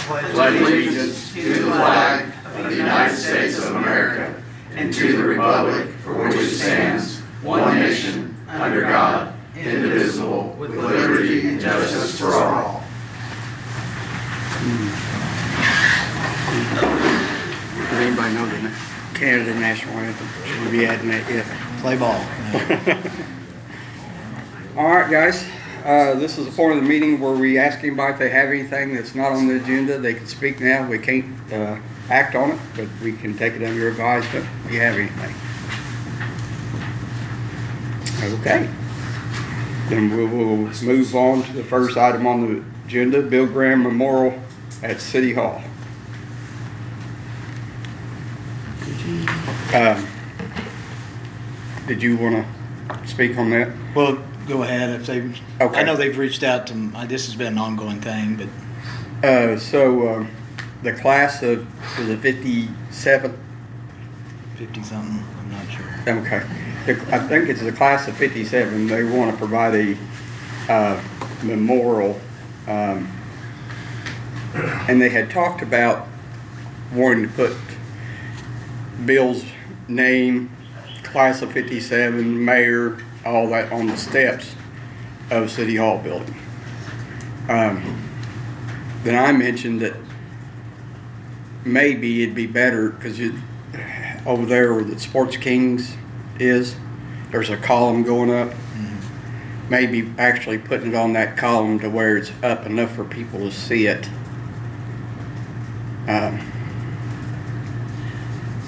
pledge allegiance to the flag of the United States of America and to the republic for which it stands, one nation, under God, indivisible, with liberty and justice for all. Does anybody know the Canada national anthem? Should we be adding that yet? Play ball. All right, guys. This is the point of the meeting where we ask anybody if they have anything that's not on the agenda. They can speak now. We can't act on it, but we can take it under your advisement if you have anything. Okay. Then we will move on to the first item on the agenda, Bill Graham Memorial at City Hall. Did you want to speak on that? Well, go ahead. If they, Okay. I know they've reached out to. This has been an ongoing thing, but The class of, was it 57? 50 something. I'm not sure. Okay. I think it's the class of 57. They want to provide a memorial. And they had talked about wanting to put Bill's name, class of 57, mayor, all that on the steps of City Hall building. Then I mentioned that maybe it'd be better because over there where the Sports Kings is, there's a column going up. Mm-hmm. Maybe actually putting it on that column to where it's up enough for people to see it.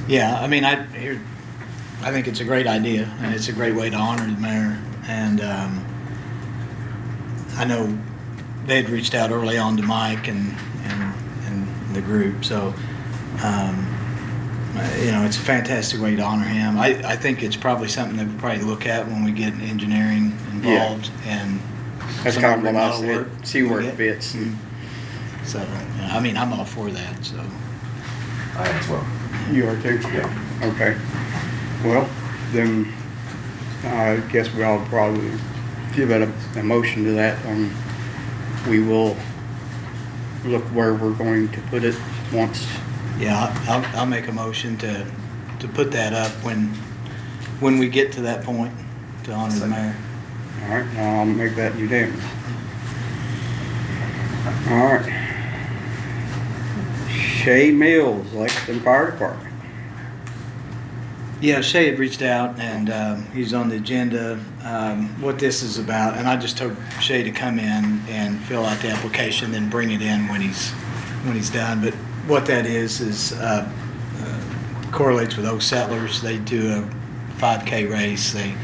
Yeah, I mean, I think it's a great idea, and it's a great way to honor the mayor. And I know they had reached out early on to Mike and the group, so it's a fantastic way to honor him. I think it's probably something that we'll probably look at when we get engineering involved. Yeah. And that's kind of what I said. See where it fits. Mm-hmm. So, I mean, I'm all for that. So I am as well. You are too? Yeah. Okay. Well, then I guess we'll probably give it a motion to that. We will look where we're going to put it once. Yeah, I'll make a motion to put that up when we get to that point to honor the mayor. All right, I'll make that unanimous. All right. Shay Mills, Lexington Fire Department. Yeah, Shay had reached out and he's on the agenda. What this is about, and I just told Shay to come in and fill out the application, then bring it in when he's done. But what that is correlates with Oak Settlers. They do a 5K race. They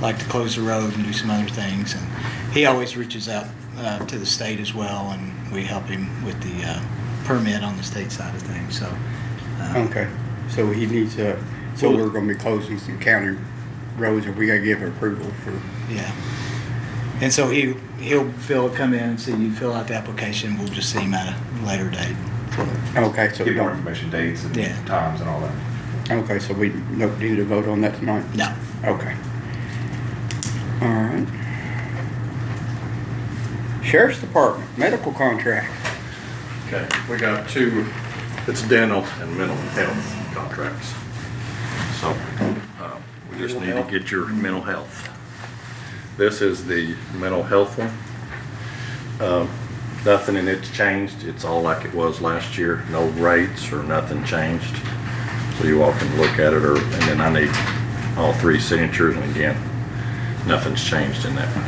like to close the road and do some other things. And he always reaches out to the state as well, and we help him with the permit on the state side of things. So Okay, so he needs to. So we're going to be closing some county roads, and we got to give approval for. Yeah. And so he'll come in and see you fill out the application. We'll just see him at a later date. Okay, so Give more information, dates and times and all that. Okay, so we don't need to vote on that tonight? No. Okay. All right. Sheriff's Department, medical contract. Okay, we got two, it's dental and mental health contracts. So we just need to get your mental health. This is the mental health one. Nothing in it's changed. It's all like it was last year. No rates or nothing changed. So you all can look at it, and then I need all three signatures, and again, nothing's changed in that one.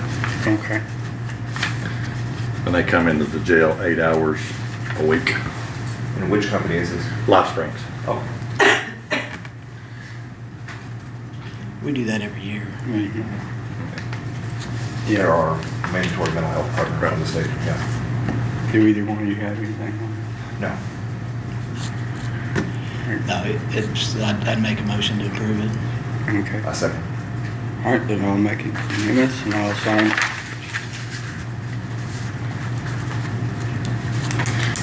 Okay. And they come into the jail 8 hours a week. And which company is this? Life Springs. Oh. We do that every year. Mm-hmm. There are mandatory mental health partners from the state. Yeah. Do either one of you have anything on No. No, I'd make a motion to approve it. it? Okay. I second. All right, then I'll make it unanimous and I'll sign.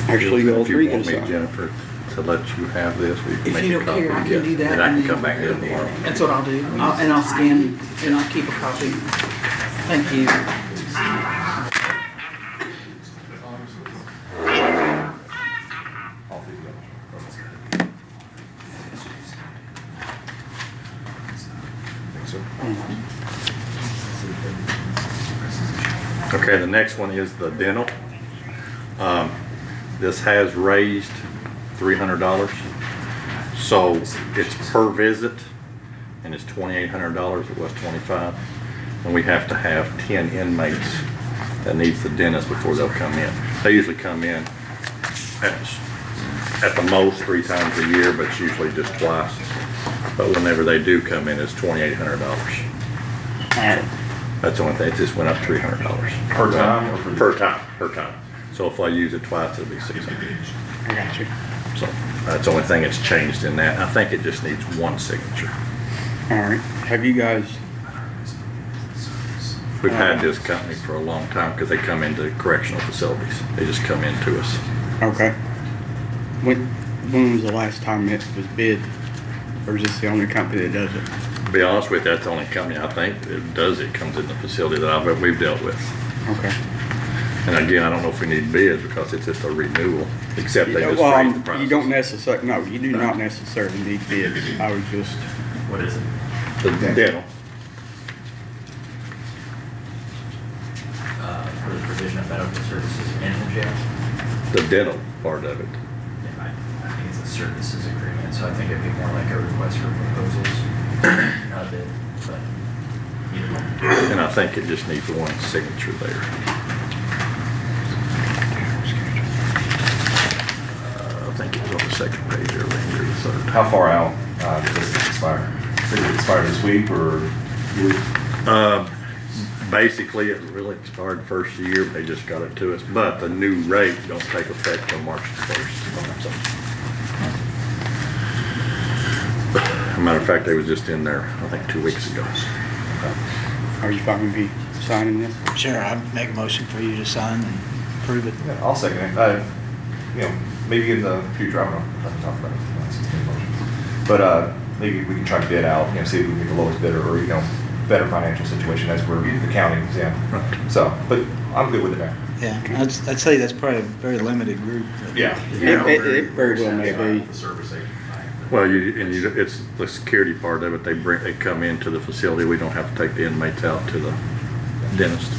Actually, all If three you can want me, sign. Jennifer, to let you have this, we can If make you a don't copy. care, I can do that. Then I can come back in tomorrow. That's what I'll do. I'll scan and I'll keep a copy. Thank you. Okay, the next one is the dental. This has raised $300. So it's per visit, and it's $2,800. It was $25. And we have to have 10 inmates that needs the dentist before they'll come in. They usually come in at the most 3 times a year, but it's usually just twice. But whenever they do come in, it's $2,800. That's the only thing, it just went up $300. Per time or for- Per time. So if I use it twice, it'll be $600. I got you. So that's the only thing that's changed in that. I think it just needs one signature. All right. Have you guys, We've had this company for a long time because they come into correctional facilities. They just come into us. okay. When was the last time it was bid? Or is this the only company that does it? To be honest with you, that's the only company I think that does it, comes in the facility that we've dealt with. Okay. And again, I don't know if we need bids because it's just a renewal, except they just Well, raised the prices. you don't necessarily, no, you do not necessarily need bids. I was just, What is it? The dental. For the provision of medical services in the jail. The dental part of it. Yeah, I think it's a services agreement, so I think it'd be more like a request for proposals, not a bid, but either one. And I think it just needs one signature there. I think it was on the second page or maybe the third. How far out does this expire? Does it expire this week or? Basically, it really expired the first year, but they just got it to us. But the new rate don't take effect till March 1st. So. As a matter of fact, they was just in there, I think, 2 weeks ago. are you fine with me signing this? Sure, I'd make a motion for you to sign and approve it. Yeah, I'll second it. Maybe in the future, I don't know if I can talk about it. But maybe we can try to bid out, see if we can get the lowest bidder or, better financial situation as we're the counties, Right. So, but I'm good with it now. Yeah, I'd say that's probably a very limited group. Yeah. It very well may be. The service agent. Well, it's the security part of it. They come into the facility. We don't have to take the inmates out to the dentist.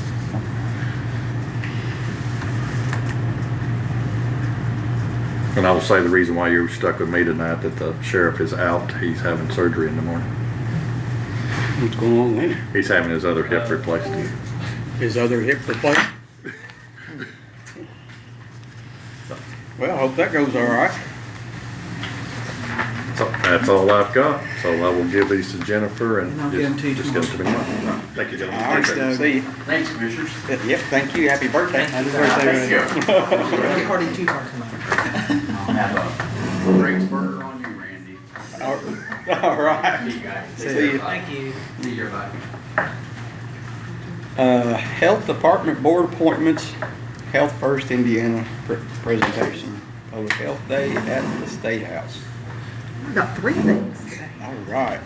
And I will say the reason why you're stuck with me tonight, that the sheriff is out. He's having surgery in the morning. What's going on there? He's having his other hip replaced. His other hip replaced? Well, I hope that goes all right. So that's all I've got. So I will give these to Jennifer and And I'll get them to you just get them to me tomorrow. Thank you, All gentlemen. right, see you. Thanks, commissioners. Yep, thank you. Happy birthday. Happy birthday, Randy. Birthday party, 2 parts tonight. I'll have a Greg's burger on you, Randy. All right. See you guys. See you. Thank you. See you, bye. Health Department Board appointments, Health First Indiana presentation, Public Health Day at the State House. We've got 3 things today. All right.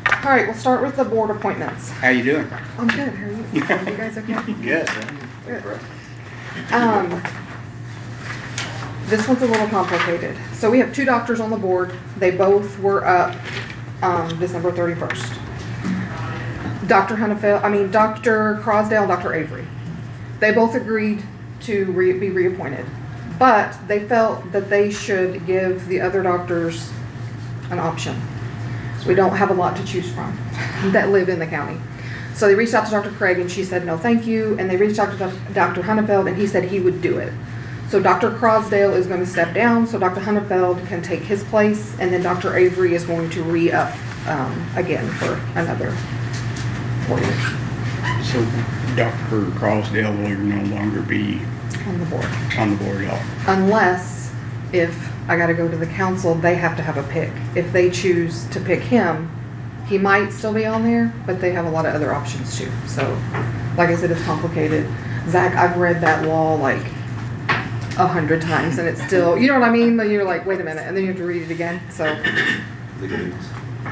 All right, we'll start with the board appointments. How you doing? I'm good. How are you? You guys okay? Good. Good. This one's a little complicated. So we have 2 doctors on the board. They both were up December 31st. Dr. Crosdale, Dr. Avery. They both agreed to be reappointed, but they felt that they should give the other doctors an option. We don't have a lot to choose from that live in the county. So they reached out to Dr. Craig and she said, no, thank you. And they reached out to Dr. Hunnefeld and he said he would do it. So Dr. Crosdale is going to step down so Dr. Hunnefeld can take his place, and then Dr. Avery is going to re-up again for another 4 years So Dr. Crossdale will no longer be on the board. on the board at all. Unless, if I got to go to the council, they have to have a pick. If they choose to pick him, he might still be on there, but they have a lot of other options too. So, like I said, it's complicated. Zach, I've read that law like 100 times and it's still, you know what I mean? Then you're like, wait a minute, and then you have to read it again. So,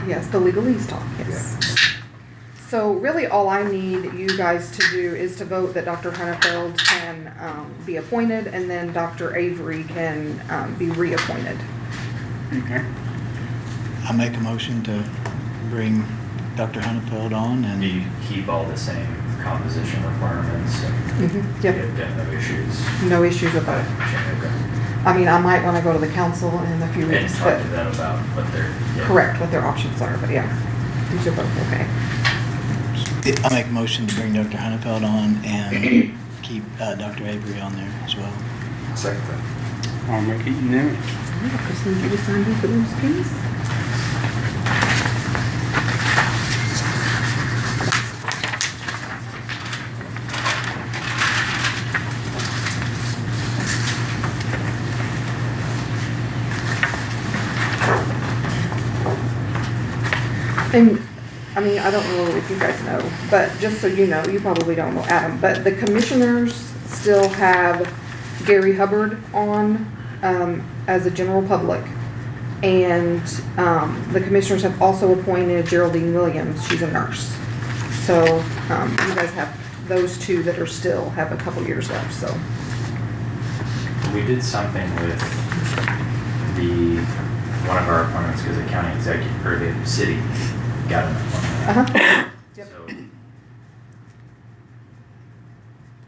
yes, the legalese talk, yes. So really all I need you guys to do is to vote that Dr. Hunnefeld can be appointed, and then Dr. Avery can be reappointed. Okay. I make a motion to bring Dr. Hunnefeld on Do and you keep all the same composition requirements Yep, Yeah, no issues. no issues with that. Okay. I mean, I might wanna go to the council in a few And weeks, talk but to them about what they're. yeah. correct what their options are, but yeah, these are both okay. I'll make a motion to bring Dr. Hannafeld on and keep Dr. Avery on there as well. Second that. I'll make it unanimous. Kristen, did you sign both of those, please? And, I mean, I don't know if you guys know, but just so you know, you probably don't know Adam, but the commissioners still have Gary Hubbard on, as a general public. And, the commissioners have also appointed Geraldine Williams, she's a nurse. So, you guys have those two that are still, have a couple years left, so. We did something with one of our appointments because the county executive, or the city got an appointment. Uh-huh. Yep. So,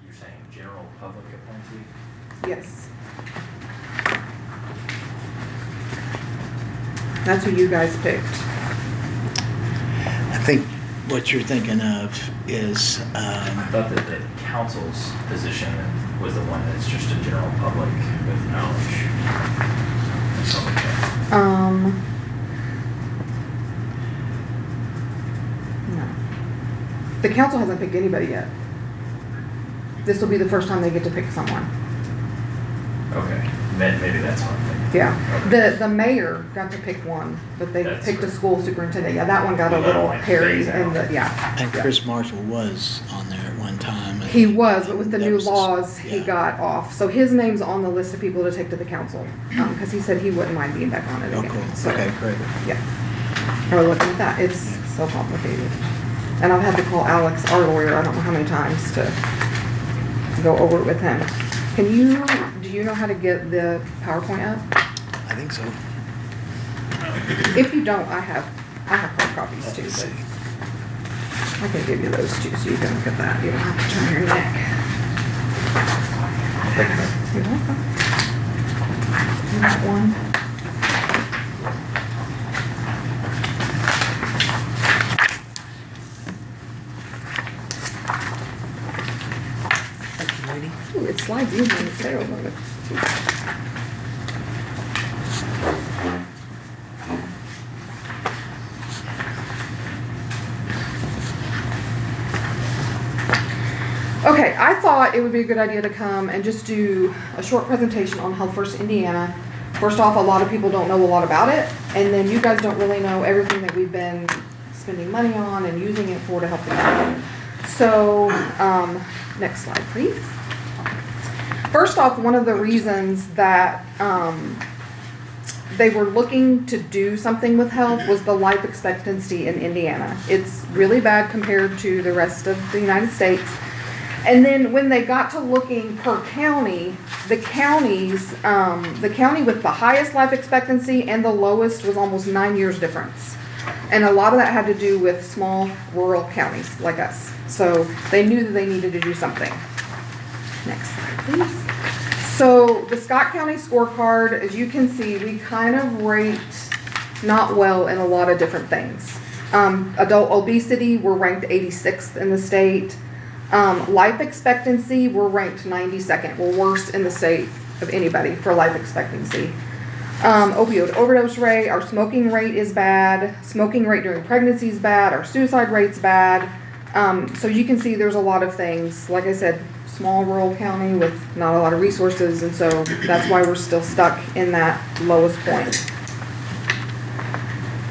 you're saying general public appointee? Yes. That's who you guys picked. I think what you're thinking of is, I thought that the council's position was the one that's just a general public with knowledge. That's all we got. No. The council hasn't picked anybody yet. This will be the first time they get to pick someone. Okay, maybe that's one thing. Yeah. Okay. The mayor got to pick one, but they That's picked a right. school superintendent. Yeah, that one got a Well, that little one hairy phased and out. yeah. and yeah. Chris Marshall was on there at one time. and He was, but with the that new was his- laws, he yeah. got off. So his name's on the list of people to take to the council, because he said he wouldn't mind being back on it Oh, again. cool. So, Okay, great. yeah. We're looking at that. It's so complicated. And I've had to call Alex, our lawyer, I don't know how many times to go over it with him. Do you know how to get the PowerPoint up? I think so. If you don't, I have hard copies too, Let's but see. I can give you those too, so you can look at that. You don't have to turn your neck. You're welcome. You got one? Thank you, lady. Ooh, it slides easy in the sale, doesn't it? Okay, I thought it would be a good idea to come and just do a short presentation on Health First Indiana. First off, a lot of people don't know a lot about it, and then you guys don't really know everything that we've been spending money on and using it for to help the county. So, next slide, please. First off, one of the reasons that they were looking to do something with health was the life expectancy in Indiana. It's really bad compared to the rest of the United States. And then when they got to looking per county, the county with the highest life expectancy and the lowest was almost 9 years difference. And a lot of that had to do with small rural counties like us. So they knew that they needed to do something. Next slide, please. So the Scott County scorecard, as you can see, we kind of rate not well in a lot of different things. Adult obesity, we're ranked 86th in the state. Life expectancy, we're ranked 92nd. We're worse in the state of anybody for life expectancy. Opioid overdose rate, our smoking rate is bad. Smoking rate during pregnancy is bad. Our suicide rate's bad. So you can see there's a lot of things. Like I said, small rural county with not a lot of resources, and so that's why we're still stuck in that lowest point.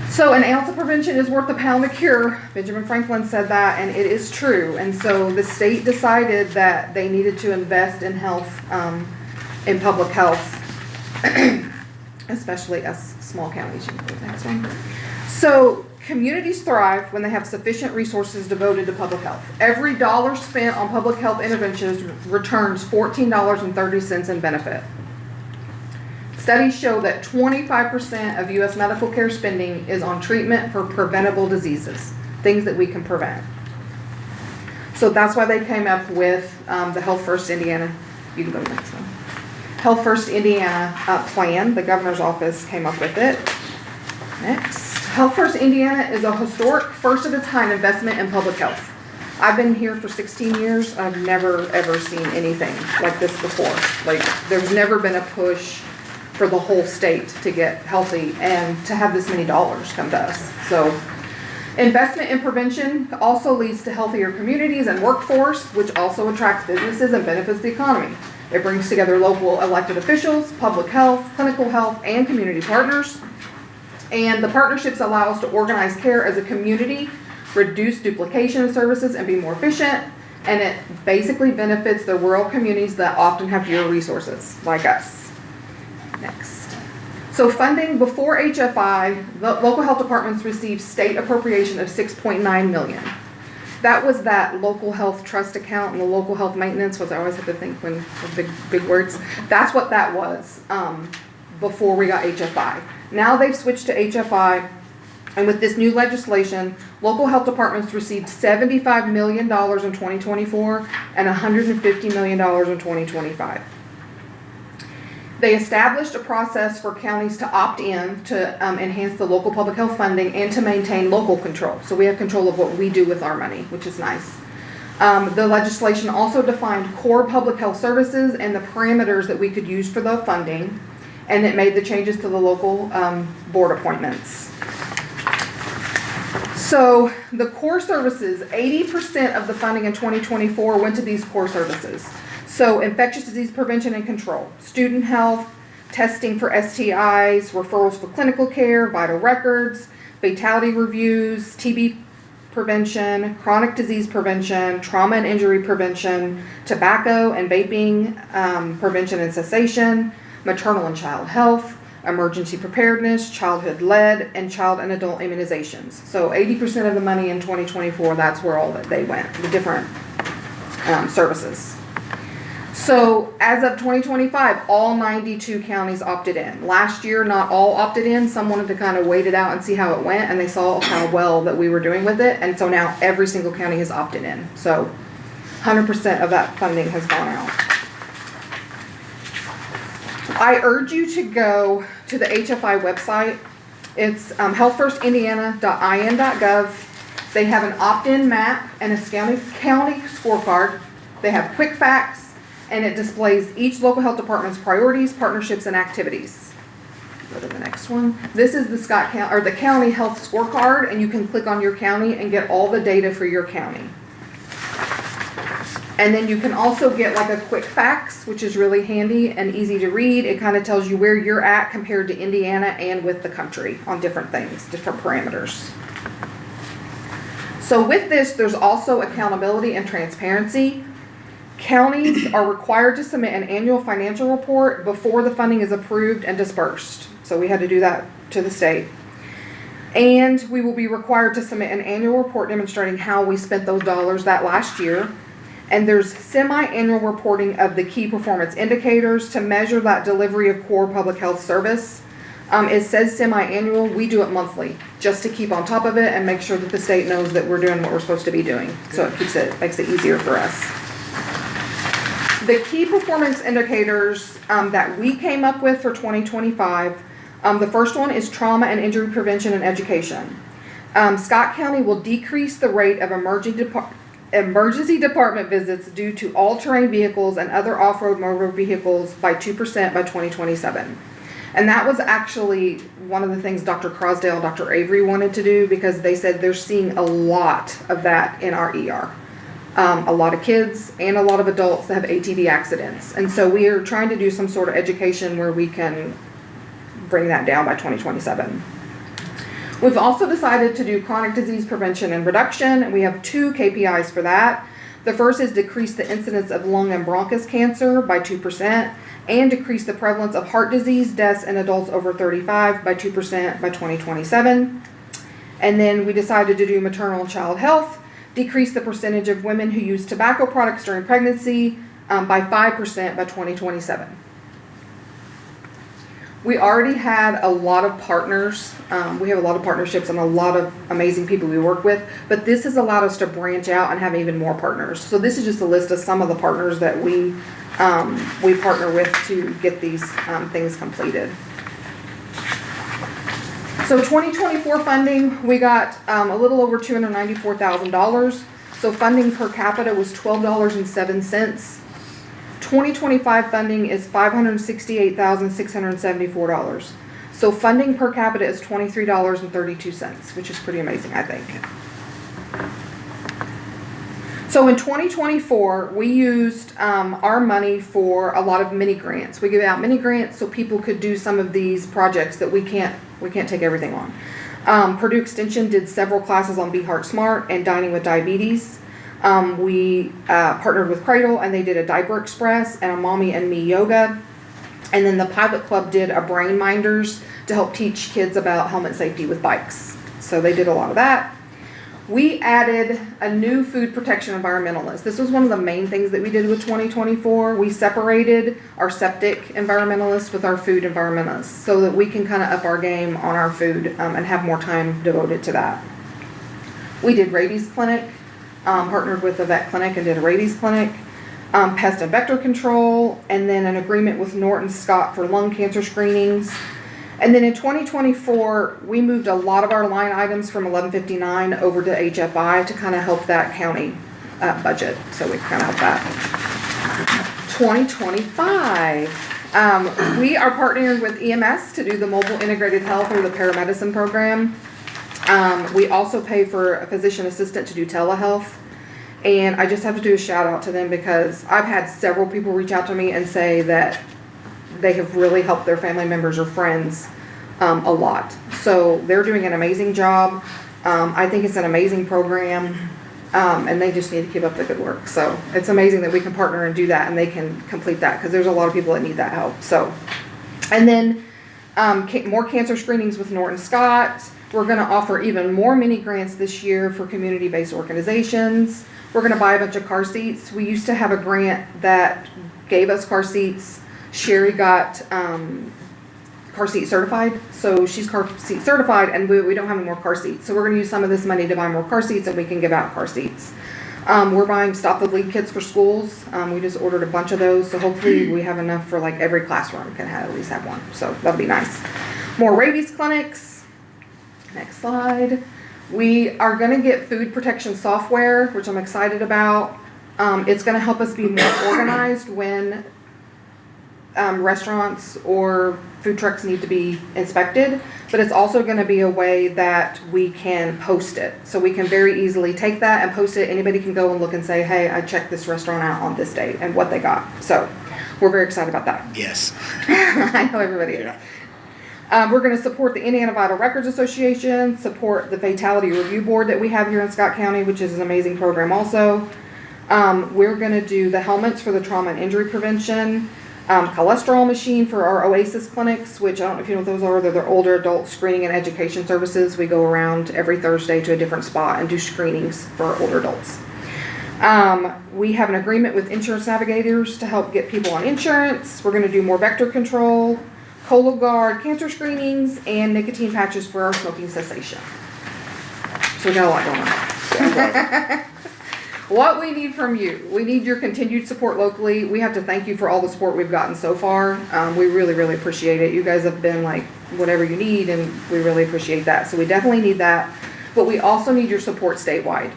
So an ounce of prevention is worth a pound of cure. Benjamin Franklin said that, and it is true. And so the state decided that they needed to invest in health, in public health, especially us small counties. You can go to the next one. So communities thrive when they have sufficient resources devoted to public health. Every dollar spent on public health interventions returns $14.30 in benefit. Studies show that 25% of U.S. medical care spending is on treatment for preventable diseases, things that we can prevent. So that's why they came up with the Health First Indiana, you can go to the next one. Health First Indiana plan, the governor's office came up with it. Next, Health First Indiana is a historic, first of its kind investment in public health. I've been here for 16 years, I've never ever seen anything like this before. Like, there's never been a push for the whole state to get healthy and to have this many dollars come to us. So, investment in prevention also leads to healthier communities and workforce, which also attracts businesses and benefits the economy. It brings together local elected officials, public health, clinical health, and community partners. And the partnerships allow us to organize care as a community, reduce duplication of services, and be more efficient. And it basically benefits the rural communities that often have fewer resources, like us. Next. So funding before HFI, the local health departments received state appropriation of $6.9 million. That was that local health trust account and the local health maintenance, which I always have to think when big words. That's what that was before we got HFI. Now they've switched to HFI, and with this new legislation, local health departments received $75 million in 2024 and $150 million in 2025. They established a process for counties to opt in to enhance the local public health funding and to maintain local control. So we have control of what we do with our money, which is nice. The legislation also defined core public health services and the parameters that we could use for the funding, and it made the changes to the local board appointments. So the core services, 80% of the funding in 2024 went to these core services. So infectious disease prevention and control, student health, testing for STIs, referrals for clinical care, vital records, fatality reviews, TB prevention, chronic disease prevention, trauma and injury prevention, tobacco and vaping prevention and cessation, maternal and child health, emergency preparedness, childhood-led, and child and adult immunizations. So 80% of the money in 2024, that's where all that they went, the different services. So as of 2025, all 92 counties opted in. Last year, not all opted in. Some wanted to kind of wait it out and see how it went, and they saw how well that we were doing with it. And so now every single county has opted in. So 100% of that funding has gone out. I urge you to go to the HFI website. It's healthfirstindiana.in.gov. They have an opt-in map and a county scorecard. They have quick facts, and it displays each local health department's priorities, partnerships, and activities. Go to the next one. This is the the county health scorecard, and you can click on your county and get all the data for your county. And then you can also get like a quick facts, which is really handy and easy to read. It kind of tells you where you're at compared to Indiana and with the country on different things, different parameters. So with this, there's also accountability and transparency. Counties are required to submit an annual financial report before the funding is approved and dispersed. So we had to do that to the state. And we will be required to submit an annual report demonstrating how we spent those dollars that last year. And there's semi-annual reporting of the key performance indicators to measure that delivery of core public health service. It says semi-annual, we do it monthly, just to keep on top of it and make sure that the state knows that we're doing what we're supposed to be doing. So it makes it easier for us. The key performance indicators that we came up with for 2025, the first one is trauma and injury prevention and education. Scott County will decrease the rate of emergency department visits due to all-terrain vehicles and other off-road motor vehicles by 2% by 2027. And that was actually one of the things Dr. Crosdale, Dr. Avery wanted to do, because they said they're seeing a lot of that in our ER. A lot of kids and a lot of adults that have ATV accidents. And so we are trying to do some sort of education where we can bring that down by 2027. We've also decided to do chronic disease prevention and reduction, and we have 2 KPIs for that. The first is decrease the incidence of lung and bronchus cancer by 2% and decrease the prevalence of heart disease deaths in adults over 35 by 2% by 2027. And then we decided to do maternal and child health, decrease the percentage of women who use tobacco products during pregnancy by 5% by 2027. We already had a lot of partners. We have a lot of partnerships and a lot of amazing people we work with, but this has allowed us to branch out and have even more partners. So this is just a list of some of the partners that we partner with to get these things completed. So 2024 funding, we got a little over $294,000. So funding per capita was $12.07. 2025 funding is $568,674. So funding per capita is $23.32, which is pretty amazing, I think. So in 2024, we used our money for a lot of mini grants. We give out mini grants so people could do some of these projects that we can't take everything on. Purdue Extension did several classes on Be Heart Smart and Dining with Diabetes. We partnered with Cradle and they did a Diaper Express and a Mommy and Me yoga. And then the Pilot Club did a Brain Minders to help teach kids about helmet safety with bikes. So they did a lot of that. We added a new food protection environmentalist. This was one of the main things that we did with 2024. We separated our septic environmentalists with our food environmentalists so that we can kind of up our game on our food and have more time devoted to that. We did rabies clinic, partnered with a vet clinic and did a rabies clinic, pest and vector control, and then an agreement with Norton Scott for lung cancer screenings. And then in 2024, we moved a lot of our line items from 1159 over to HFI to kind of help that county budget. So we kind of help that. 2025, we are partnering with EMS to do the mobile integrated health or the paramedicine program. We also pay for a physician assistant to do telehealth. And I just have to do a shout out to them because I've had several people reach out to me and say that they have really helped their family members or friends a lot. So they're doing an amazing job. I think it's an amazing program, and they just need to keep up the good work. So it's amazing that we can partner and do that, and they can complete that because there's a lot of people that need that help. So, and then more cancer screenings with Norton Scott. We're going to offer even more mini grants this year for community-based organizations. We're going to buy a bunch of car seats. We used to have a grant that gave us car seats. Sherry got car seat certified, so she's car seat certified, and we don't have any more car seats. So we're going to use some of this money to buy more car seats, and we can give out car seats. We're buying Stop the Bleed kits for schools. We just ordered a bunch of those, so hopefully we have enough for like every classroom can at least have one. So that'll be nice. More rabies clinics. Next slide. We are going to get food protection software, which I'm excited about. It's going to help us be more organized when restaurants or food trucks need to be inspected, but it's also going to be a way that we can post it. So we can very easily take that and post it. Anybody can go and look and say, hey, I checked this restaurant out on this date and what they got. So we're very excited about that. Yes. I know everybody is. We're going to support the Indiana Vital Records Association, support the Fatality Review Board that we have here in Scott County, which is an amazing program also. We're going to do the helmets for the trauma and injury prevention, cholesterol machine for our OASIS clinics, which I don't know if you know what those are. They're older adult screening and education services. We go around every Thursday to a different spot and do screenings for older adults. We have an agreement with Insurance Navigators to help get people on insurance. We're going to do more vector control, Cologuard cancer screenings, and nicotine patches for our smoking cessation. So we got a lot going on. What we need from you, we need your continued support locally. We have to thank you for all the support we've gotten so far. We really, really appreciate it. You guys have been like whatever you need, and we really appreciate that. So we definitely need that. But we also need your support statewide.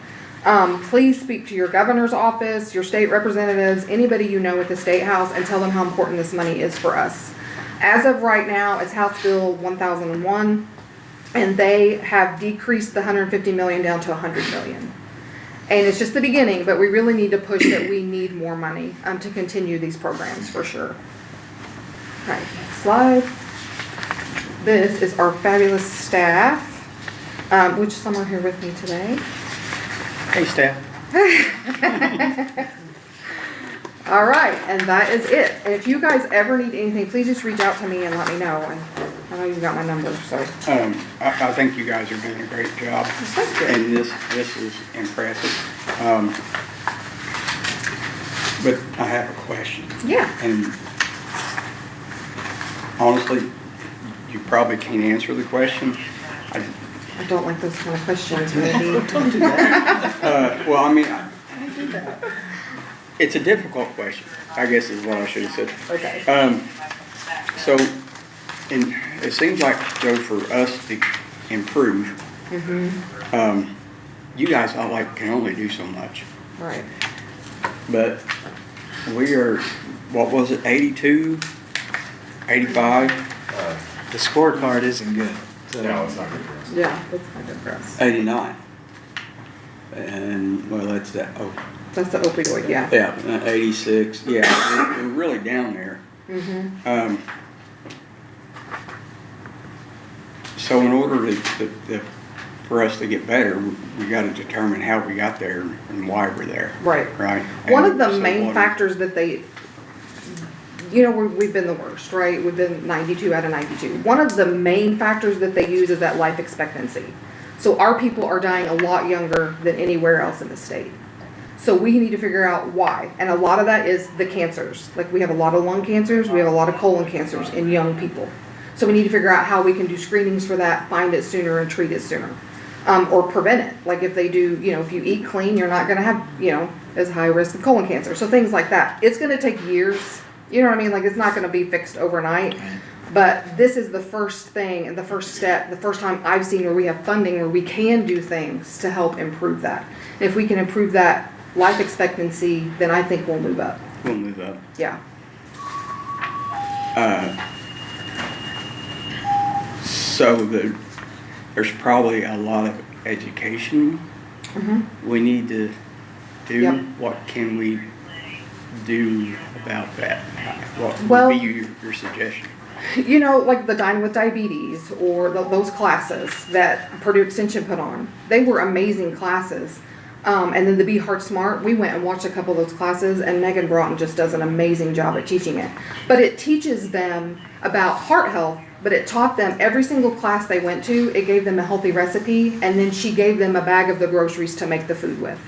Please speak to your governor's office, your state representatives, anybody you know at the State House, and tell them how important this money is for us. As of right now, it's House Bill 1001, and they have decreased the $150 million down to $100 million. And it's just the beginning, but we really need to push that we need more money to continue these programs for sure. All right, next slide. This is our fabulous staff, which some are here with me today. Hey, staff. All right, and that is it. And if you guys ever need anything, please just reach out to me and let me know. And I know you've got my number, so. I think you guys are doing a great job. Thank you. And this is impressive. But I have a question. Yeah. And honestly, you probably can't answer the question. I don't like those kind of questions, Randy. Don't do that. Well, I mean, it's a difficult question, I guess is what I should have said. Okay. So, and it seems like, Joe, for us to improve, you guys, I like, can only do so much. Right. But we are, what was it, 82, 85, The scorecard isn't good. So No, it's not good for us. Yeah, that's not good for us. 89? And, well, that's that, oh, That's the opioid, yeah. yeah, 86, yeah, we're really down there. So in order for us to get better, we got to determine how we got there and why we're there. Right. Right? One And of the so main what- factors that they, we've been the worst, right? We've been 92 out of 92. One of the main factors that they use is that life expectancy. So our people are dying a lot younger than anywhere else in the state. So we need to figure out why. And a lot of that is the cancers. Like we have a lot of lung cancers, we have a lot of colon cancers in young people. So we need to figure out how we can do screenings for that, find it sooner and treat it sooner. Or prevent it. Like if they do, if you eat clean, you're not gonna have, as high risk of colon cancer. So things like that. It's gonna take years. You know what I mean? Like it's not gonna be fixed overnight. But this is the first thing and the first step, the first time I've seen where we have funding where we can do things to help improve that. And if we can improve that life expectancy, then I think we'll move up. We'll move up. Yeah. So there's probably a lot of education we need to do. Yep. What can we do about that? What Well- would be your suggestion? Like the Dine with Diabetes or those classes that Purdue Extension put on. They were amazing classes. And then the Be Heart Smart, we went and watched a couple of those classes, and Megan Broughton just does an amazing job at teaching it. But it teaches them about heart health, but it taught them every single class they went to, it gave them a healthy recipe, and then she gave them a bag of the groceries to make the food with.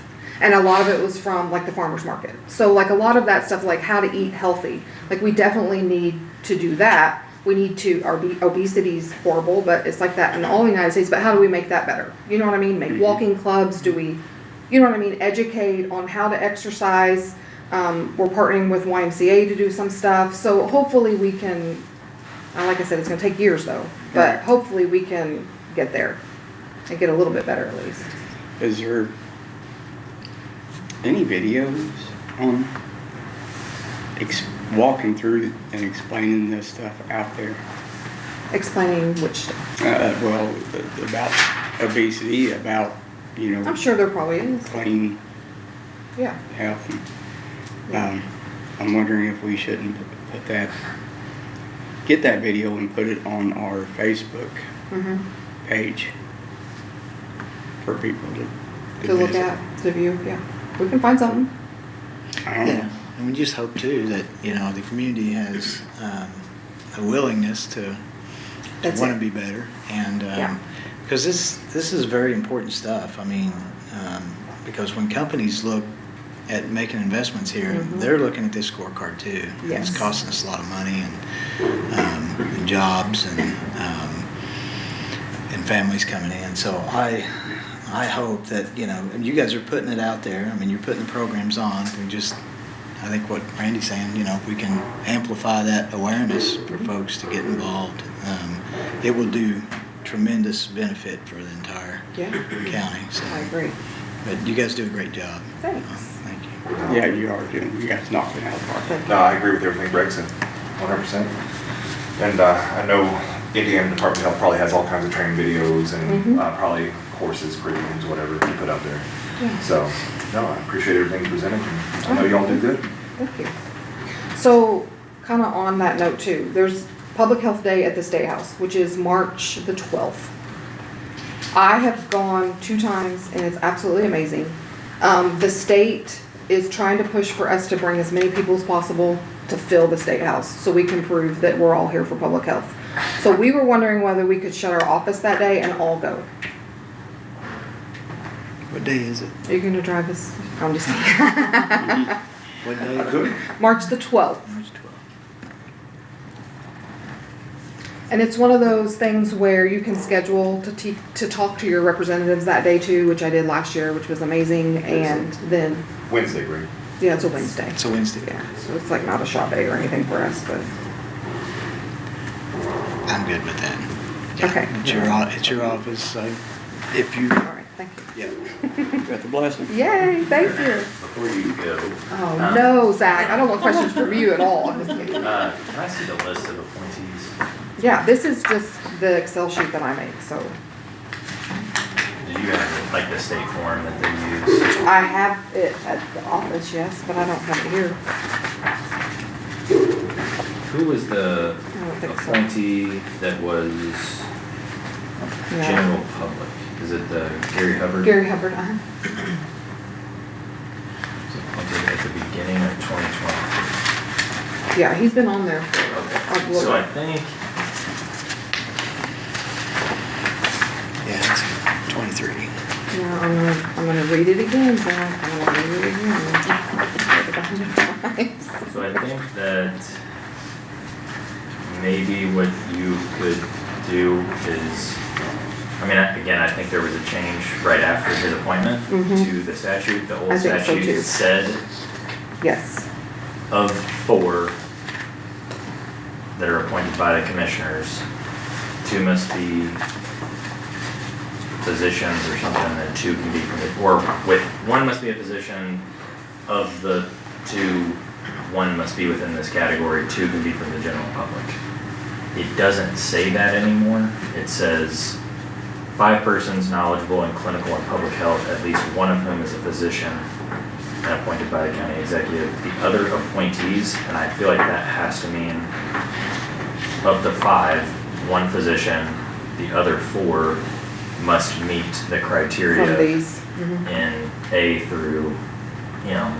And a lot of it was from like the farmer's market. So like a lot of that stuff, like how to eat healthy, like we definitely need to do that. We need to, our obesity's horrible, but it's like that in all the United States, but how do we make that better? You know what I mean? Make walking clubs, educate on how to exercise. We're partnering with YMCA to do some stuff. So hopefully we can, like I said, it's gonna take years though, but Right. hopefully we can get there and get a little bit better at least. Is there any videos on walking through and explaining this stuff out there? Explaining which, Well, about obesity, about, I'm sure there probably is, clean yeah. health. I'm wondering if we shouldn't get that video and put it on our Facebook page for people To look visit. at, to view, yeah. We can find something. I don't know. Yeah, and we just hope too that, the community has a willingness to That's want it. to be better. And, Yeah. because this is very important stuff. I mean, because when companies look at making investments here, they're looking at this scorecard too. Yes. It's costing us a lot of money and jobs and families coming in. So I hope that, and you guys are putting it out there. I mean, you're putting the programs on. I think what Randy's saying, if we can amplify that awareness for folks to get involved, it will do tremendous benefit for the entire Yeah. county. So, I agree. but you guys do a great job. Thanks. Thank you. Yeah, you are doing. You guys knocked it out of the park. No, I agree with everything Greg said, 100%. And I know Indiana Department of Health probably has all kinds of training videos and probably courses, curriculums, whatever you put out there. Yeah. So, no, I appreciate everything presented. And I know y'all do good. Thank you. So, kind of on that note too, there's Public Health Day at the State House, which is March the 12th. I have gone 2 times and it's absolutely amazing. The state is trying to push for us to bring as many people as possible to fill the State House so we can prove that we're all here for public health. So we were wondering whether we could shut our office that day and all go. What day is it? Are you gonna drive us? I'm just kidding. What day? I could. March the 12th. March And it's one of those things where you can schedule to talk to your representatives that day too, which I did last year, which was amazing. And then, Wednesday, right? yeah, it's a Wednesday. It's a Wednesday. Yeah, so it's like not a shop day or anything for us, but, I'm good with that. Yeah, Okay. It's your office, so if you, all right, thank you. yeah. Got the blessing. Yay, thank you. Before you go, Oh, no, Zach, I don't want questions from you at all. I'm just kidding. can I see the list of appointees? Yeah, this is just the Excel sheet that I make, so. Did you have like the state form that they use? I have it at the office, yes, but I don't have it here. Who was the I don't think so. appointee that was Yeah. general public? Is it the Gary Hubbard? Gary Hubbard, Was appointed at the beginning of 2020. Yeah, he's been on there for a Okay, little so I bit. think, Yeah, it's 23. Yeah, I'm gonna read it again, Zach. I'm gonna read it again. so I think that maybe what you could do is, I mean, again, I think there was a change right after his appointment Mhm. to the statute. The I old think so, statute too. said Yes, of 4 that are appointed by the commissioners, 2 must be physicians or something, and 2 can be from the, or with, 1 must be a physician of the 2, 1 must be within this category, 2 can be from the general public. It doesn't say that anymore. It says 5 persons knowledgeable in clinical and public health, at least 1 of whom is a physician and appointed by the county executive. The other appointees, and I feel like that has to mean of the 5, 1 physician, the other 4 must meet the criteria from these. Mhm. in A through M.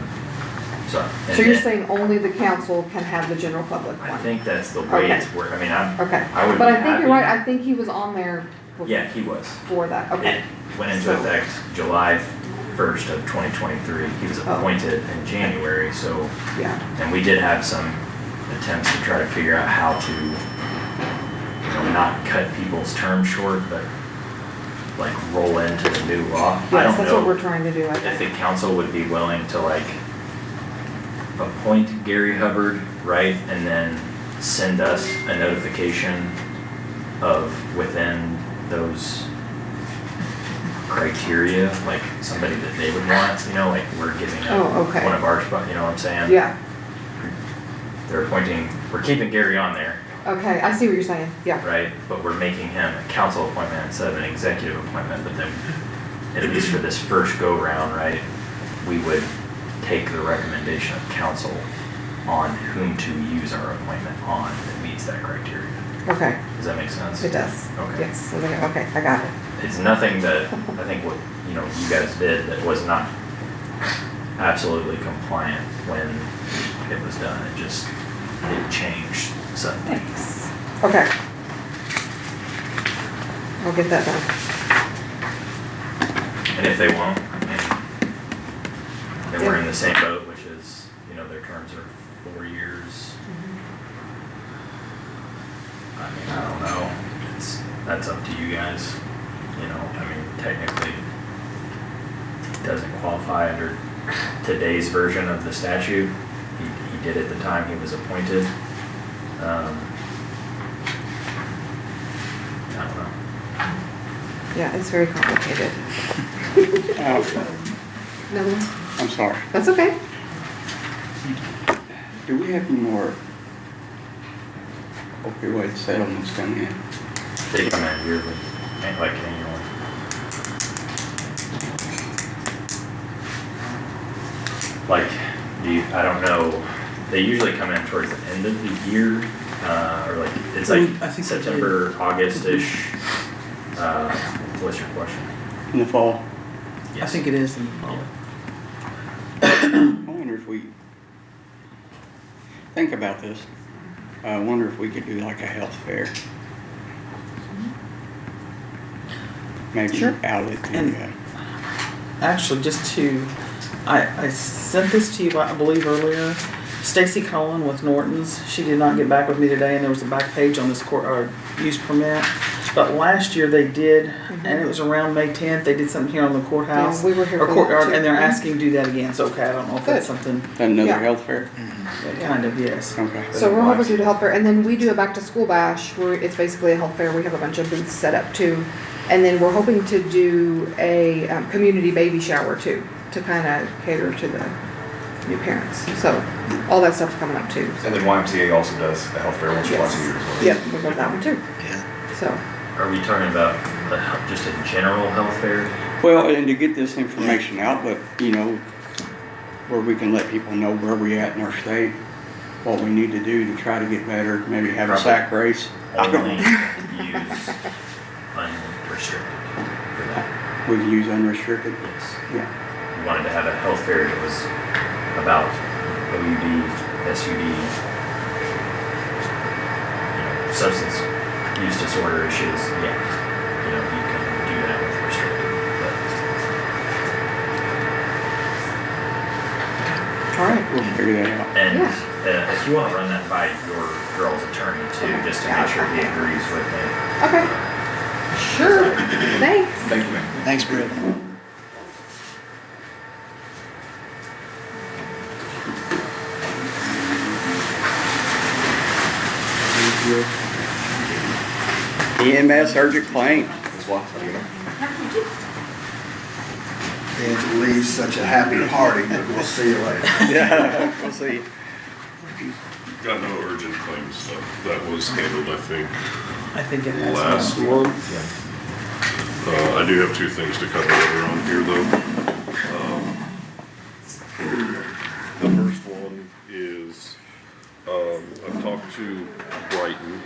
So, and So you're then saying only the council can have the general public I one? think that's the way Okay. it's worked. I mean, I Okay, would but be I think you're right, happy- I think he was on there Yeah, he was. before that, okay. It went into So- effect July 1st of 2023. He was Oh. appointed in January, so, Yeah, and we did have some attempts to try to figure out how to, not cut people's terms short, but like roll into the new law. I yes, don't that's what know we're trying to do, I if the think. council would be willing to like appoint Gary Hubbard, right, and then send us a notification of within those criteria, like somebody that they would want, like we're giving up Oh, okay. one of our spot, you know what I'm saying? Yeah, They're appointing, we're keeping Gary on there, okay, I see what you're saying, yeah. right, but we're making him a council appointment instead of an executive appointment, but then, at least for this first go-round, right, we would take the recommendation of council on whom to use our appointment on that meets that criteria. Okay, Does that make sense? it does. Okay. Yes, okay, I got it. It's nothing that, I think what, you guys did that was not absolutely compliant when it was done. It changed suddenly. Thanks. Okay. I'll get that done. And if they won't, then we're in the same boat, which is, their terms are 4 years. I mean, I don't know. That's up to you guys. Technically, he doesn't qualify under today's version of the statute. He did at the time he was appointed. I don't know. Yeah, it's very complicated. Another one? I'm sorry. That's okay. Do we have any more opioid settlements coming in? They come in yearly, like annually. Like, I don't know, they usually come in towards the end of the year, or like, it's like I think they September, August-ish. What's your question? In the fall? I think it is in the fall. I wonder if we, think about this, I wonder if we could do like a health fair. Maybe Sure. out at the, And- Actually, just to, I sent this to you, I believe, earlier. Stacy Cullen with Norton's, she did not get back with me today, and there was a back page on this use permit. But last year they did, and it was around May 10th, they did something here on the courthouse. Yeah, we were here or for that courtyard, too. and they're asking to do that again, so okay, I don't know if that's Good. something, Another Yeah. health fair? kind of, yes. Okay. So we're hoping to do the health fair, and then we do a back to school bash, where it's basically a health fair. We have a bunch of booths set up too, and then we're hoping to do a community baby shower too, to kind of cater to the new parents. So all that stuff's coming up too. And then YMCA also does a health fair once or twice a year as well. Yep, we've got that one too. Yeah. So Are we talking about just a general health fair? Well, and to get this information out, but, you know, where we can let people know where we at in our state, what we need to do to try to get better, maybe have a sack race. Only use unrestricted for that. We can use unrestricted, Yes. yeah. We wanted to have a health fair that was about OUD, SUD, substance use disorder issues. Yeah, you can do that with restricted. all right. We'll figure that out. And Yeah. if you want to run that by your girl's attorney too, just to make sure he agrees with me. Okay. Sure. Thanks. Thank you, ma'am. Thanks, Britt. EMS urgent claim. Ms. Watts, how do you know? And to leave such a happy party, but we'll see you later. Yeah, we'll see. Got no urgent claims stuff. That was handled, I think, I think it has. last month. I do have two things to cover over on here, though. The first one is, I've talked to Brighton,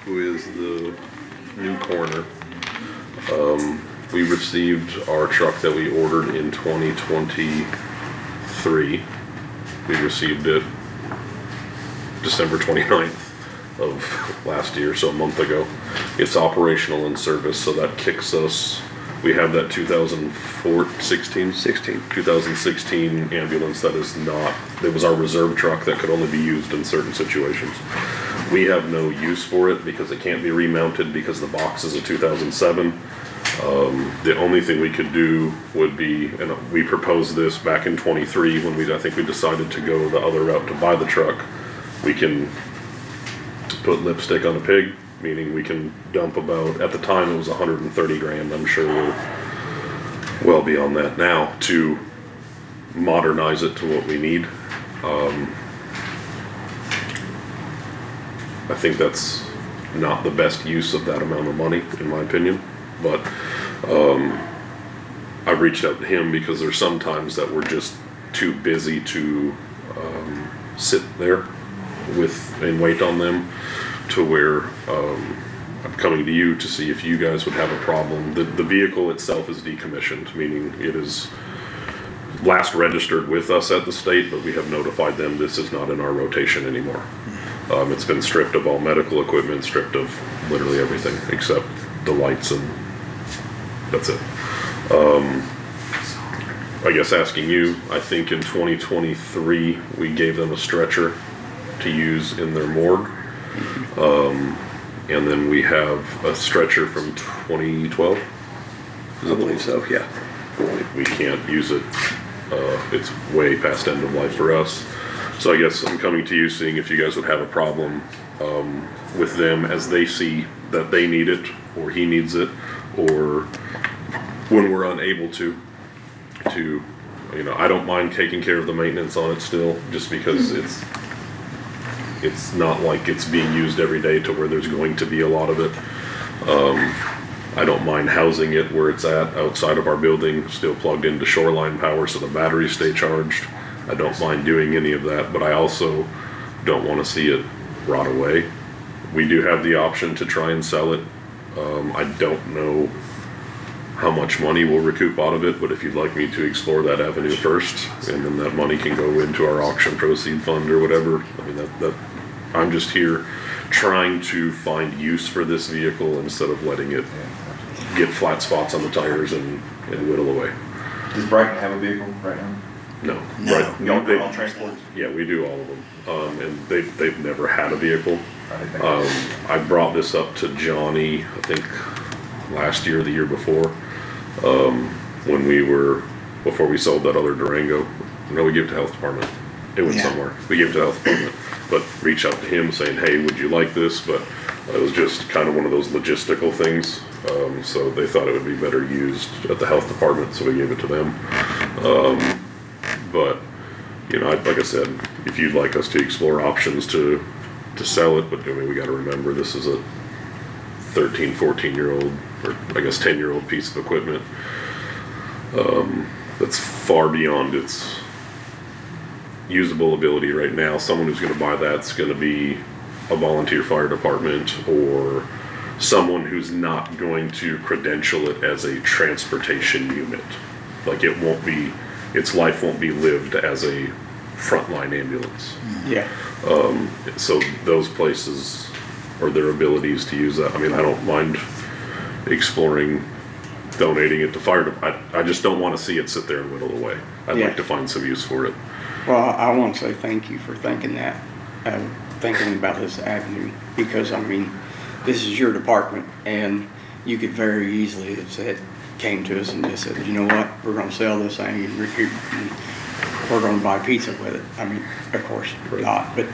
who is the new coroner. We received our truck that we ordered in 2023. We received it December 29th of last year, so a month ago. It's operational in service, so that kicks us. We have that 2016 ambulance that is not, it was our reserve truck that could only be used in certain situations. We have no use for it because it can't be remounted because the box is a 2007. The only thing we could do would be, and we proposed this back in 23 when I think we decided to go the other route to buy the truck. We can put lipstick on a pig, meaning we can dump about, at the time it was 130 grand, I'm sure we're well beyond that now, to modernize it to what we need. I think that's not the best use of that amount of money, in my opinion, but I've reached out to him because there's some times that we're just too busy to sit there and wait on them, to where I'm coming to you to see if you guys would have a problem. The vehicle itself is decommissioned, meaning it is last registered with us at the state, but we have notified them this is not in our rotation anymore. It's been stripped of all medical equipment, stripped of literally everything except the lights, and that's it. I guess asking you, I think in 2023 we gave them a stretcher to use in their morgue. And then we have a stretcher from 2012. I believe so, yeah. We can't use it. It's way past end of life for us. So I guess I'm coming to you, seeing if you guys would have a problem with them as they see that they need it, or he needs it, or when we're unable to, I don't mind taking care of the maintenance on it still, just because it's not like it's being used every day to where there's going to be a lot of it. I don't mind housing it where it's at, outside of our building, still plugged into shoreline power so the batteries stay charged. I don't mind doing any of that, but I also don't want to see it rot away. We do have the option to try and sell it. I don't know how much money we'll recoup out of it, but if you'd like me to explore that avenue first, and then that money can go into our auction proceed fund or whatever. I mean, that I'm just here trying to find use for this vehicle instead of letting it get flat spots on the tires and whittle away. Does Brighton have a vehicle right now? No. No. Right. Y'all They- do all transports? Yeah, we do all of them. And they've never had a vehicle. Right. I brought this up to Johnny, I think last year, or the year before, before we sold that other Durango. No, we gave it to health department. It went Yeah. somewhere. We gave it to health department, but reached out to him saying, hey, would you like this? But it was just kind of one of those logistical things. So they thought it would be better used at the health department, so we gave it to them. But, you know, like I said, if you'd like us to explore options to sell it, but I mean, we gotta remember this is a 13, 14-year-old, or I guess 10-year-old piece of equipment. That's far beyond its usable ability right now. Someone who's gonna buy that's gonna be a volunteer fire department or someone who's not going to credential it as a transportation unit. Like its life won't be lived as a frontline ambulance. Yeah. So those places or their abilities to use that, I mean, I don't mind exploring donating it to fire department. I just don't want to see it sit there and whittle away. I'd Yeah. like to find some use for it. Well, I want to say thank you for thinking that, thinking about this avenue, because, I mean, this is your department, and you could very easily have said, came to us and just said, you know what, we're gonna sell this thing, and we're gonna buy pizza with it. I mean, of course, Right. not, but,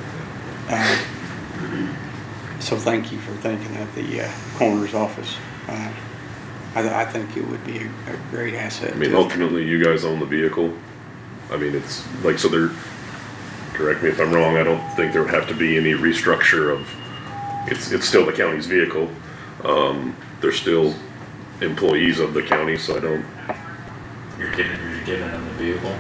so thank you for thinking of the coroner's office. I think it would be a great asset. I mean, to- ultimately, you guys own the vehicle. I mean, it's like, so there, correct me if I'm wrong, I don't think there would have to be any restructure of, it's still the county's vehicle. They're still employees of the county, so I don't, You're giving them the vehicle?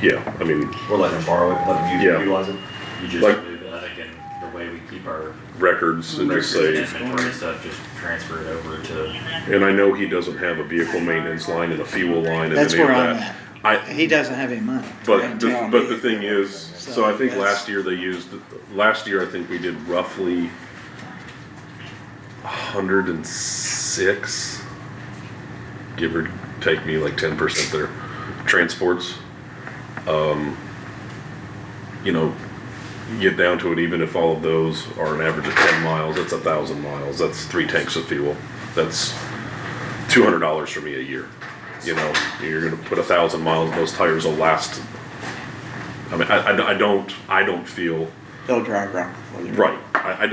yeah, I mean, We're letting them borrow it, letting them Yeah. utilize it? You just Like- move it, I think, in the way we keep our records and just say, inventory and stuff, just transfer it over to. and I know he doesn't have a vehicle maintenance line and a fuel line and That's any of where I'm that. at. He doesn't have any money. But the thing is, so I think that's- last year I think we did roughly 106, give or take me like 10% there, transports. You know, you get down to it, even if all of those are an average of 10 miles, that's 1,000 miles, that's 3 tanks of fuel. That's $200 for me a year. You know, you're gonna put 1,000 miles, those tires will last. I mean, I don't feel, They'll drive around. right, I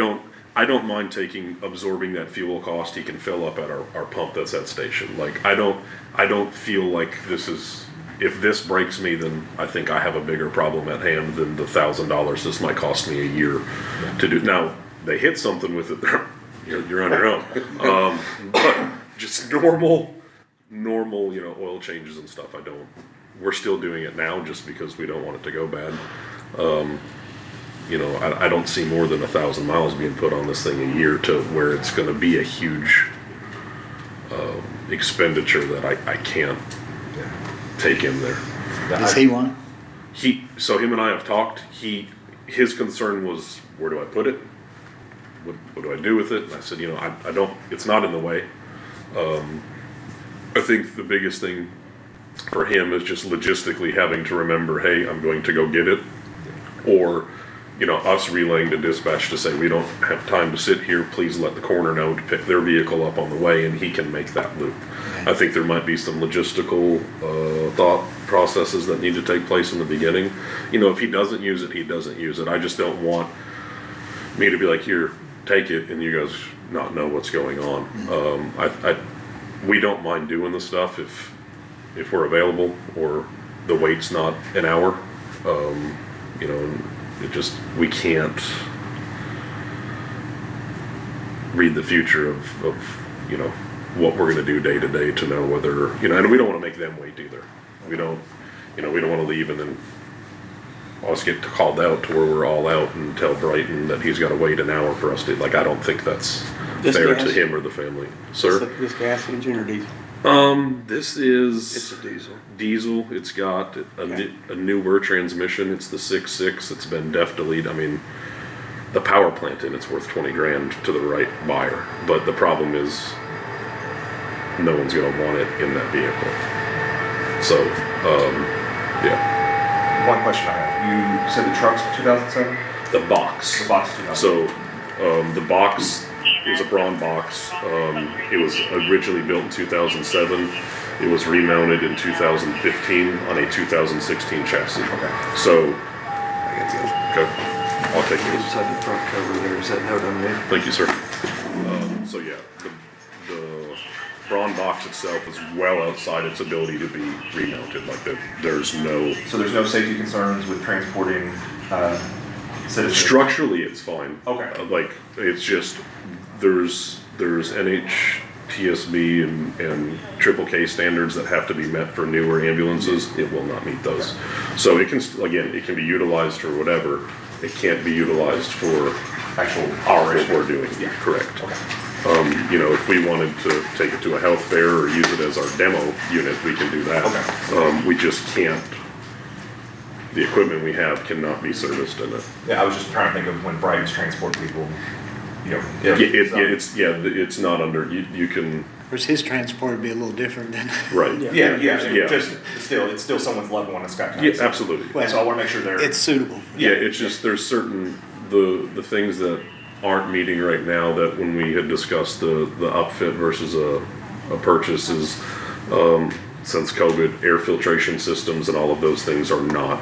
don't mind absorbing that fuel cost he can fill up at our pump that's at station. Like, I don't feel like this is, if this breaks me, then I think I have a bigger problem at hand than the $1,000 this might cost me a year to do. Now, they hit something with it, you're on your own. But just normal, you know, oil changes and stuff, we're still doing it now just because we don't want it to go bad. You know, I don't see more than 1,000 miles being put on this thing a year to where it's gonna be a huge expenditure that I can't take in there. Does he want it? So him and I have talked, his concern was, where do I put it? What do I do with it? And I said, you know, I don't, it's not in the way. I think the biggest thing for him is just logistically having to remember, hey, I'm going to go get it. Or, you know, us relaying to dispatch to say, we don't have time to sit here, please let the coroner know to pick their vehicle up on the way, and he can make that loop. I think there might be some logistical thought processes that need to take place in the beginning. You know, if he doesn't use it, he doesn't use it. I just don't want me to be like, here, take it, and you guys not know what's going on. We don't mind doing the stuff if we're available or the wait's not an hour. You know, we can't read the future of you know, what we're gonna do day to day to know whether, you know, and we don't wanna make them wait either. We don't wanna leave and then us get called out to where we're all out and tell Brighton that he's gotta wait an hour for us to, like, I don't think that's This fair gas? to him or the family. Sir? This gas engine or diesel? This is. It's a diesel. Diesel. It's got a newer transmission. It's the 6.6. It's been deftly. I mean, the power plant in it's worth 20 grand to the right buyer. But the problem is, no one's gonna want it in that vehicle. So, yeah. one question I have. You said the truck's 2007? The box. The box is 2007. So, the box is a Braun box. It was originally built in 2007. It was remounted in 2015 on a 2016 chassis. Okay. So, I got the okay, I'll take other this. side of the front cover there. Is that note on there? Thank you, sir. So yeah, the Braun box itself is well outside its ability to be remounted. Like there's no, So there's no safety concerns with transporting citizens? structurally it's fine. Okay. Like it's just, there's NHTSB and triple K standards that have to be met for newer ambulances. It will not meet those. So it can, again, it can be utilized for whatever. It can't be utilized for Actual what operation? we're doing. Yeah. Correct. Okay. You know, if we wanted to take it to a health fair or use it as our demo unit, we can do that. Okay. We just can't, the equipment we have cannot be serviced in it. Yeah, I was just trying to think of when Brighton's transport people, you know. It's not under, you can, Of course, his transport would be a little different than. right. Yeah, Yeah. just, it's still someone's loved one that's got Yeah, cancer. absolutely. And so I wanna make sure they're. It's suitable. Yeah, it's just, there's certain, the things that aren't meeting right now that when we had discussed the upfit versus a purchase is, since COVID, air filtration systems and all of those things are not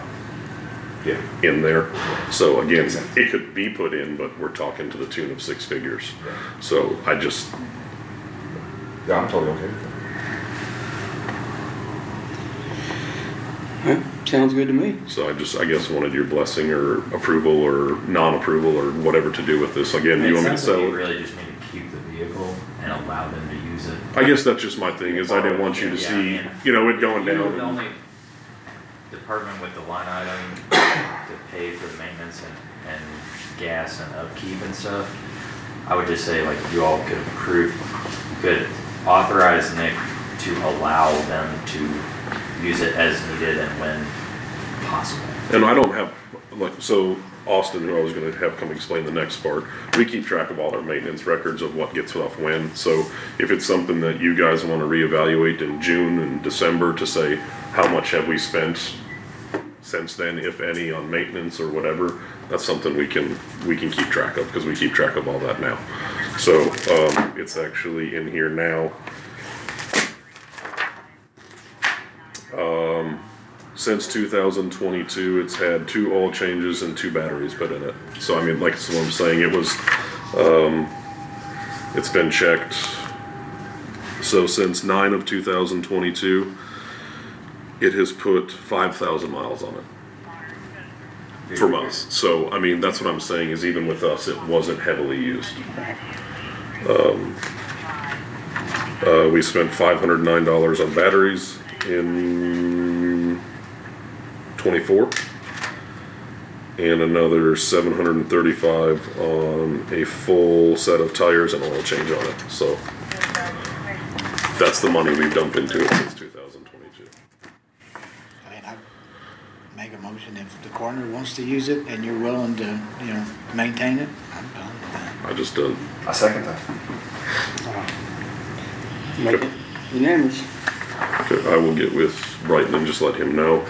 Yeah. in there. So again, it could be put in, but we're talking to the tune of 6 figures. So I just, Yeah, I'm totally okay with that. Sounds good to me. so I guess wanted your blessing or approval or non-approval or whatever to do with this. Again, do you want me to sounds like sell you it? really just need to keep the vehicle and allow them to use it. I guess that's just my thing, is I didn't want you to Yeah, see, and you know, it going You're the down. only department with the line item to pay for the maintenance and gas and upkeep and stuff. I would just say, like, you all could approve, could authorize Nick to allow them to use it as needed and when possible. And I don't have, like, so Austin, who I was gonna have come explain the next part, we keep track of all our maintenance records of what gets off when. So if it's something that you guys wanna reevaluate in June and December to say, how much have we spent since then, if any, on maintenance or whatever, that's something we can keep track of, because we keep track of all that now. So, it's actually in here now. Since 2022, it's had 2 oil changes and 2 batteries put in it. So I mean, like, so I'm saying, it was, it's been checked. So since 9 of 2022, it has put 5,000 miles on it from us. So I mean, that's what I'm saying, is even with us, it wasn't heavily used. We spent $509 on batteries in 24, and another $735 on a full set of tires and oil change on it. So that's the money we've dumped into it since 2022. I mean, I make a motion if the coroner wants to use it and you're willing to, you know, maintain it, I'm fine with that. I just I second that. Make it unanimous. okay, I will get with Brighton and just let him know.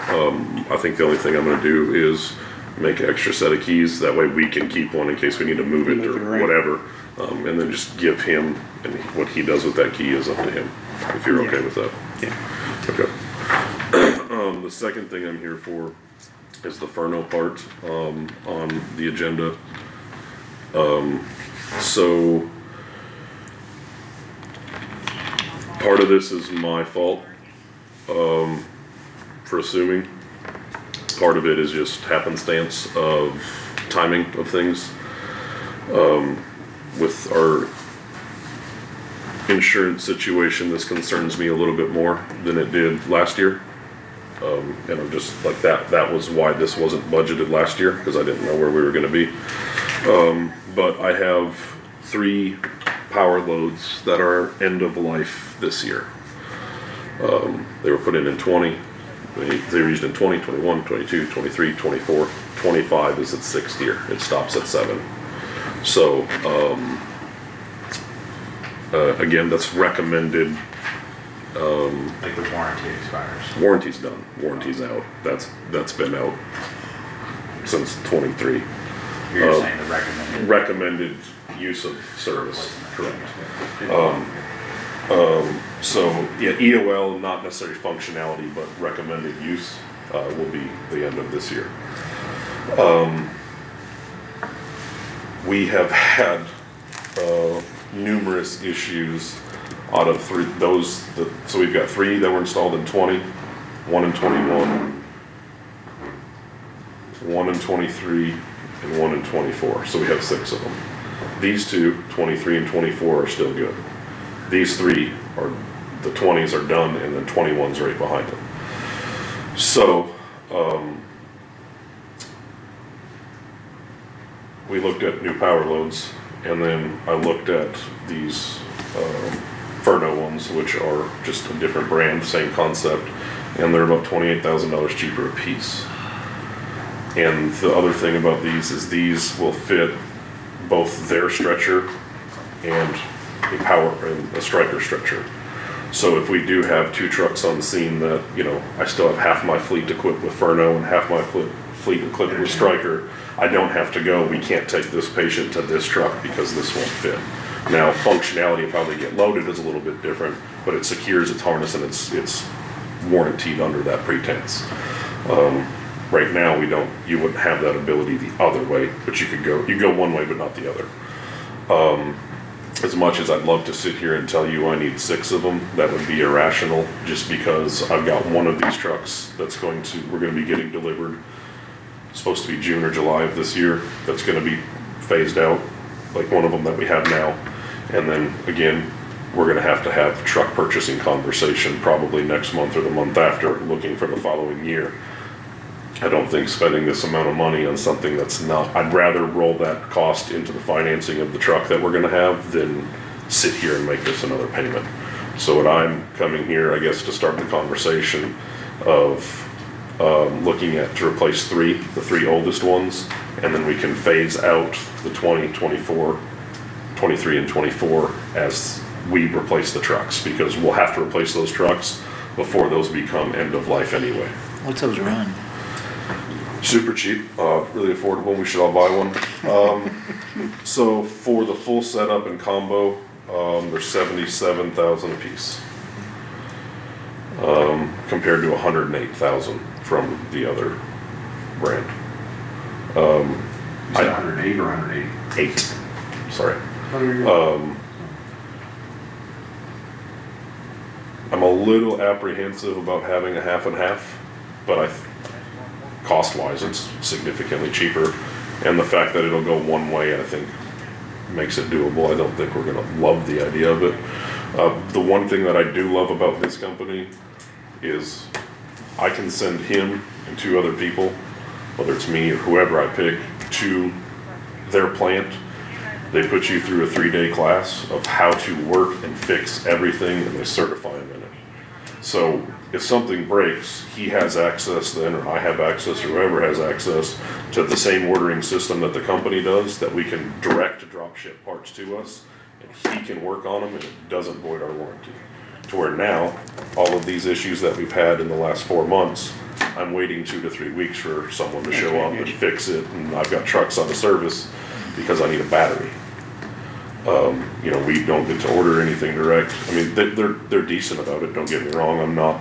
I think the only thing I'm gonna do is make an extra set of keys, that way we can keep one in case we need to move it Move it or around. whatever. And then just give him, and what he does with that key is up to him, if you're okay with that. Yeah. Okay. The second thing I'm here for is the Furno part, on the agenda. So, part of this is my fault, for assuming. Part of it is just happenstance of timing of things. With our insurance situation, this concerns me a little bit more than it did last year. And I'm just like, that was why this wasn't budgeted last year, because I didn't know where we were gonna be. But I have 3 power loads that are end of life this year. They were put in 20, they were used in 20, 21, 22, 23, 24, 25 is its 6th year, it stops at 7. So, again, that's recommended Like the warranty expires. Warranty's done, warranty's out, that's been out since '23. You're saying the recommended. Recommended use of service, correct. So, yeah, EOL, not necessarily functionality, but recommended use, will be the end of this year. We have had, numerous issues out of so we've got 3 that were installed in 20, 1 in 21, 1 in 23, and 1 in 24, so we have 6 of them. These 2, 23 and 24, are still good. These 3 are, the 20s are done, and then 21's right behind them. So, we looked at new power loads, and then I looked at these Furno ones, which are just a different brand, same concept, and they're about $28,000 cheaper a piece. And the other thing about these is these will fit both their stretcher and a Stryker stretcher. So if we do have 2 trucks on scene that, I still have half my fleet equipped with Furno and half my fleet equipped with Stryker, I don't have to go, we can't take this patient to this truck because this won't fit. Now, functionality of how they get loaded is a little bit different, but it secures its harness and it's warranted under that pretense. Right now, you wouldn't have that ability the other way, but you go one way but not the other. As much as I'd love to sit here and tell you I need 6 of them, that would be irrational, just because I've got one of these trucks we're gonna be getting delivered, supposed to be June or July of this year, that's gonna be phased out, like one of them that we have now. And then, again, we're gonna have truck purchasing conversation probably next month or the month after, looking for the following year. I don't think spending this amount of money on something that's not, I'd rather roll that cost into the financing of the truck that we're gonna have than sit here and make this another payment. So what I'm coming here, I guess, to start the conversation of looking at to replace the 3 oldest ones, and then we can phase out the 20, 24, 23, and 24 as we replace the trucks, because we'll have to replace those trucks before those become end of life anyway. What's those run? Super cheap, really affordable, we should all buy one. So for the full setup and combo, they're $77,000 a piece. Compared to $108,000 from the other brand. You said 108 or 180? 8, sorry. I'm a little apprehensive about having a half and half, but cost-wise, it's significantly cheaper. And the fact that it'll go one way, I think, makes it doable. I don't think we're gonna love the idea of it. The one thing that I do love about this company is I can send him and 2 other people, whether it's me or whoever I pick, to their plant. They put you through a 3-day class of how to work and fix everything, and they certify him in it. So if something breaks, he has access then, or I have access, or whoever has access to the same ordering system that the company does, that we can direct drop ship parts to us, and he can work on them, and it doesn't void our warranty. To where now, all of these issues that we've had in the last 4 months, I'm waiting 2 to 3 weeks for someone to show up and fix it, and I've got trucks on the service because I need a battery. We don't get to order anything direct. I mean, they're decent about it, don't get me wrong, I'm not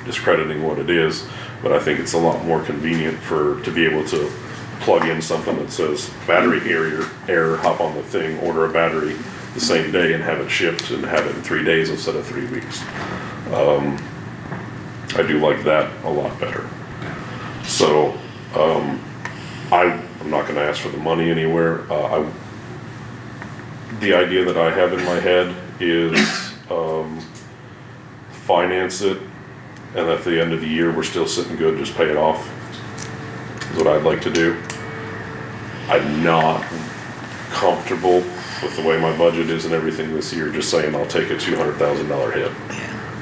discrediting what it is, but I think it's a lot more convenient to be able to plug in something that says battery error, hop on the thing, order a battery the same day and have it shipped and have it in 3 days instead of 3 weeks. I do like that a lot better. So, I'm not gonna ask for the money anywhere. The idea that I have in my head is, finance it, and at the end of the year, we're still sitting good, just pay it off, is what I'd like to do. I'm not comfortable with the way my budget is and everything this year, just saying I'll take a $200,000 hit.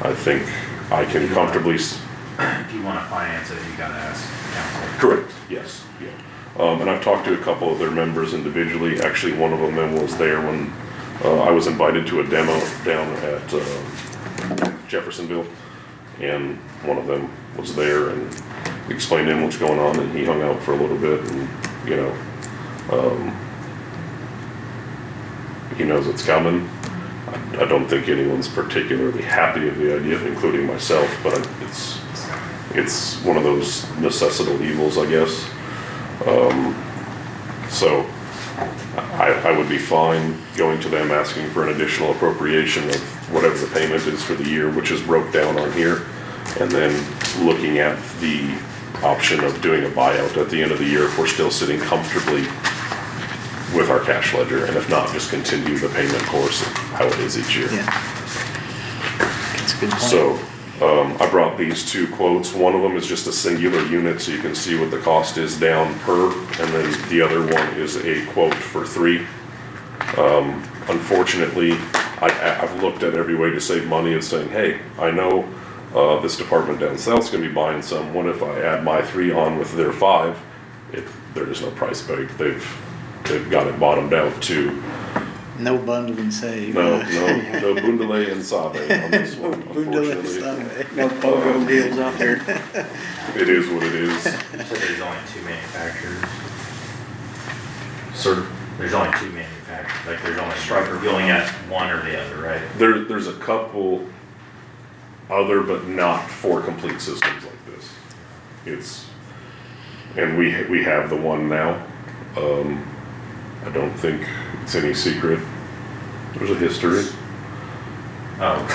I think I can comfortably. If you want to finance it, you gotta ask council. Correct, yes, yeah. And I've talked to a couple of their members individually. Actually, one of them was there when I was invited to a demo down at Jeffersonville, and one of them was there and explained to him what's going on, and he hung out for a little bit, and, you know, he knows it's coming. I don't think anyone's particularly happy of the idea, including myself, but it's one of those necessital evils, I guess. So I would be fine going to them asking for an additional appropriation of whatever the payment is for the year, which is broke down on here, and then looking at the option of doing a buyout at the end of the year if we're still sitting comfortably with our cash ledger, and if not, just continue the payment course of how it is each year. Yeah. That's a good point. So, I brought these two quotes. One of them is just a singular unit, so you can see what the cost is down per, and then the other one is a quote for 3. Unfortunately, I've looked at every way to save money and saying, hey, I know this department down south's gonna be buying some. What if I add my 3 on with their 5? There is no price break. They've got it bottomed out to No bundle and save. no Bundele and Save on this one, Bundle and unfortunately. save. No BOGO deals out there. It is what it is. You said there's only 2 manufacturers. Sir, There's only 2 manufacturers, like there's only Stryker, you only got one or the other, right? there's a couple other, but not for complete systems like this. And we have the one now. I don't think it's any secret. There's a history. Oh,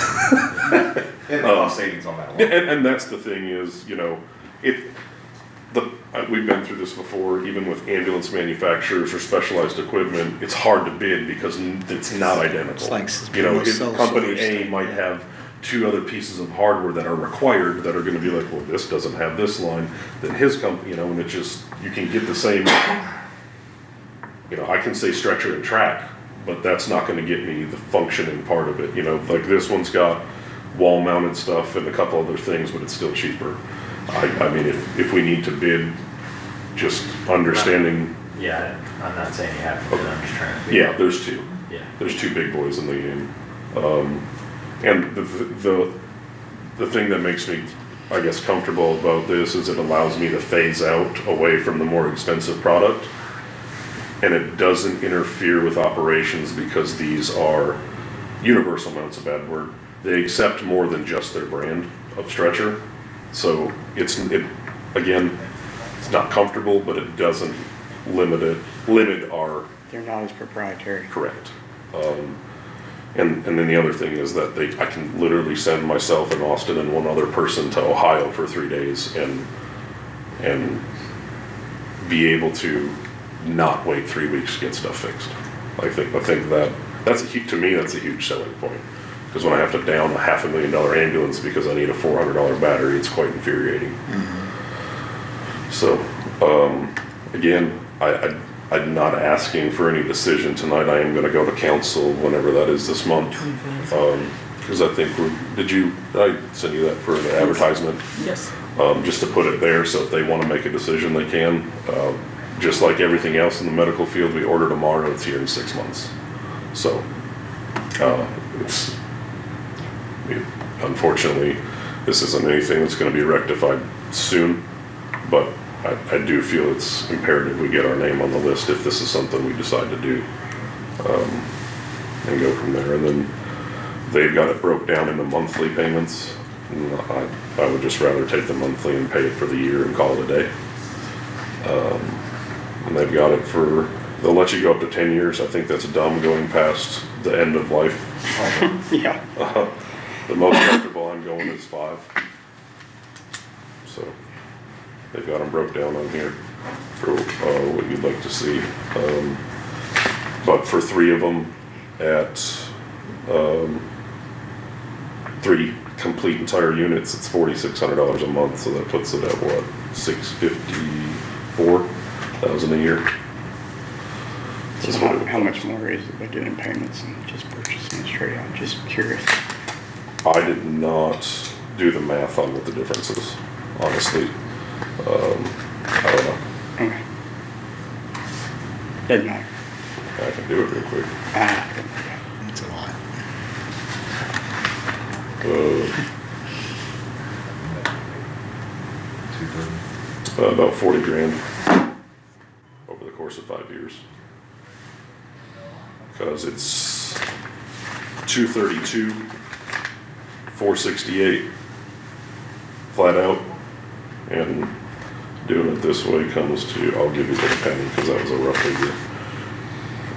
And the cost savings on that one. Yeah, and that's the thing is, you know, we've been through this before, even with ambulance manufacturers or specialized equipment, it's hard to bid because it's not identical. It's like You know, sole company source. A might have 2 other pieces of hardware that are required that are gonna be like, well, this doesn't have this line, then his company, you know, and it just, you can get the same, you know, I can say stretcher and track, but that's not gonna get me the functioning part of it, you know, like this one's got wall mounted stuff and a couple other things, but it's still cheaper. I mean, if we need to bid, just understanding, yeah, I'm not saying you have to, but I'm just trying to. yeah, there's 2. Yeah. There's 2 big boys in the game. And the thing that makes me, I guess, comfortable about this is it allows me to phase out away from the more expensive product. And it doesn't interfere with operations because these are universal mounts, a bad word. They accept more than just their brand of stretcher. So again, it's not comfortable, but it doesn't limit our They're not as proprietary. correct. And then the other thing is that I can literally send myself and Austin and one other person to Ohio for 3 days and be able to not wait 3 weeks to get stuff fixed. I think that's to me, that's a huge selling point. Because when I have to down a $500,000 ambulance because I need a $400 battery, it's quite infuriating. So, again, I'm not asking for any decision tonight. I am gonna go to council whenever that is this month. Because I think did I send you that for the advertisement? Yes. Just to put it there, so if they wanna make a decision, they can. Just like everything else in the medical field, we order tomorrow, it's here in 6 months. So, unfortunately, this isn't anything that's gonna be rectified soon, but I do feel it's imperative we get our name on the list if this is something we decide to do, and go from there. And then they've got it broke down into monthly payments. And I would just rather take the monthly and pay it for the year and call it a day. And they've got it they'll let you go up to 10 years. I think that's dumb going past the end of life. Yeah. The most comfortable I'm going is 5. So they've got them broke down on here for what you'd like to see. But for 3 of them at 3 complete entire units, it's $4,600 a month. So that puts it at what, $654,000 a year. Just how much more is it they get in payments and just purchasing it straight out? Just curious. I did not do the math on what the difference is, honestly. I don't know. Okay. Doesn't matter. I can do it real quick. It's a lot. About 40 grand over the course of 5 years. Because it's 232, 468 flat out, and doing it this way comes to, I'll give you the penny because that was a rough figure.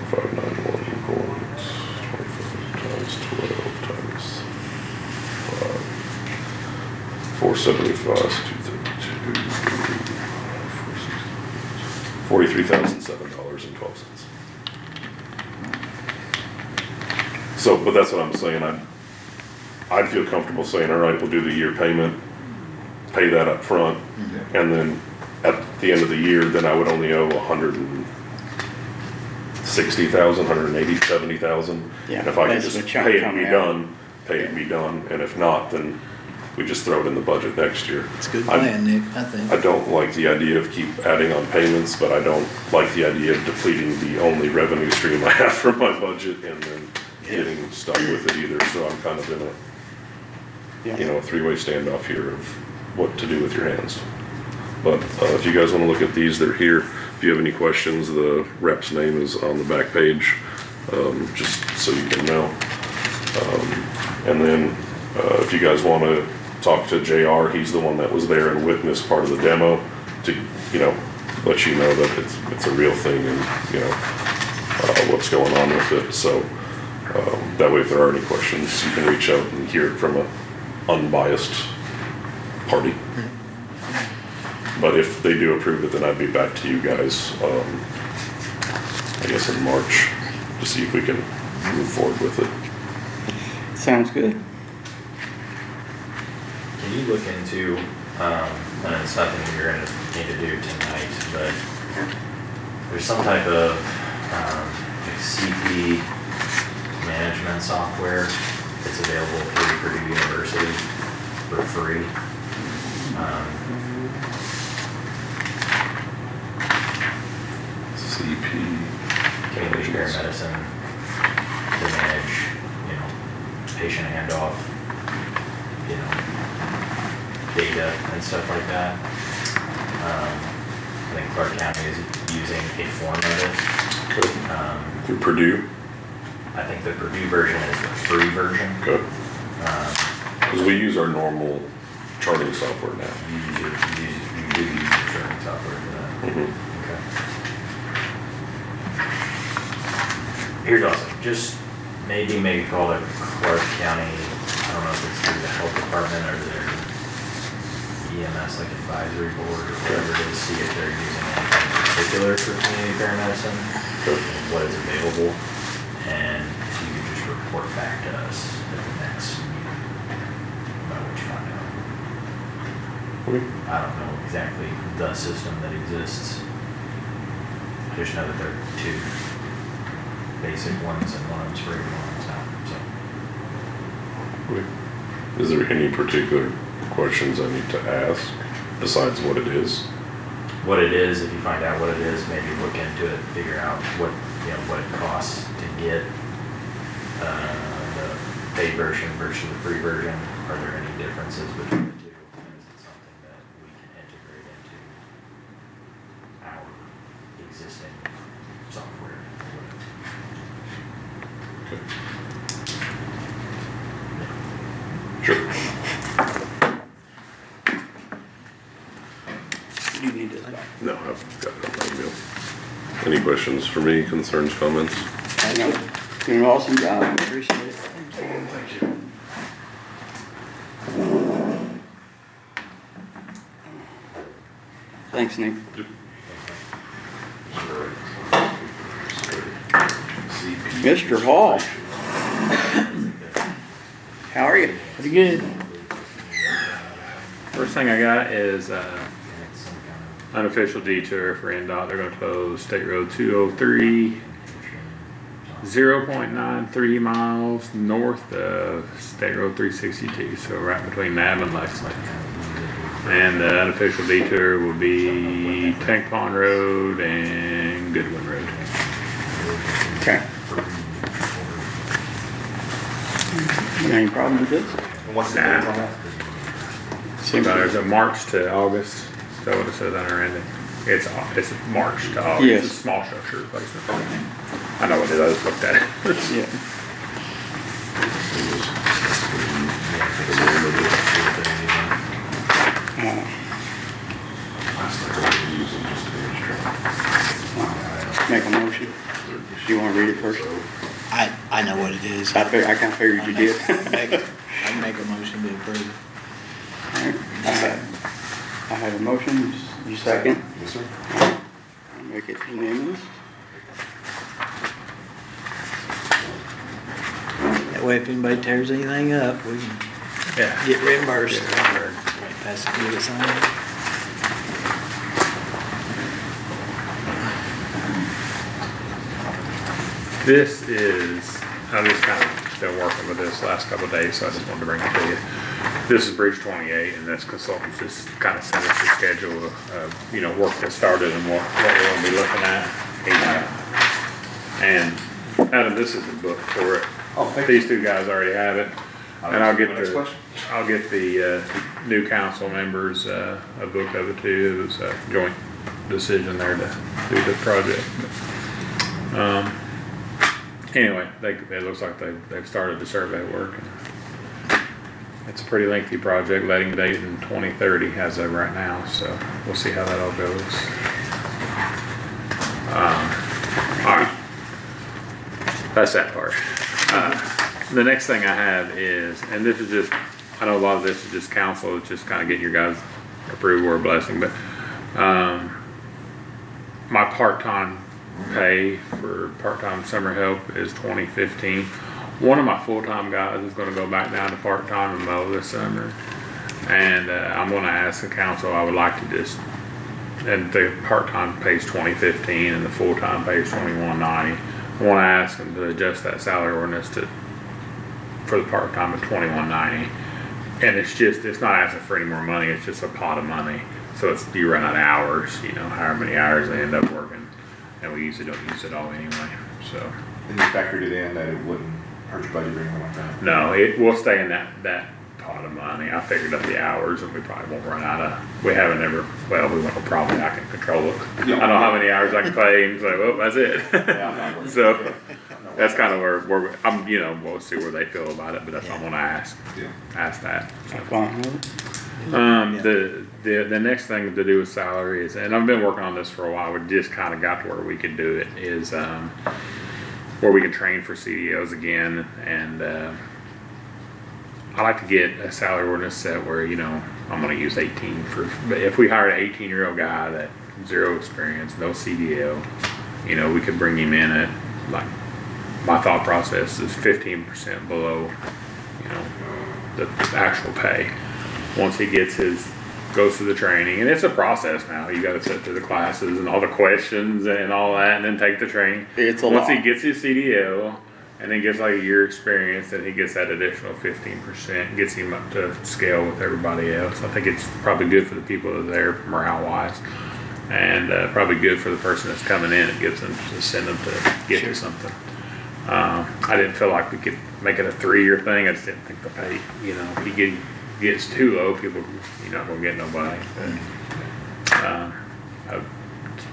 4591 equals 25 times 12 times 5. 475 is 232. $43,007.12. So, but that's what I'm saying. I'd feel comfortable saying, all right, we'll do the year payment, pay that up front, and then at the end of the year, then I would only owe 160,000, 180, 70,000. Yeah, And if I could that's just the chunk pay it and coming be out. done, pay it and be done, and if not, then we just throw it in the budget next year. It's a good I'm- plan, Nick, I think. I don't like the idea of keep adding on payments, but I don't like the idea of depleting the only revenue stream I have from my budget and then getting stuck with it either, so I'm kind of in a, a three-way standoff here of what to do with your hands. But if you guys wanna look at these, they're here. If you have any questions, the rep's name is on the back page, just so you can know. And then, if you guys wanna talk to JR, he's the one that was there and witnessed part of the demo to, let you know that it's a real thing and, what's going on with it. So, that way if there are any questions, you can reach out and hear it from an unbiased party. But if they do approve it, then I'd be back to you guys, I guess in March, to see if we can move forward with it. Sounds good. Can you look into, and it's nothing you're gonna need to do tonight, but there's some type of, like CP management software that's available through Purdue University for free. CP. Community care medicine to manage, patient handoff, data and stuff like that. I think Clark County is using a form of it. Through Purdue? I think the Purdue version is the free version. Good. Because we use our normal charting software now. You do use your charting software for that. Mhm. Okay. Here's awesome. Just maybe make a call to Clark County. I don't know if it's through the health department or their EMS, like advisory board or whatever it is, see if they're using anything particular for community care medicine, and what is available, and if you could just report back to us at the next meeting about what you find out. Okay. I don't know exactly the system that exists. I just know that there are two basic ones and one's free and one's not, so. Okay. Is there any particular questions I need to ask besides what it is? What it is, if you find out what it is, maybe look into it, figure out what it costs to get the paid version versus the free version. Are there any differences between the two? And is it something that we can integrate into our existing software? Okay. Sure. You need to. No, I've got it on my email. Any questions for me, concerns, comments? I know. Doing an awesome job. Appreciate it. Thank you. Thanks, Nick. Mr. Hall. How are you? Pretty good. First thing I got is unofficial detour for NDOT. They're gonna close State Road 203, 0.93 miles north of State Road 362, so right between Mab and Lexington. And the unofficial detour will be Tank Pond Road and Goodwin Road. Okay. Any problem with this? And what's the date on that? So there's a March to August, is that what it says on our ending? It's March to August, Yes. it's a small structure replacement. I know what it is, I just looked at it. Yeah. Make a motion. Do you wanna read it first? I know what it is. I kinda figured you did. I'd make a motion to approve. Alright, I have a motion, you second? Yes, sir. I'll make it unanimous. That way if anybody tears anything up, we can Yeah. get reimbursed. Right, pass it, give it signed. This is, I've just kind of been working with this last couple of days, so I just wanted to bring it to you. This is Bridge 28, and this consultant's just kind of sent us the schedule of, work that started and what we're gonna be looking at. And Adam, this is the book for it. Oh, thank you. These two guys already have it. And I'll get Next question. the new council members a book of it too. It was a joint decision there to do the project. Anyway, it looks like they've started the survey work. It's a pretty lengthy project, letting date in 2030 as of right now, so we'll see how that all goes. Alright, that's that part. The next thing I have is, and this is just, I know a lot of this is just council, it's just kind of getting your guys' approval or blessing, but my part-time pay for part-time summer help is $20.15. One of my full-time guys is gonna go back down to part-time and mow this summer. And I'm gonna ask the council, I would like to just, and the part-time pays $20.15 and the full-time pays $21.90. I wanna ask them to adjust that salary ordinance for the part-time at $21.90. And it's not asking for any more money, it's just a pot of money. So you run out of hours, however many hours they end up working. And we usually don't use it all anyway, so. And you factored it in that it wouldn't hurt your budget or anything like that? No, we'll stay in that pot of money. I figured up the hours and we probably won't run out of, we won't probably, I can control it. Yeah. I know how many hours I can pay and say, well, that's it. Yeah. So, that's kind of where I'm, we'll see where they feel about it, but that's what I'm gonna ask. Yeah. Ask that. So. Fine with it? The next thing to do with salary is, and I've been working on this for a while, we just kind of got to where we could do it, is where we can train for CDLs again. And I like to get a salary ordinance set where, I'm going to use 18 but if we hired an 18-year-old guy that zero experience, no CDL, we could bring him in at, like, my thought process is 15% below, the actual pay. Once he goes through the training, and it's a process now. You got to sit through the classes and all the questions and all that, and then take the training. It's a Once lot. he gets his CDL, and then gets like a year experience, then he gets that additional 15%, gets him up to scale with everybody else. I think it's probably good for the people that are there morale-wise, and probably good for the person that's coming in. It gives them to send them to get to something. I didn't feel like we could make it a 3-year thing. I just didn't think the pay, if he gets too low, you're not gonna get nobody. I'd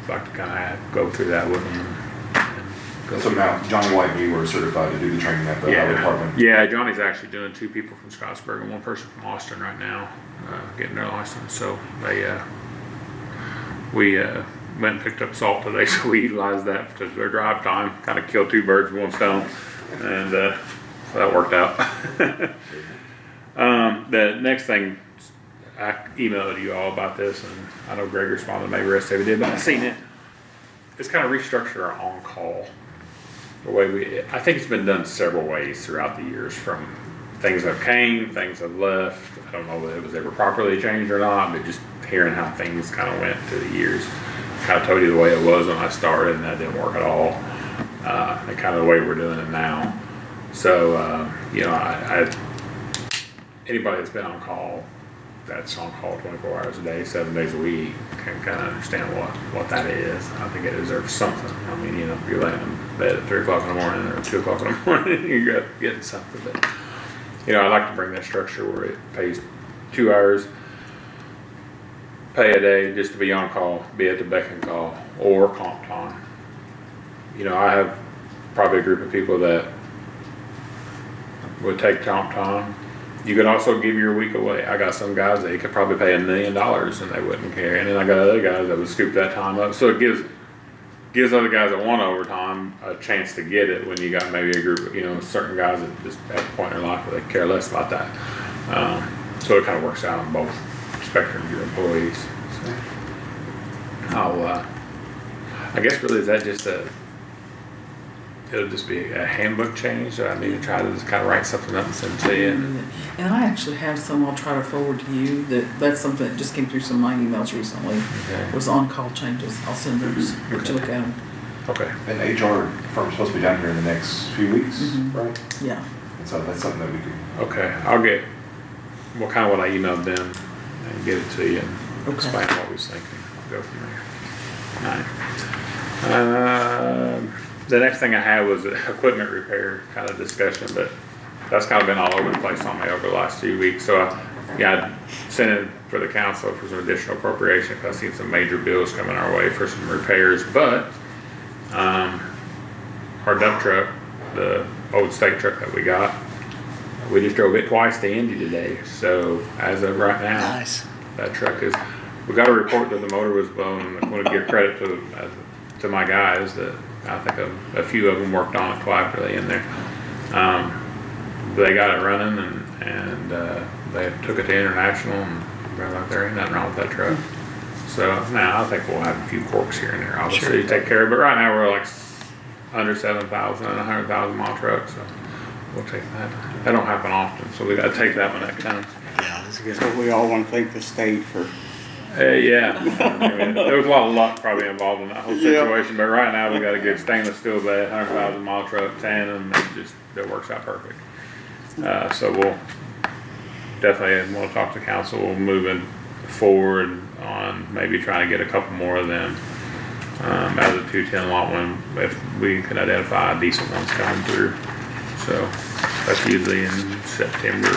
like to kind of go through that with them. So now, Johnny White and you were certified to do the training at the highway department? Yeah, Johnny's actually doing 2 people from Scottsburg and 1 person from Austin right now, getting their license. So we went and picked up salt today, so we utilized that to their drive time, kind of kill 2 birds with 1 stone, and so that worked out. The next thing, I emailed you all about this, and I know Greg responded, maybe the rest of you did, but I seen it. It's kind of restructured our on-call. I think it's been done several ways throughout the years, from things have came, things have left. I don't know if it was ever properly changed or not, but just hearing how things kind of went through the years. Kind of told you the way it was when I started, and that didn't work at all. And kind of the way we're doing it now. So, anybody that's been on call, that's on call 24 hours a day, 7 days a week, can kind of understand what that is. I think it deserves something. I mean, if you're laying in bed at 3 o'clock in the morning or 2 o'clock in the morning, you're getting something. But you know, I'd like to bring that structure where it pays 2 hours, pay a day just to be on call, be at the beck and call, or comp time. You know, I have probably a group of people that would take comp time. You could also give your week away. I got some guys that you could probably pay $1 million and they wouldn't care. And then I got other guys that would scoop that time up. So it gives other guys that want overtime a chance to get it when you got maybe a group of, you know, certain guys that just at a point in their life where they care less about that. So it kind of works out on both spectrum of your employees. So I guess really is that just it'll just be a handbook change, so I need to try to just kind of write something up and send to you. And I actually have some I'll try to forward to you, that's something that just came through some of my emails recently, Okay. was on-call changes. I'll send those, let you look at them. Okay. And the HR firm's supposed to be down here in the next few weeks, Mhm. right? Yeah. And so that's something that we could. Okay, I'll get, what I emailed them and get it to you and Okay. explain what we was thinking. I'll go from there. Alright. The next thing I had was equipment repair kind of discussion, but that's kind of been all over the place on me over the last few weeks. So I sent in for the council for some additional appropriation because I seen some major bills coming our way for some repairs. But our dump truck, the old state truck that we got, we just drove it twice to Indy today. So as of right now, Nice. that truck is, we got a report that the motor was blown. I want to give credit to my guys that I think a few of them worked on it quite really in there. They got it running and they took it to International and they're like, there ain't nothing wrong with that truck. So now I think we'll have a few corks here and there, obviously, to take care of. But right now we're like under 7,000 and 100,000 mile truck, so we'll take that. That don't happen often, so we got to take that when that comes. Yeah, that's good. So we all want to thank the state for, Yeah, I mean, there was a lot of luck probably involved in that whole Yeah. situation, but right now we got a good stainless steel bed, 100,000 mile truck, tandem, that works out perfect. So we'll definitely want to talk to council, moving forward on maybe trying to get a couple more of them out of the 210 lot one, if we can identify decent ones coming through. So that's usually in September,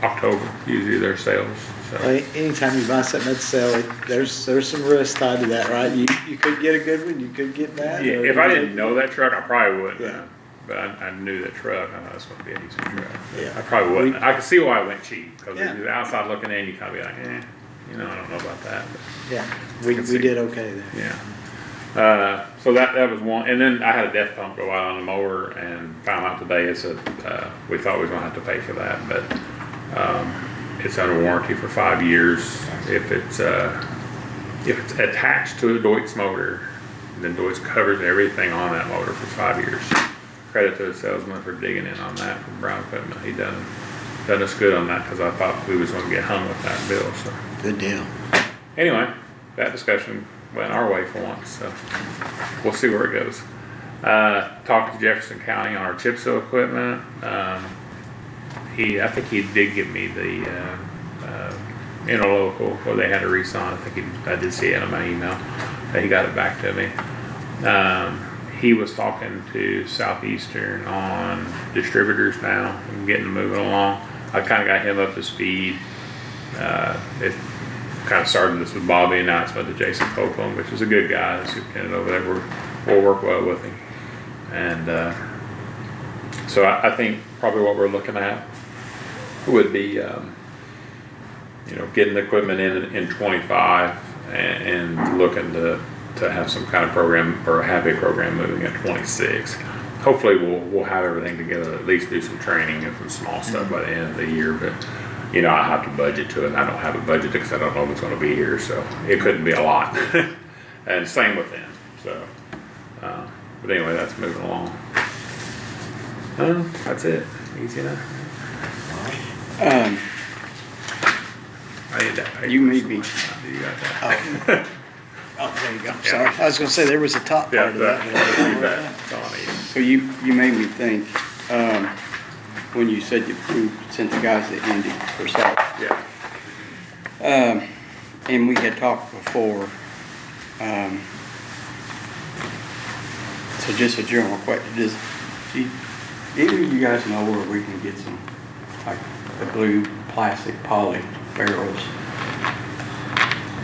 October, usually their sales. So. Well, anytime you buy something at sale, there's some risk tied to that, right? You could get a good one, you could get bad. Yeah, or if I you didn't know that truck, I probably wouldn't. Yeah. But I knew that truck. I know it's going to be a decent truck. Yeah. I probably wouldn't. I could see why it went cheap because Yeah. the outside looking in, you kind of be like, you know, I don't know about that. But Yeah, we did okay there. yeah. So that was one, and then I had a def pump go out on the mower and found out today we thought we were going to have to pay for that, but it's under warranty for 5 years. If it's attached to a Deutz motor, then Deutz covers everything on that motor for 5 years. Credit to the salesman for digging in on that from Brown Equipment. He done us good on that because I thought we was going to get hung with that bill. So Good deal. anyway, that discussion went our way for once, so we'll see where it goes. Talked to Jefferson County on our chip seal equipment. I think he did give me the interlocal where they had to re-sign. I did see it in my email that he got it back to me. He was talking to Southeastern on distributors now and getting them moving along. I kind of got him up to speed. It kind of started this with Bobby, and now it's went to Jason Copeland, which is a good guy, the superintendent over there. We'll work well with him. And so I think probably what we're looking at would be, getting the equipment in 25 and looking to have some kind of program or a happy program moving at 26. Hopefully we'll have everything together, at least do some training and some small stuff by the end of the year, but I have to budget to it, and I don't have a budget because I don't know if it's going to be here, so it couldn't be a lot. And same with them. So, but anyway, that's moving along. That's it. Easy enough. I need that. You may be- You got that? Oh, there you go. Sorry. I was gonna say, there was a top Yeah, part of that. you bet. That's all I need. so you made me think, when you said you sent the guys to Indy for salt. Yeah. And we had talked before, so just a general question, does either of you guys know where we can get some like the blue plastic poly barrels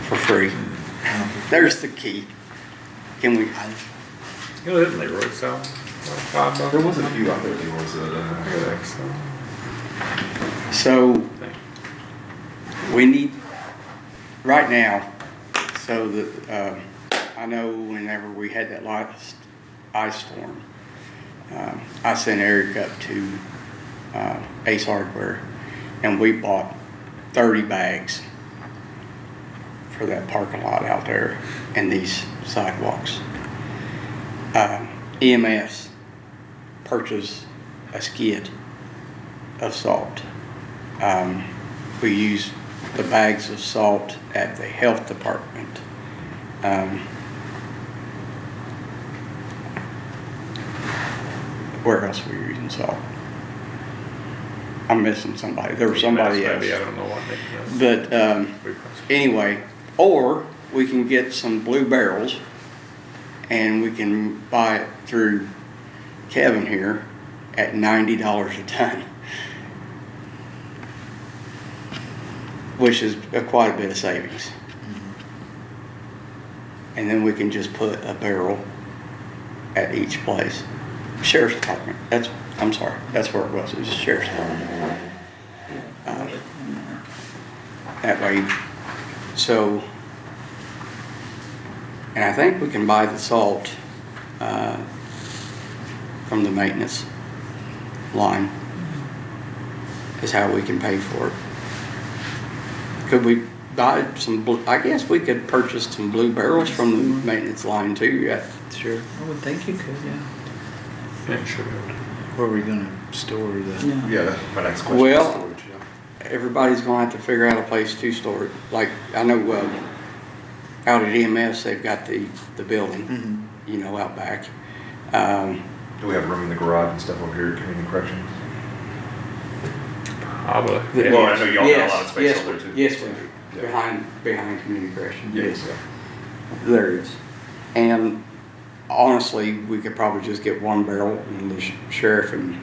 for free. There's the key. Can we, You know, didn't Leroy sell like $5? There was a few out there that was, I think so. so we need, right now, so that, I know whenever we had that last ice storm, I sent Eric up to Ace Hardware, and we bought 30 bags for that parking lot out there and these sidewalks. EMS purchased a skid of salt. We used the bags of salt at the health department. Where else were you using salt? I'm missing somebody. There was somebody else. Maybe, I don't know what they did. But anyway, or we can get some blue barrels and we can buy it through Kevin here at $90 a ton, which is quite a bit of savings. And then we can just put a barrel at each place. Sheriff's Department, I'm sorry, that's where it was the Sheriff's Department. That way, so, and I think we can buy the salt from the maintenance line, is how we can pay for it. Could we buy some blue, I guess we could purchase some blue barrels from the maintenance line too, yeah. Sure. I would think you could, yeah. Yeah, sure. Where are we gonna store the? yeah, that's my next question. Well, Storage, yeah. everybody's gonna have to figure out a place to store it. Like, I know, out at EMS, they've got the building, you know, out back. Do we have room in the garage and stuff over here at Community Corrections? Probably. Yes. Well, I know y'all got a lot of space Yes, over there too. yes, we do. Yeah. Behind community correction. Yes. There is. And honestly, we could probably just get one barrel and the sheriff and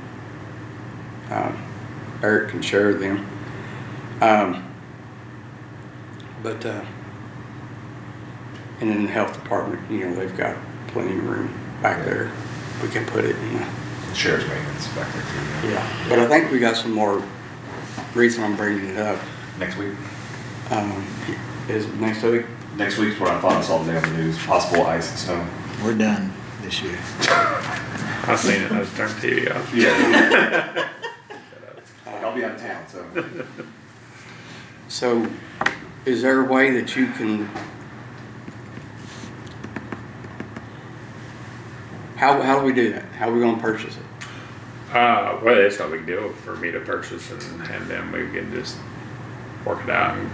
Eric can share them. And in the health department, you know, they've got plenty of room back there. We can put it in the, Sheriff's maintenance back there too. yeah. But I think we got some more, reason I'm bringing it up, Next week? is next week. Next week's what I thought I saw today on the news, possible ice and snow. We're done this year. I've seen it, I was turning TV off. Yeah. I'll be out of town, so. So, is there a way that you can, how do we do that? How are we gonna purchase it? Well, it's no big deal for me to purchase and then we can just work it out and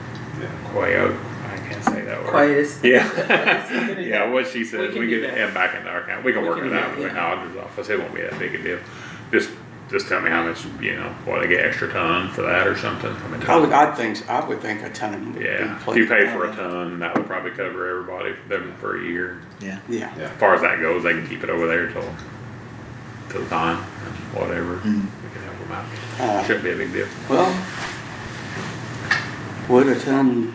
quail. I can't say that word. Quietest. Yeah. Yeah, what she said, can we do get that. it back into our account. We can We work can it do out that, with the yeah. auditor's office. It won't be that big a deal. Just tell me how much, you know, what I get extra ton for that or something. I mean, I would think a ton would be yeah, if plenty. you pay for a ton, that would probably cover everybody, them for a year. Yeah. Yeah. Yeah. As far as that goes, they can keep it over there till the time, whatever. We can help them out. Shouldn't be a big deal. Well, would a ton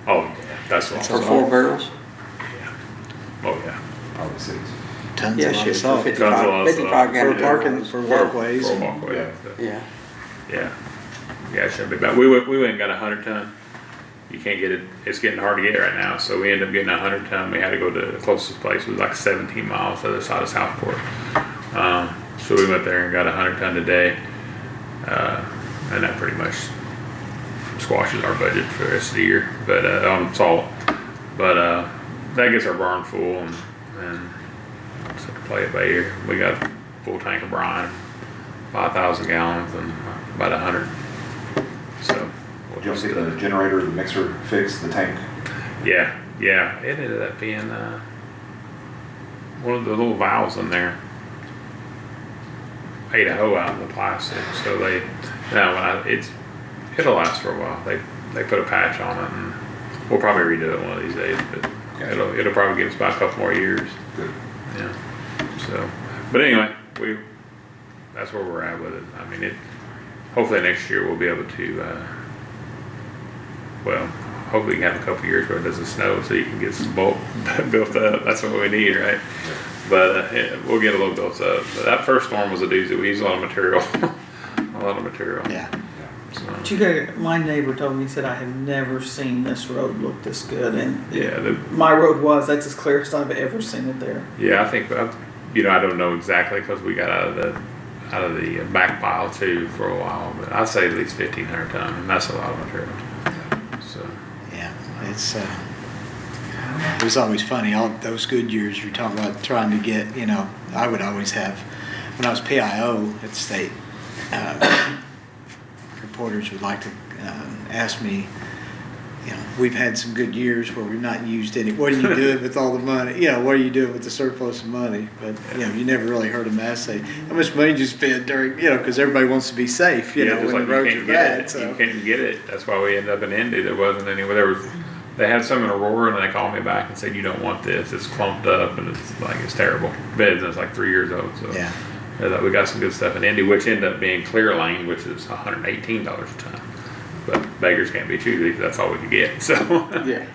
Oh, yeah, that's what. for 4 barrels? Yeah. Oh, yeah. Probably 6. Tons Yeah, of shit, for salt. 55 For gallon parking, barrels. for walkways. For a and- walkway. Yeah. Yeah. Yeah, it shouldn't be bad. We went and got 100 ton. You can't get it, it's getting hard to get right now, so we ended up getting 100 ton. We had to go to the closest place, it was like 17 miles the other side of Southport. So we went there and got 100 ton today. And that pretty much squashes our budget for the rest of the year, but, on salt. But, that gets our barn full and so play it by ear. We got a full tank of brine, 5,000 gallons and about 100. So. we'll Did you just, see the generator, the mixer fixed, the tank? Yeah, it ended up being, one of the little valves in there ate a hole out in the plastic, so it'll last for a while. They put a patch on it and we'll probably redo it one of these days, but it'll probably give us about a couple more years. Good. Yeah, so, but anyway, that's where we're at with it. I mean, hopefully next year we'll be able to, well, hopefully we can have a couple years where it doesn't snow so you can get some bulk built up. That's what we need, right? But yeah, we'll get a little built up. But that first storm was a doozy. We used a lot of material. A lot of material. Yeah. So, But you got, my neighbor told me, he said, I have never seen this road look this good, and yeah, my road that's as clear as I've ever seen it there. yeah, I think, I don't know exactly because we got out of the back pile too for a while, but I'd say at least 1,500 ton, and that's a lot of material. So, Yeah, it's, it was always funny, all those good years you're talking about trying to get, I would always have, when I was PIO at the state, reporters would like to ask me, we've had some good years where we've not used any, what are you doing with all the money? What are you doing with the surplus of money? But, you never really heard them ask, say, how much money did you spend during, because everybody wants to be safe, yeah, when just like the roads are bad. You can't get it. That's why we ended up in Indy. There wasn't anywhere. They had some in Aurora, and they called me back and said, you don't want this. It's clumped up, and it's terrible. Beds, and it's like 3 years old. So Yeah. we got some good stuff in Indy, which ended up being Clear Lane, which is $118 a ton. But beggars can't be choosy. That's all we could get. So Yeah.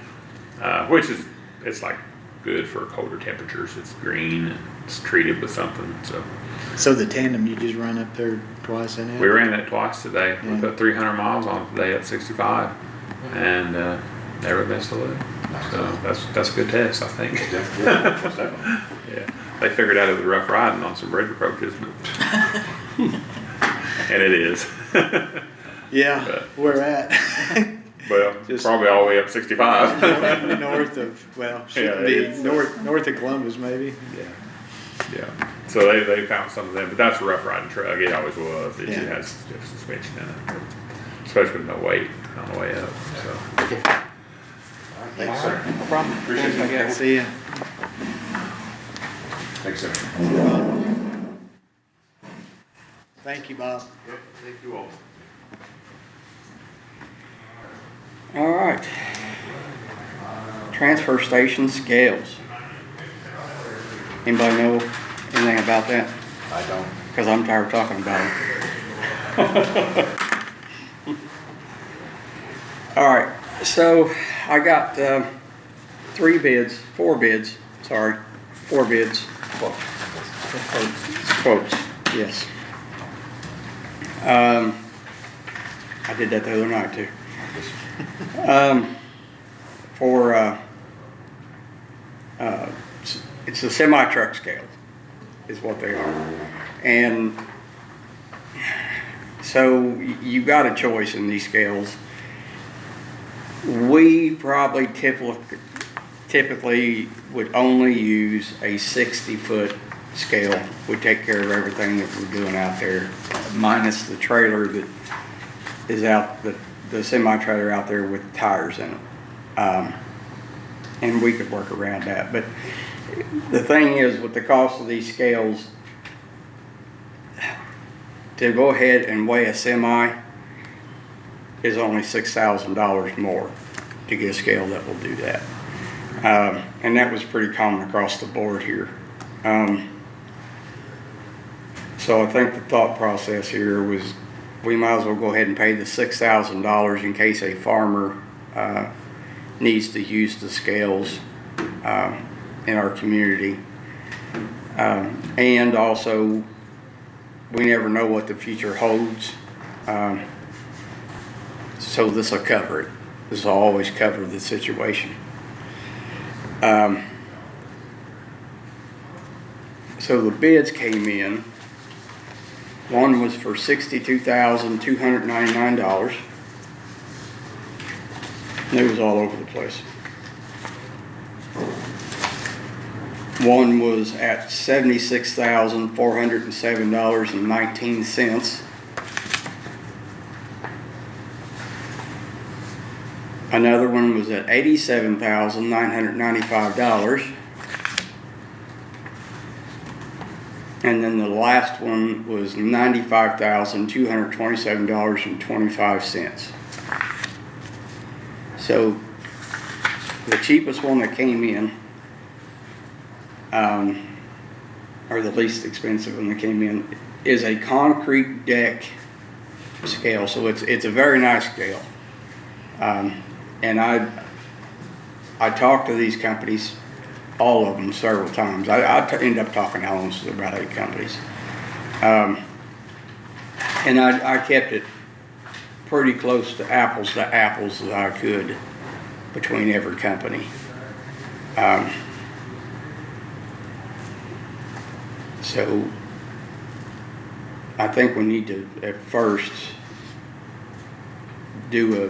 which is, it's like good for colder temperatures. It's green and it's treated with something. So the tandem, you just run up there twice an hour? We ran it twice today. Yeah. We put 300 miles on it today at 65, and never missed a lick. So that's a good test, I think. Yeah, they figured out it was rough riding on some bridge approaches, and it is. Yeah, But- where at? Well, Just- probably all the way up 65. North of, well, Yeah, shouldn't it be, north of Columbus maybe. Yeah. So they found some of them, but that's a rough riding truck. It always was. It Yeah. has stiff suspension in it, especially with no weight on the way up. So. Thanks, sir. No problem. Appreciate it. Okay. See ya. Thanks, sir. Thank you, Bob. Thank you all. All right. Transfer station scales. Anybody know anything about that? I don't. Because I'm tired of talking about it. All right, so I got four bids. Quotes, yes. I did that the other night too. It's a semi-truck scale is what they are. And so you got a choice in these scales. We probably typically would only use a 60-foot scale. We take care of everything that we're doing out there, minus the trailer that is out, the semi-trailer out there with tires in it. And we could work around that. But the thing is, with the cost of these scales, to go ahead and weigh a semi is only $6,000 more to get a scale that will do that. And that was pretty common across the board here. So I think the thought process here was we might as well go ahead and pay the $6,000 in case a farmer needs to use the scales in our community. And also, we never know what the future holds. So this will cover it. This will always cover the situation. So the bids came in. One was for $62,299. It was all over the place. One was at $76,407.19. Another one was at $87,995. And then the last one was $95,227.25. So the cheapest one that came in, or the least expensive one that came in, is a concrete deck scale, so it's a very nice scale. And I talked to these companies, all of them, several times. I ended up talking to almost about 8 companies. And I kept it pretty close to apples as I could between every company. So I think we need to at first do a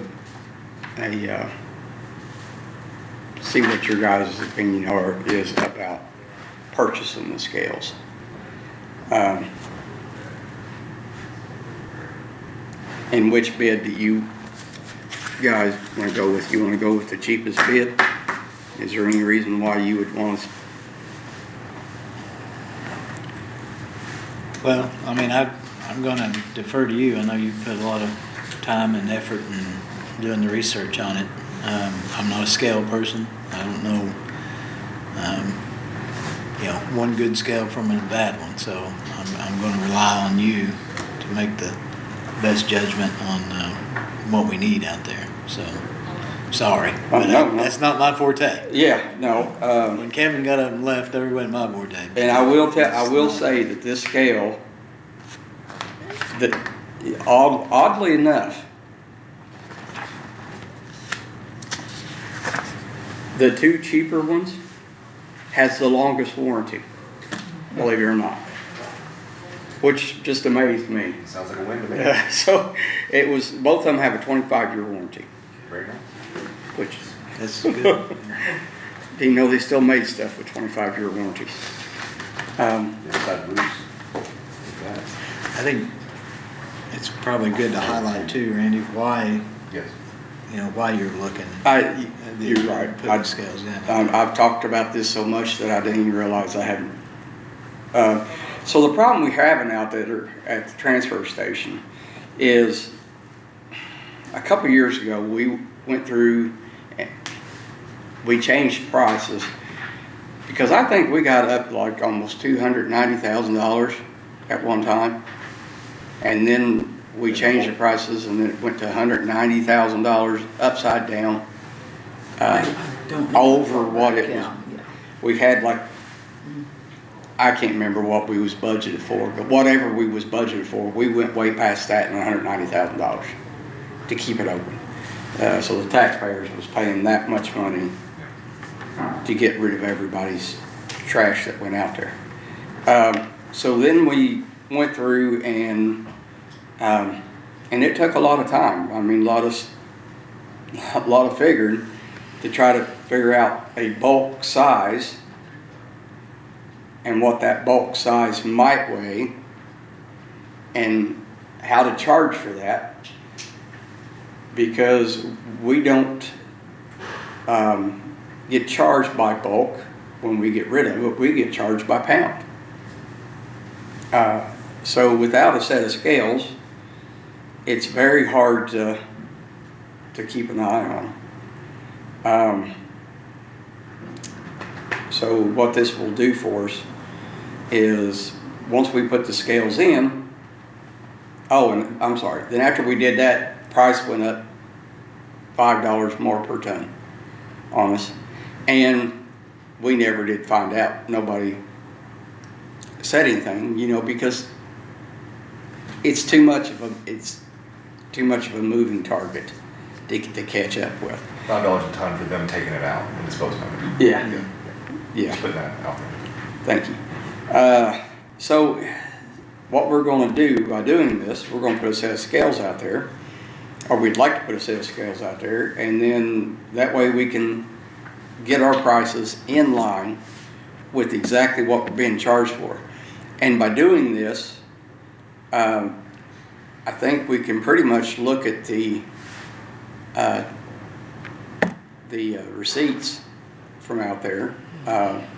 see what your guys' opinion is about purchasing the scales. And which bid do you guys want to go with? You want to go with the cheapest bid? Is there any reason why you would want to? Well, I mean, I'm gonna defer to you. I know you put a lot of time and effort in doing the research on it. I'm not a scale person. I don't know, one good scale from a bad one. So I'm gonna rely on you to make the best judgment on what we need out there. So, sorry, but no. that's not my forte. Yeah, no. When Kevin got up and left, everybody my forte. And I will say that this scale, that oddly enough, the 2 cheaper ones has the longest warranty, believe it or not, which just amazed me. Sounds like a win to me. So it was, both of them have a 25-year warranty, Very nice. which, That's good. you know, they still made stuff with 25-year warranties. Inside loose. Yes. I think it's probably good to highlight too, Randy, why, Yes. why you're looking. You're right. Putting scales in. I've talked about this so much that I didn't even realize I hadn't. So the problem we're having out there at the transfer station is a couple years ago we went through, we changed prices because I think we got up like almost $290,000 at one time, and then we changed the prices and then it went to $190,000 upside down. Over what it was. We had like, I can't remember what we was budgeted for, but whatever we was budgeted for, we went way past that in $190,000 to keep it open. So the taxpayers was paying that much money to get rid of everybody's trash that went out there. So then we went through and it took a lot of time. I mean, a lot of figuring to try to figure out a bulk size and what that bulk size might weigh and how to charge for that, because we don't get charged by bulk when we get rid of it. We get charged by pound. So without a set of scales, it's very hard to keep an eye on. So what this will do for us is once we put the scales in, and I'm sorry, then after we did that, price went up $5 more per ton on us, and we never did find out. Nobody said anything, because it's too much of a moving target to catch up with. $5 a ton for them taking it out and disposing of it. Yeah. Just putting that out there. Thank you. So what we're going to do by doing this, we're going to put a set of scales out there, or we'd like to put a set of scales out there, and then that way we can get our prices in line with exactly what we're being charged for. And by doing this, I think we can pretty much look at the receipts from out there,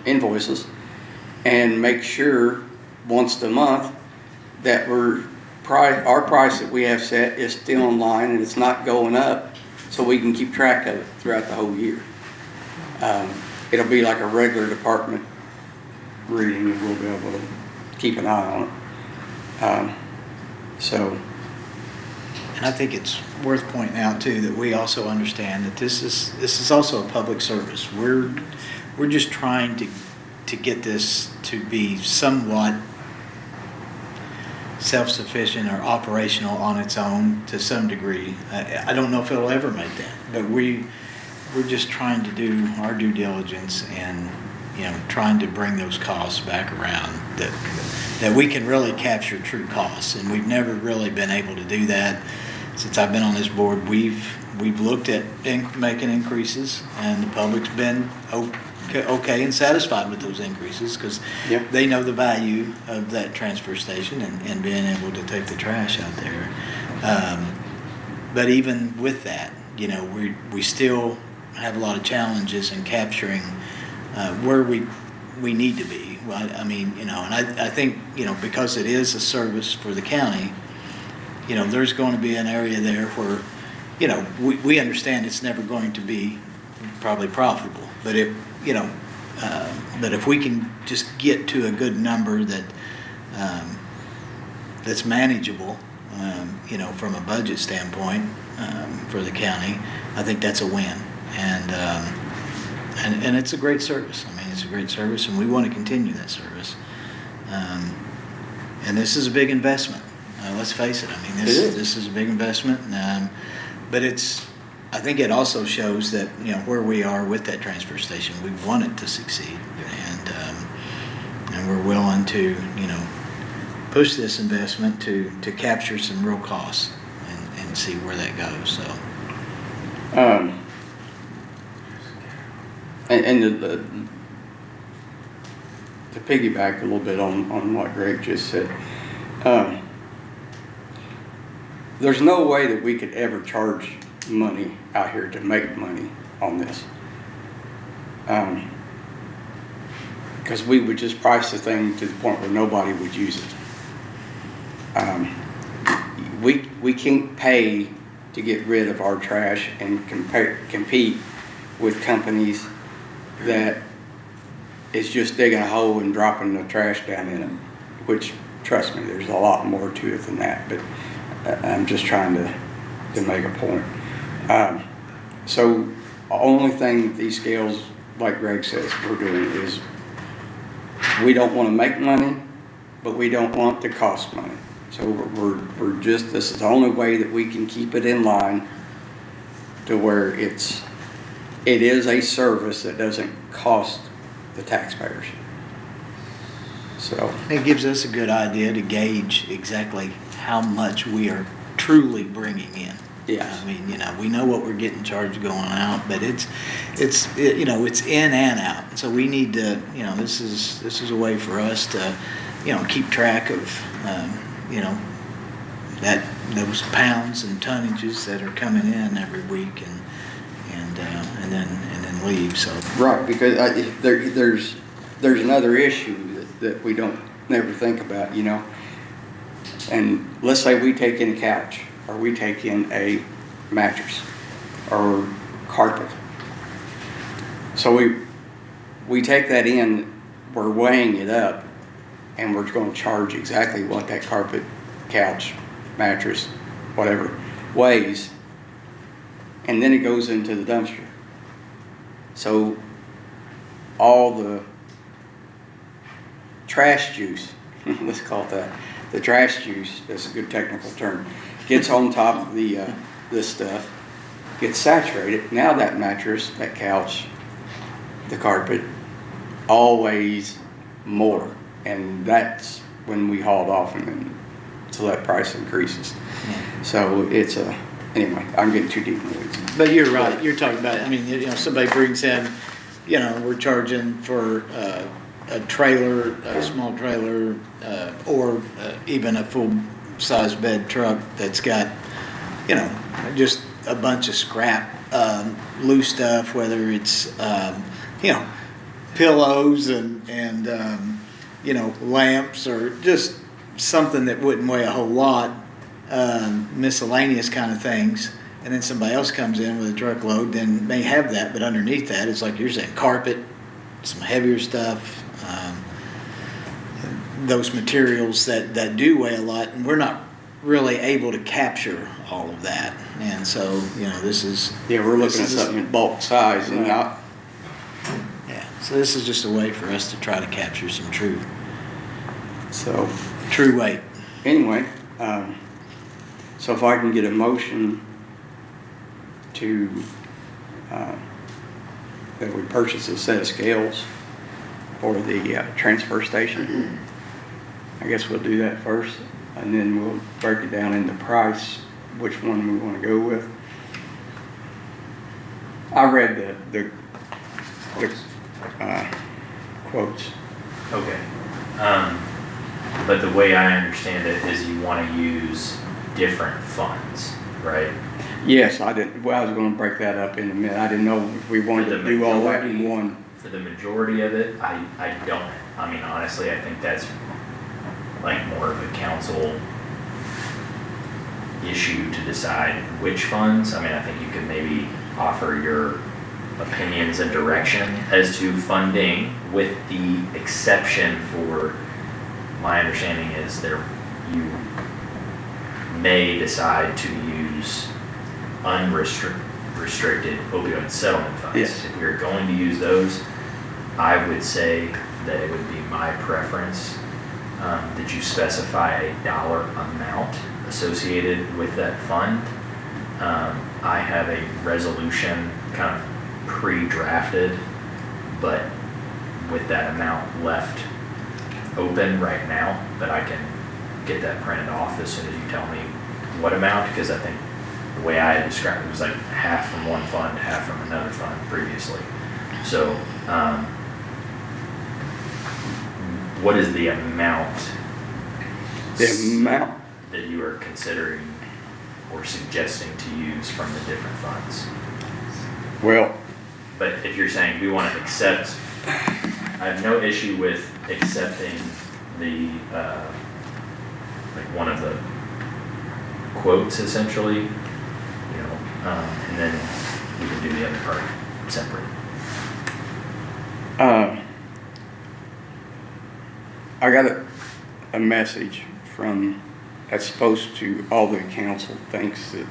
invoices, and make sure once a month that our price that we have set is still in line and it's not going up, so we can keep track of it throughout the whole year. It'll be like a regular department reading, and we'll be able to keep an eye on it. So And I think it's worth pointing out too, that we also understand that this is also a public service. We're just trying to get this to be somewhat self-sufficient or operational on its own to some degree. I don't know if it'll ever make that, but we're just trying to do our due diligence and, you know, trying to bring those costs back around that we can really capture true costs. And we've never really been able to do that since I've been on this board. We've looked at making increases, and the public's been okay and satisfied with those increases because Yep. they know the value of that transfer station and being able to take the trash out there. But even with that, you know, we still have a lot of challenges in capturing where we need to be. Well, I mean, you know, and I think, you know, because it is a service for the county, you know, there's going to be an area there where, you know, we understand it's never going to be probably profitable, but but if we can just get to a good number that that's manageable, you know, from a budget standpoint for the county, I think that's a win. And it's a great service. I mean, it's a great service, and we want to continue that service. And this is a big investment. Let's face it. I mean, this is a big investment. But I think it also shows that, you know, where we are with that transfer station, we want it to succeed, and we're willing to, you know, push this investment to capture some real costs and see where that goes. So. And to piggyback a little bit on what Greg just said, there's no way that we could ever charge money out here to make money on this. Because we would just price the thing to the point where nobody would use it. We can't pay to get rid of our trash and compete with companies that is just digging a hole and dropping the trash down in it, which, trust me, there's a lot more to it than that, but I'm just trying to make a point. So the only thing these scales, like Greg says, we're doing is we don't want to make money, but we don't want to cost money. So we're just, this is the only way that we can keep it in line to where it is a service that doesn't cost the taxpayers. So It gives us a good idea to gauge exactly how much we are truly bringing in. Yes. I mean, you know, we know what we're getting charged going out, but it's you know, it's in and out. So we need to, you know, this is a way for us to, you know, keep track of, you know, those pounds and tonnages that are coming in every week and then leave. So right, because there's another issue that we don't never think about, you know. And let's say we take in a couch, or we take in a mattress or carpet. So we take that in, we're weighing it up, and we're going to charge exactly what that carpet, couch, mattress, whatever, weighs, and then it goes into the dumpster. So all the trash juice, let's call it that, the trash juice, that's a good technical term, gets on top of this stuff, gets saturated. Now that mattress, that couch, the carpet, all weighs more. And that's when we hauled off and then so that price increases. So it's anyway, I'm getting too deep in the weeds. But you're right. You're talking about, I mean, you know, somebody brings in, you know, we're charging for a trailer, a small trailer, or even a full-size bed truck that's got, you know, just a bunch of scrap, loose stuff, whether it's, you know, pillows and you know, lamps or just something that wouldn't weigh a whole lot, miscellaneous kind of things, and then somebody else comes in with a truckload, then may have that, but underneath that, it's like you're saying, carpet, some heavier stuff, those materials that do weigh a lot, and we're not really able to capture all of that. And so, this is. Yeah, we're looking at this is- something in bulk size and not, Yeah, so this is just a way for us to try to capture some true so, weight. anyway, so if I can get a motion to, that we purchase a set of scales for the transfer station. I guess we'll do that first, and then we'll break it down into price, which one we want to go with. I read the quotes. Okay. But the way I understand it is you want to use different funds, right? Yes, I didn't, well, I was gonna break that up in a minute. I didn't know if we wanted to do all that in one. For the majority of it, I don't. I mean, honestly, I think that's like more of a council issue to decide which funds. I mean, I think you could maybe offer your opinions and direction as to funding, with the exception for, my understanding is you may decide to use unrestricted opioid settlement funds. Yes. If you're going to use those, I would say that it would be my preference that you specify a dollar amount associated with that fund. I have a resolution kind of pre-drafted, but with that amount left open right now, that I can get that printed off as soon as you tell me what amount, because I think the way I had described it was like half from one fund, half from another fund previously. So, what is the amount? The amount, That you are considering or suggesting to use from the different funds? well, But if you're saying we want to accept, I have no issue with accepting the, like one of the quotes essentially, and then we can do the other part separate. I got a message from, that's supposed to, all the council thinks that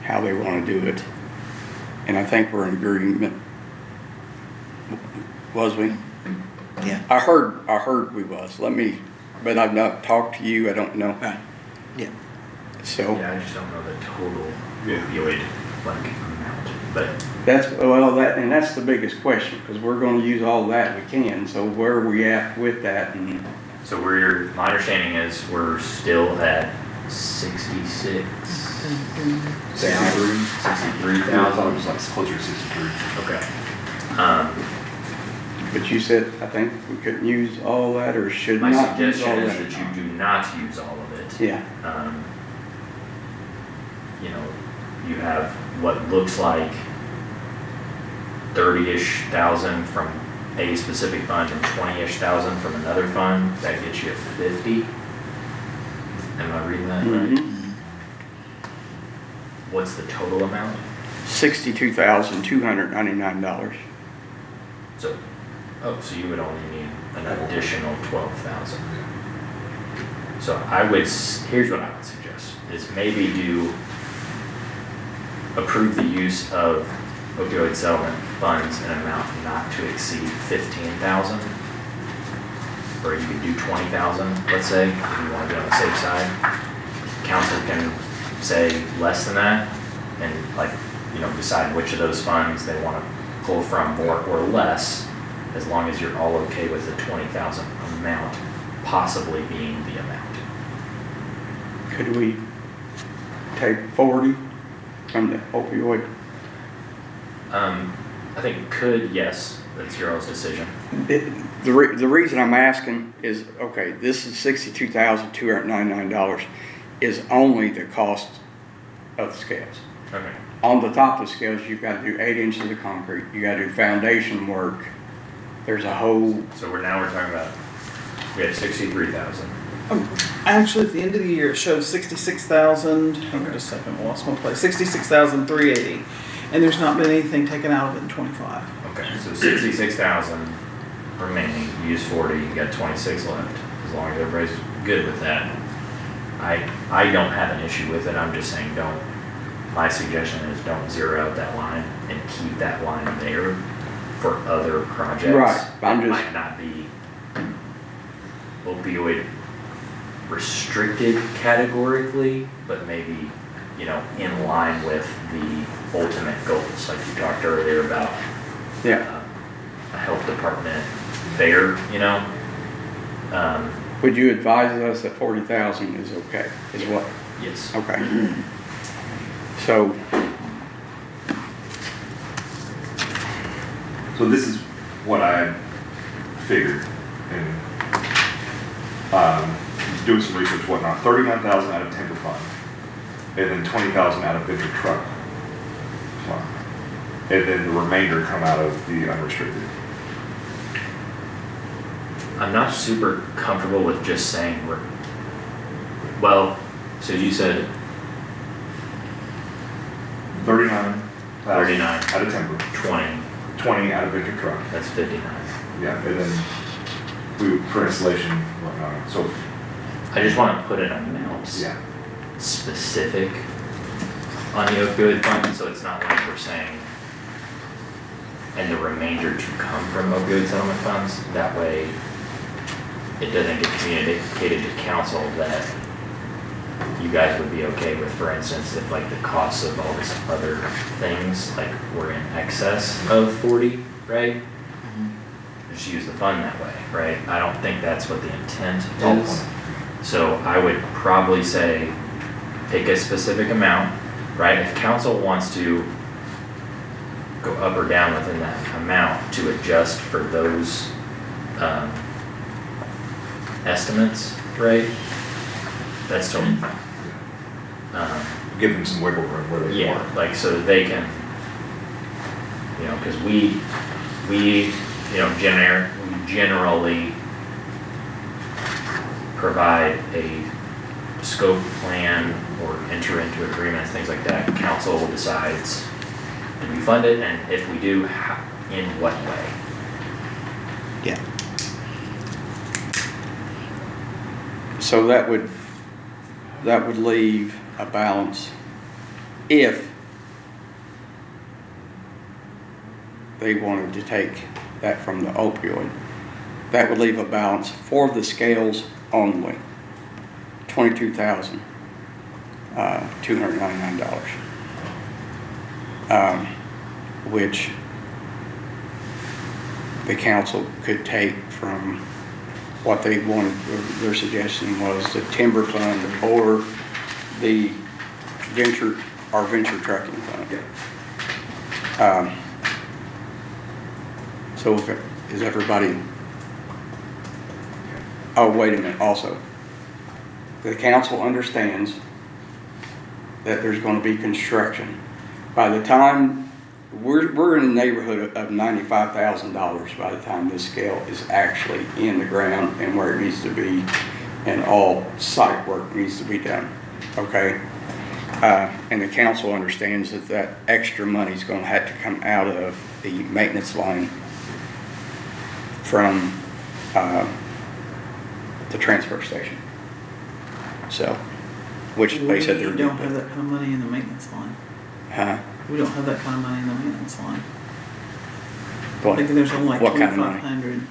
how they want to do it. And I think we're in agreement. Was we? Yeah. I heard we was. But I've not talked to you, I don't know. Right. Yeah. So, Yeah, I just don't know the total opioid like amount, but that's the biggest question, because we're gonna use all that we can, so where are we at with that? And so my understanding is we're still at 66. 63,000. I thought it was like closer to 63. Okay. but you said, I think we couldn't use all that, or should My not use all suggestion is that? that you do not use all of it. Yeah, You have what looks like 30-ish thousand from a specific fund and 20-ish thousand from another fund. That gets you 50. Am I reading that right? mhm. What's the total amount? $62,299. So you would only need an additional 12,000. So here's what I would suggest, is maybe approve the use of opioid settlement funds in an amount not to exceed 15,000. Or you could do 20,000, let's say, if you want to be on the safe side. Council can say less than that and decide which of those funds they want to pull from, more or less, as long as you're all okay with the 20,000 amount possibly being the amount. Could we take 40 from the opioid? I think yes, that's your all's decision. The reason I'm asking is, okay, this is $62,299 is only the cost of the scales. Okay. On the top of the scales, you've got to do 8 inches of concrete. You got to do foundation work. There's a whole, So we're talking about, we have 63,000. Actually, at the end of the year, it shows 66,000, hang on just a second, I lost my place, 66,380. And there's not been anything taken out of it in 25. Okay, so 66,000 remaining, you use 40, you got 26 left, as long as everybody's good with that. I don't have an issue with it, I'm just saying my suggestion is don't zero out that line and keep that line there for other projects. Right, I'm that just- might not be opioid restricted categorically, but maybe, in line with the ultimate goals, like you talked earlier about Yeah. a health department fair, Would you advise us that 40,000 is okay, is what? yes. Okay. So, So this is what I figured, and, doing some research, whatnot, 39,000 out of timber fund, and then 20,000 out of venture truck fund. And then the remainder come out of the unrestricted. I'm not super comfortable with just saying so you said 39,000 39. out of timber, 20, 20 out of venture truck. that's 59. Yeah, and then for installation, whatnot, so, I just want to put an amount yeah. specific on the opioid fund, so it's not like we're saying, and the remainder to come from opioid settlement funds. That way, it doesn't get communicated to council that you guys would be okay with, for instance, if like the costs of all this other things, like were in excess of 40, right? Just use the fund that way, right? I don't think that's what the intent is. So I would probably say, pick a specific amount, right? If council wants to go up or down within that amount to adjust for those estimates, right? That's totally fine. Give them some wiggle room where they Yeah, want. like so that they can, because we generally provide a scope plan or enter into agreements, things like that. Council decides, do we fund it, and if we do, in what way? yeah. So that would leave a balance if they wanted to take that from the opioid. That would leave a balance for the scales only, $22,299, which the council could take from what they wanted. Their suggestion was the timber fund or the venture trucking fund. So is everybody? Oh, wait a minute, also. The council understands that there's gonna be construction. By the time, we're in the neighborhood of $95,000 by the time this scale is actually in the ground and where it needs to be, and all site work needs to be done, okay? And the council understands that that extra money is gonna have to come out of the maintenance line from, the transfer station. So, which they said they're. We don't have that kind of money in the maintenance line. Huh? We don't have that kind of money in the maintenance line. What? I think there's only like What kind of money? 2,500.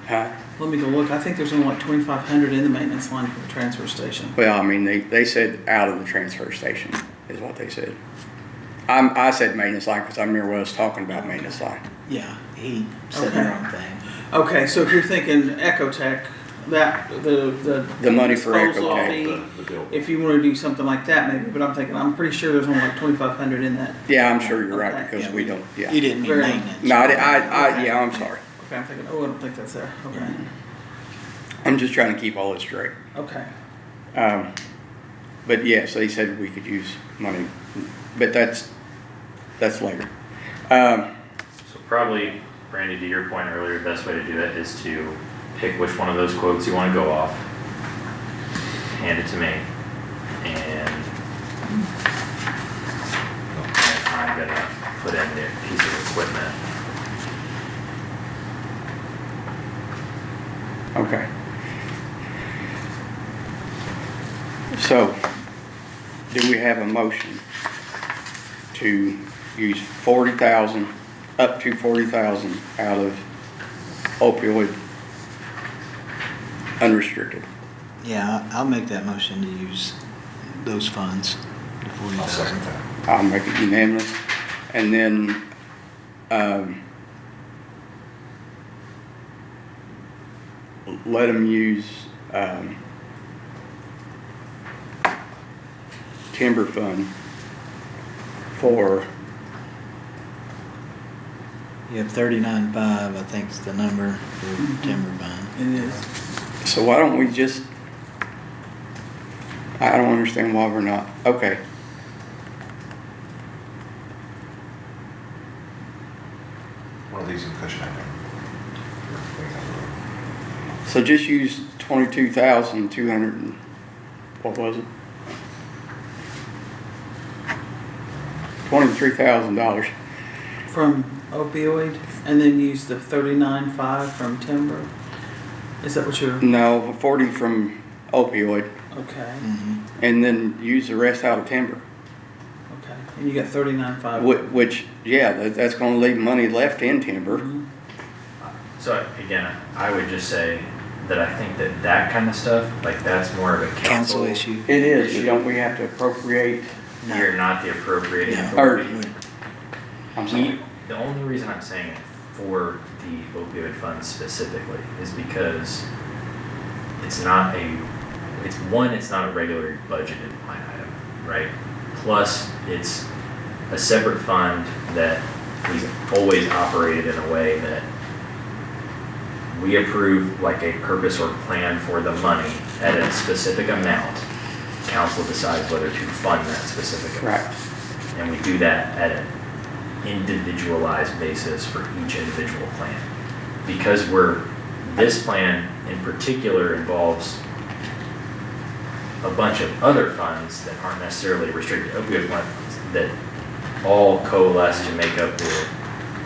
Huh? Let me go look. I think there's only like 2,500 in the maintenance line for the transfer station. Well, I mean, they said out of the transfer station is what they said. I said maintenance line because I remember when I was talking about maintenance line. Yeah, he said the wrong thing. Okay, so if you're thinking Ecotech, that the money for disposal Ecotech, fee, The bill. if you want to do something like that, maybe. But I'm pretty sure there's only like 2,500 in that. Yeah, I'm sure you're right Okay. because Yeah, we don't, yeah. You didn't mean Very- maintenance. No, yeah, I'm sorry. Okay, I'm thinking. Oh, I don't think that's there. Okay. I'm just trying to keep all this straight. Okay. But yes, they said we could use money, but that's later. So probably, Randy, to your point earlier, the best way to do that is to pick which one of those quotes you want to go off, hand it to me, and I'm gonna put in the piece of equipment. Okay. So, do we have a motion to use 40,000, up to 40,000 out of opioid unrestricted? Yeah, I'll make that motion to use those funds, the I'll second 40,000. that. I'll make it unanimous. And then, let them use, timber fund for, You have 39.5, I think is the number for timber fund. It is. so why don't we just, I don't understand why we're not, okay. One of these in cushion, I think. So just use 22,200 and, what was it? $23,000. From opioid, and then use the 39.5 from timber? Is that what you're, No, 40 from opioid, okay, and then use the rest out of timber. okay, and you got 39.5? Which, yeah, that's gonna leave money left in timber. Mhm. So again, I would just say that I think that that kind of stuff, like that's more of a Council council. issue. It is, don't we have to appropriate, You're not the appropriating No. authority. I'm sorry. The only reason I'm saying it for the opioid fund specifically is because it's not it's not a regular budgeted line item, right? Plus, it's a separate fund that we've always operated in a way that we approve like a purpose or plan for the money at a specific amount. Council decides whether to fund that specific amount. Right. And we do that at an individualized basis for each individual plan. Because this plan in particular involves a bunch of other funds that aren't necessarily restricted opioid funds that all coalesce to make up the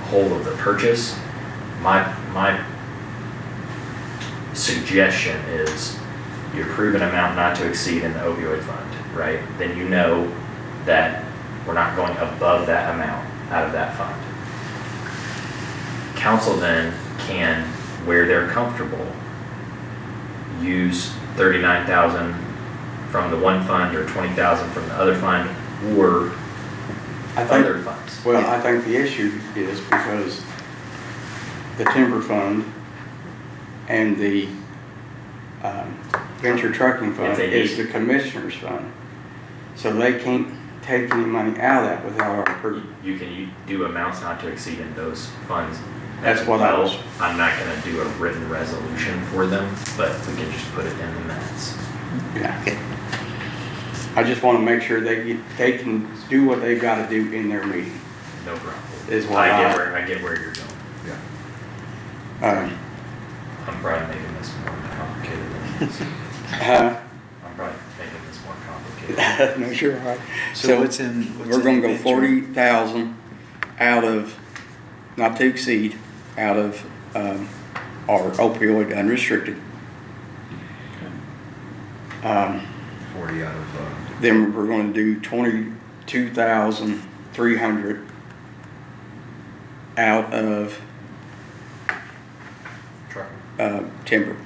whole of the purchase. My suggestion is you approve an amount not to exceed in the opioid fund, right? Then you know that we're not going above that amount out of that fund. Council then can, where they're comfortable, use 39,000 from the one fund or 20,000 from the other fund or I think, other funds. well, I think the issue is because the timber fund and the venture trucking fund If they is need- the commissioner's fund. So they can't take any money out of that without our approval. You can do amounts not to exceed in those funds. That's as what I well. was- I'm not gonna do a written resolution for them, but we can just put it in the minutes. Yeah. I just want to make sure they can do what they've got to do in their meeting. No problem. Is what I get where you're going. Yeah. I'm probably making this more complicated than it is. I'm probably making this more complicated. No, sure, right. So what's in? We're gonna go 40,000 out of, not to exceed, out of, our opioid unrestricted. 40 out of, Then we're gonna do 22,300 out of, Truck. timber.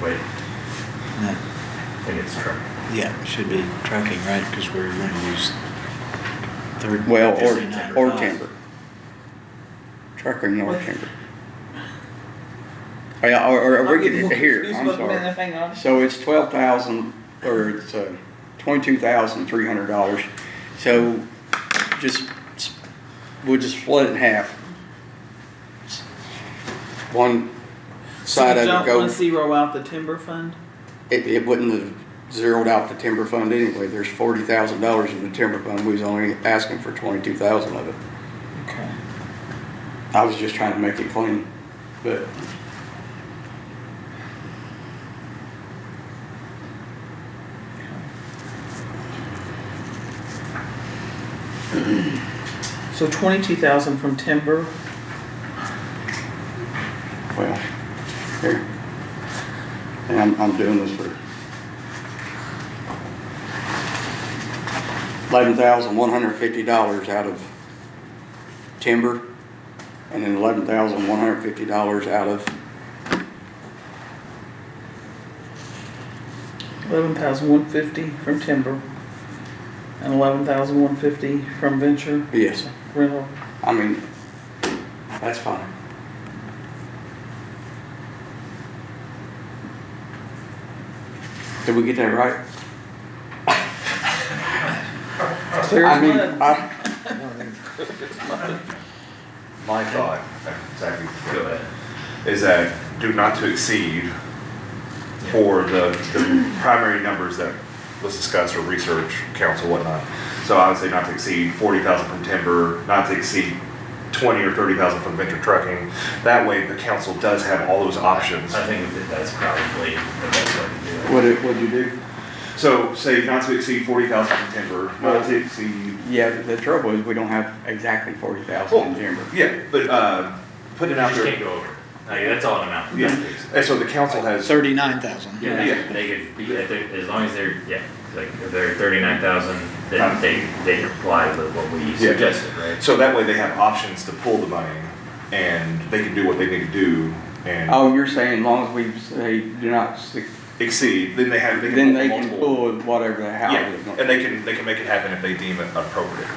Wait, No. I think it's truck. Yeah, it should be trucking, right? Because we're going to use Well, or 39.5. timber. Trucking or timber. Yeah, or we could, here, I'm sorry. Hang on. So it's 12,000, or it's $22,300. So we'll just split it in half. One So side you of it don't want goes, to zero out the timber fund? it wouldn't have zeroed out the timber fund anyway. There's $40,000 in the timber fund. We was only asking for 22,000 of it. Okay. I was just trying to make it clean, but. So 22,000 from timber, Well, here. And and I'm doing this for $11,150 out of timber, and then $11,150 out of, $11,150 from timber and $11,150 from venture yes, rental. I mean, that's fine. Did we get that right? Clear I as mean, mud. My thought, exactly, Go ahead. is that do not to exceed for the primary numbers that was discussed or research, council, whatnot. So I would say not to exceed 40,000 from timber, not to exceed 20 or 30,000 from venture trucking. That way the council does have all those options. I think that that's probably the best way to do it. What'd you do? So say not to exceed 40,000 from timber, not to exceed, Yeah, the trouble is we don't have exactly 40,000 in timber. yeah, but put it You out just there. can't go over. Like, that's all an amount. Yeah, and so the council has, 39,000. Yeah, they could be, if they're, as long as they're, yeah, like, if they're 39,000, then they comply with what we suggested, right? so that way they have options to pull the money and they can do what they need to do and Oh, you're saying as long as we say do not, exceed, then they have, they then can they pull can multiple. pull whatever the house Yeah, is. and they can make it happen if they deem it appropriate.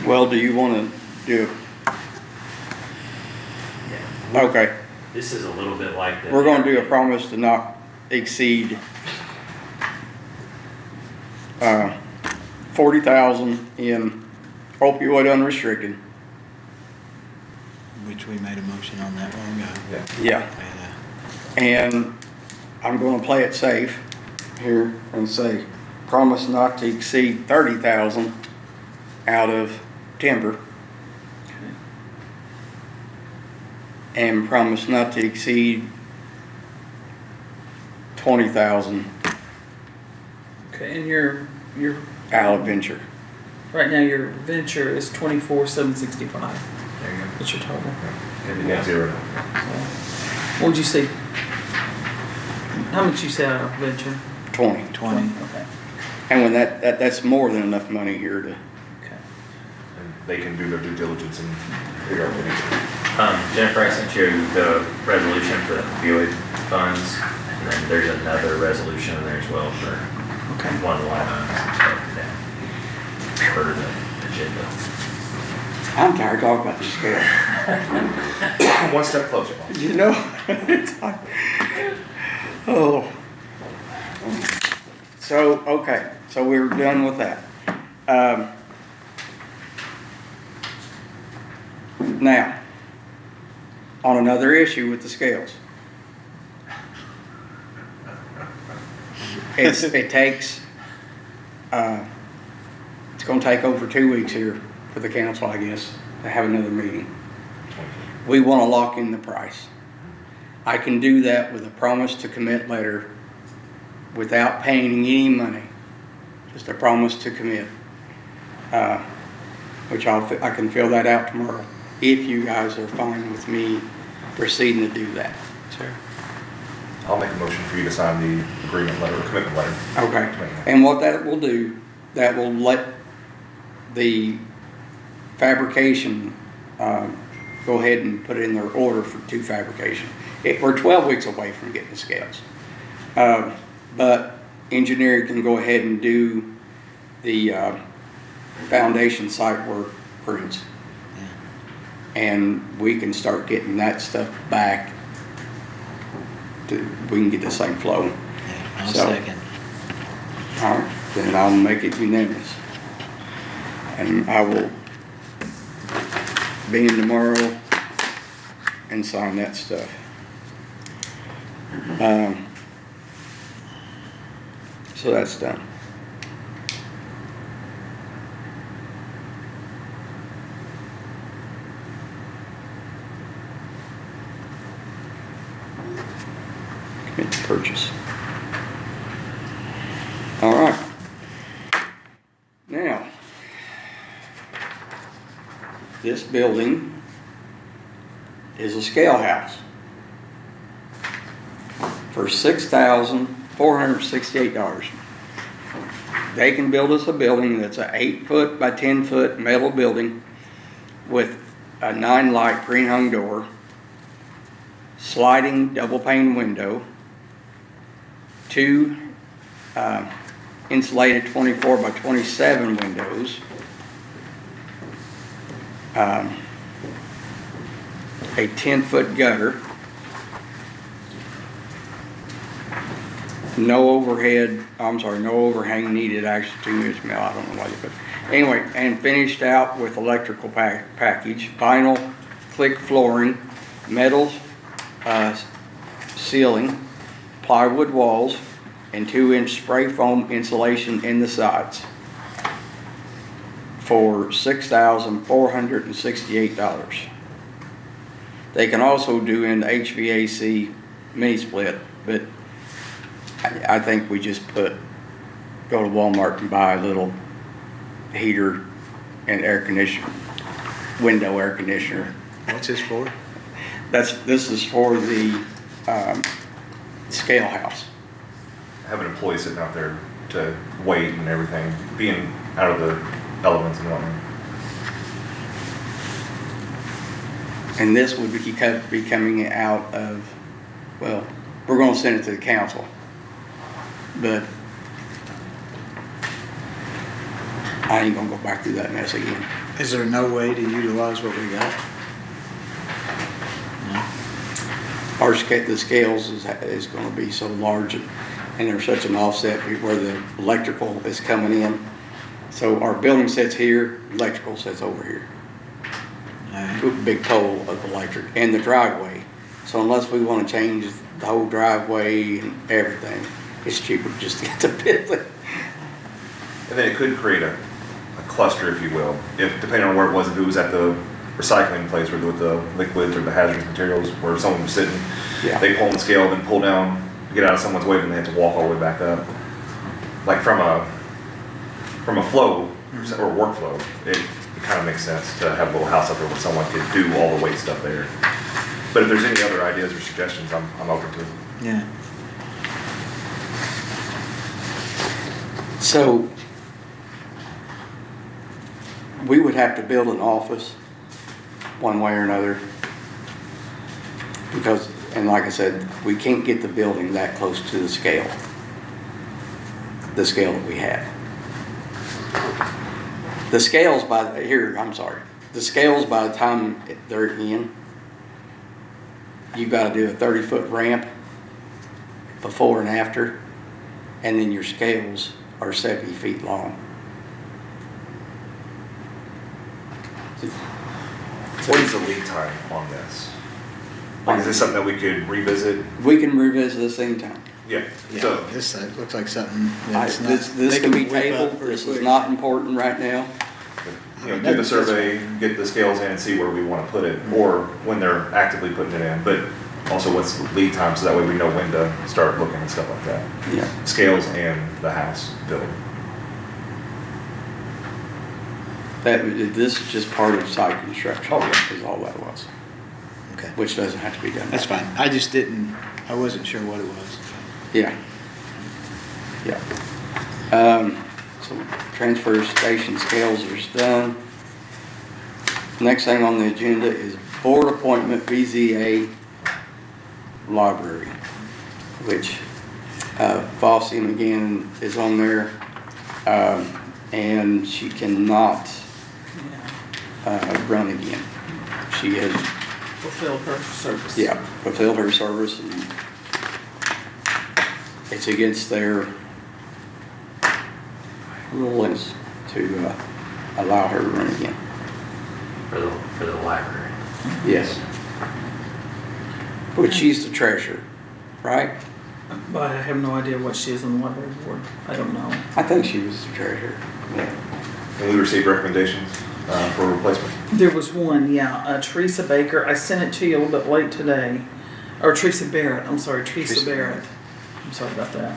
Well, do you wanna do, Yeah. okay, This is a little bit like the. we're gonna do a promise to not exceed 40,000 in opioid unrestricted. Which we made a motion on that one ago. Yeah. Yeah. And I'm gonna play it safe here and say, promise not to exceed 30,000 out of timber. And promise not to exceed 20,000 Okay, and your out of venture. right now your venture is 24,765. There you go. That's your total. Yeah, zero. What would you say? How much you say out of venture? 20. 20. Okay. And when that's more than enough money here to, Okay. And they can do their due diligence and figure out what they need to do. Jennifer, I sent you the resolution for the opioid funds, and then there's another resolution in there as well for Okay. one of the line items and stuff today. For the agenda. I'm tired of talking about this scale. One step closer. You know, it's like, oh. So, okay, so we're done with that. Now, on another issue with the scales. It takes, it's gonna take over 2 weeks here for the council, I guess, to have another meeting. We wanna lock in the price. I can do that with a promise to commit letter without paying any money. Just a promise to commit. Which I can fill that out tomorrow, if you guys are fine with me proceeding to do that. Sir. I'll make a motion for you to sign the agreement letter, commitment letter. Okay, and what that will do, that will let the fabrication, go ahead and put in their order to fabrication. We're 12 weeks away from getting the scales. But engineering can go ahead and do the foundation site work prints. And we can start getting that stuff back. We can get the same flow. Yeah, I'll So- second. All right, then I'll make it unanimous. And I will be in tomorrow and sign that stuff. So that's done. Commit to purchase. All right. Now, this building is a scale house for $6,468. They can build us a building that's an 8-foot by 10-foot metal building with a 9-light green hung door, sliding double pane window, 2 insulated 24 by 27 windows, a 10-foot gutter, no overhang needed, actually 2 inch mil, I don't know why you put. Anyway, and finished out with electrical package, vinyl click flooring, metal ceiling, plywood walls, and 2-inch spray foam insulation in the sides for $6,468. They can also do in the HVAC mini split, but I think we just go to Walmart and buy a little heater and air conditioner, window air conditioner. What's this for? This is for the scale house. Having employees sitting out there to wait and everything, being out of the elements and whatnot. And this would be coming out of, well, we're going to send it to the council, but I ain't going to go back through that mess again. Is there no way to utilize what we got? No. The scales is going to be so large, and there's such an offset where the electrical is coming in. So our building sits here, electrical sits over here. Big pole of electric, and the driveway. So unless we want to change the whole driveway and everything, it's cheaper just to get the building. And then it could create a cluster, if you will, if depending on where it was, if it was at the recycling place with the liquids or the hazardous materials, where someone was sitting, Yeah. they pull on the scale, then pull down, get out of someone's way, and they have to walk all the way back up. Like from a flow or workflow, it kind of makes sense to have a little house up there where someone could do all the weight stuff there. But if there's any other ideas or suggestions, I'm open to it. Yeah. So we would have to build an office one way or another because, and like I said, we can't get the building that close to the scale that we have. The scales by the time they're in, you've got to do a 30-foot ramp before and after, and then your scales are 70 feet long. What is the lead time on this? Like, is this something that we could revisit? We can revisit this anytime. Yeah. Yeah, So, this looks like something that's not. This they can be whip up tabled, pretty this is quick. not important right now. do the survey, get the scales in and see where we want to put it, or when they're actively putting it in, but also what's the lead time, so that way we know when to start looking and stuff like that. Yeah. Scales and the house build. This is just part of site construction, Oh, yeah. is all that was, Okay. which doesn't have to be done. That's fine. I just didn't, I wasn't sure what it was. Yeah. Yeah. So transfer station scales are done. Next thing on the agenda is board appointment BZA library, which Fossey again is on there, and she cannot run again. She has Fulfilled her service. fulfilled her service, and it's against their rulings to allow her to run again. For the library. Yes. But she's the treasurer, right? But I have no idea what she is on the library board. I don't know. I think she was the treasurer. Yeah. And we received recommendations for replacement. There was one, yeah, Teresa Baker. I sent it to you a little bit late today. Or Teresa Barrett, I'm sorry, Teresa Barrett. I'm sorry about that.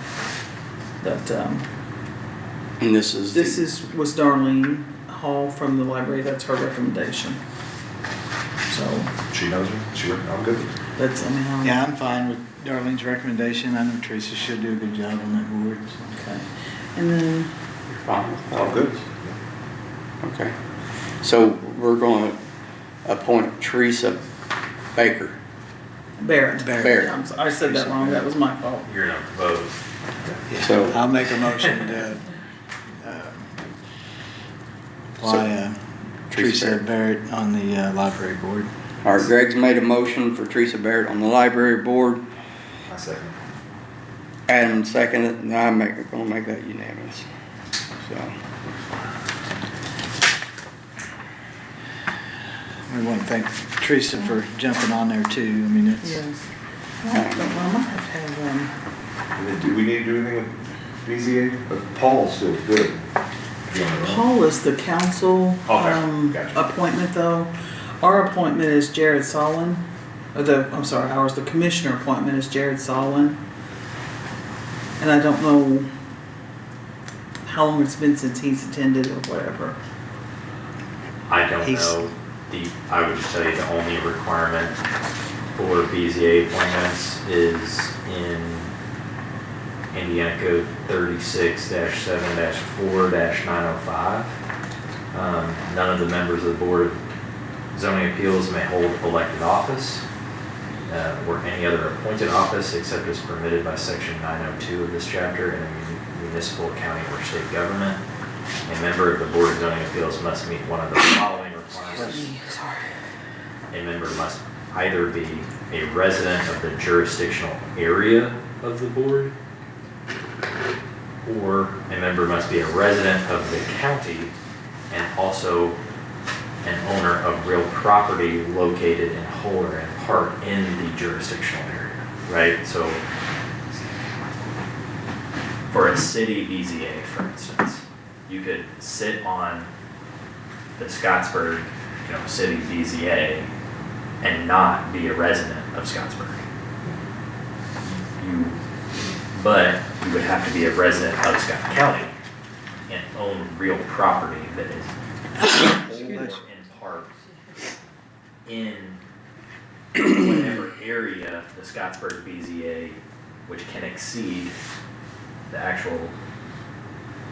And this is Was Darlene Hall from the library. That's her recommendation. So, She knows me, I'm good. that's, I mean, Yeah, I'm fine with Darlene's recommendation. I know Teresa should do a good job on that board. So. okay. And then, You're fine with that? I'm good. Okay. So we're gonna appoint Teresa Baker. Barrett. Barrett. I'm sorry, I said that wrong, that was my fault. You're gonna vote. Yeah, So- I'll make a motion to apply Teresa Barrett on the library board. All right, Greg's made a motion for Teresa Barrett on the library board. I second. Adam seconded, and gonna make that unanimous. So, We want to thank Teresa for jumping on there too. I mean, it's, Yes. I don't know, I might have to have, And then do we need to do anything with BZA? But Paul's still good. Paul is the council, Okay, gotcha. appointment though. Our appointment is Jared Solon, ours, the commissioner appointment is Jared Solon. And I don't know how long it's been since he's attended or whatever. I don't He's- know, I would just tell you the only requirement for BZA appointments is in Indiana Code 36-7-4-905. None of the members of the Board of Zoning Appeals may hold elected office or any other appointed office except as permitted by section 902 of this chapter in a municipal, county, or state government. A member of the Board of Zoning Appeals must meet one of the following requirements. A member must either be a resident of the jurisdictional area of the board, or a member must be a resident of the county and also an owner of real property located in whole or in part in the jurisdictional area, right? So for a city BZA, for instance, you could sit on the Scottsburg, city BZA and not be a resident of Scottsburg. But you would have to be a resident of Scott County and own real property that is whole or in part in whatever area the Scottsburg BZA, which can exceed the actual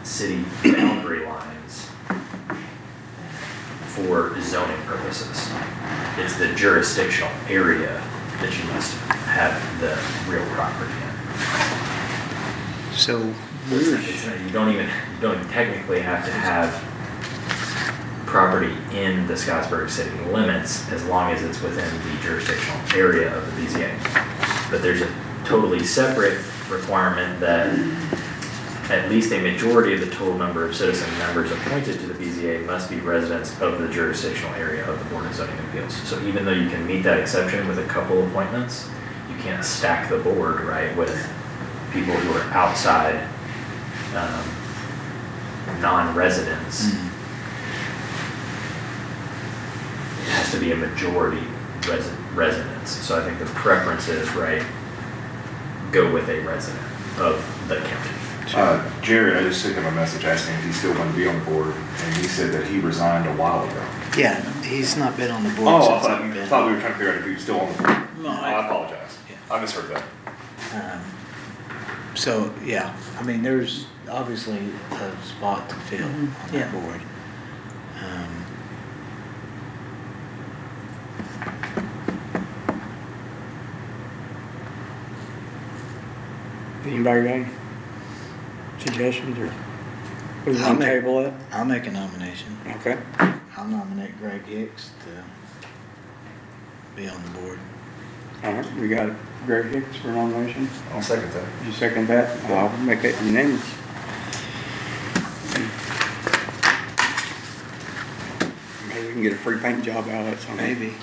city boundary lines for zoning purposes. It's the jurisdictional area that you must have the real property in. so You don't even technically have to have property in the Scottsburg city limits as long as it's within the jurisdictional area of the BZA. But there's a totally separate requirement that at least a majority of the total number of citizen members appointed to the BZA must be residents of the jurisdictional area of the Board of Zoning Appeals. So even though you can meet that exception with a couple appointments, you can't stack the board, right, with people who are outside non-residents. It has to be a majority residents. So I think the preference is, right, go with a resident of the county. Jared, I just sent him a message asking if he still wanted to be on the board, and he said that he resigned a while ago. yeah, he's not been on the board Oh, I since thought, I've been. thought we were trying to figure out if he was still on the board. No, I apologize. Yeah. I misheard that. So, yeah, I mean, there's obviously a spot to fill on Yeah. that board. anybody got any suggestions or we I'll want to make- table it? I'll make a nomination. Okay. I'll nominate Greg Hicks to be on the board. All right, we got Greg Hicks for nomination. I'll second that. You second that? I'll make it unanimous. Maybe we can get a free paint job out of it someday. Maybe.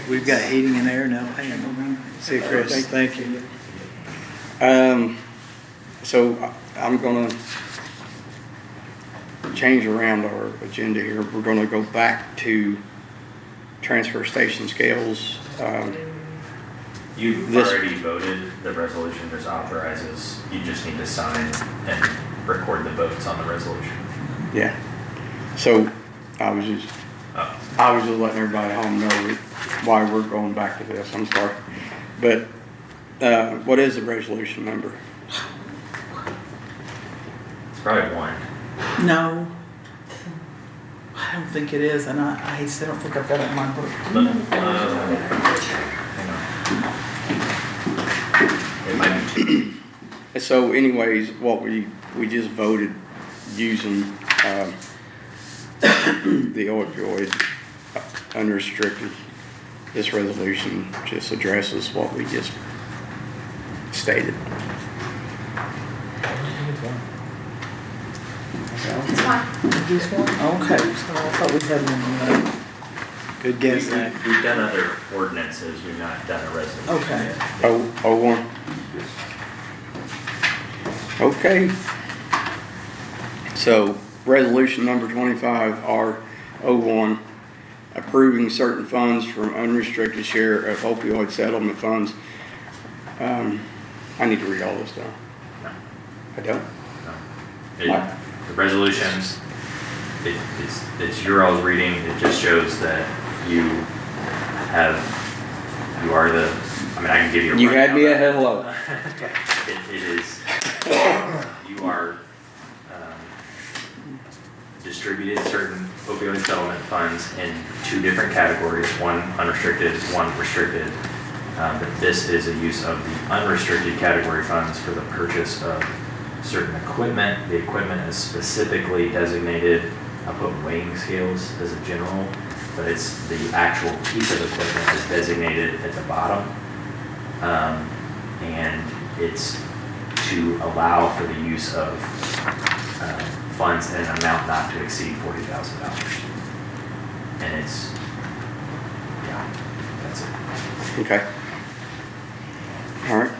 We've got heating in there now. See, Chris, thank you. So I'm gonna change around our agenda here. We're gonna go back to transfer station scales. You've This- already voted, the resolution just authorizes, you just need to sign and record the votes on the resolution. Yeah. So I was just, Oh, I was just letting everybody at home know why we're going back to this, I'm sorry. But, what is the resolution number? It's probably one. No. I don't think it is, and I hate to say I don't think I've got it in my book. But, hang on. It might be two. So anyways, what we just voted using, the opioid unrestricted, this resolution just addresses what we just stated. It's fine. This one? Okay, so I thought we had one on that. Good guess, Zach. We've done other ordinances, we've not done a resolution Okay. yet. Oh, 01. Okay. So, resolution number 25R01, approving certain funds from unrestricted share of opioid settlement funds. I need to read all this down. No, I don't? no. The resolution, it's your all's reading, it just shows that you are the, I mean, I can give you a. You had me rundown. at hello. It is, you are, distributed certain opioid settlement funds in two different categories, one unrestricted, one restricted. But this is a use of the unrestricted category funds for the purchase of certain equipment. The equipment is specifically designated, I put weighing scales as a general, but it's the actual piece of equipment is designated at the bottom. And it's to allow for the use of funds in an amount not to exceed $40,000. And it's, yeah, that's it. Okay. All right.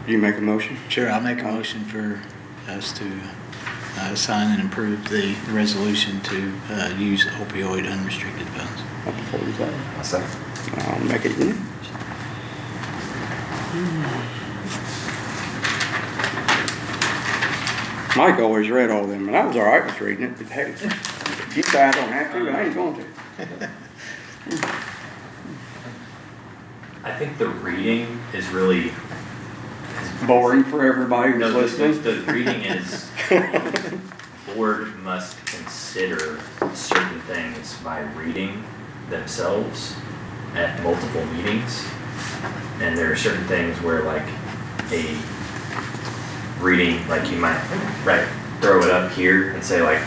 You make a motion? Sure, I'll make a motion for us to sign and approve the resolution to use opioid unrestricted funds. Up to 47. A second. I'll make it unanimous. Mike always read all them, and I was all right with reading it, but hey, if you say I don't have to, I ain't going to. I think the reading is really, Boring for everybody who's no, listening. the reading is, the board must consider certain things by reading themselves at multiple meetings. And there are certain things where like a reading, like you might, right, throw it up here and say like,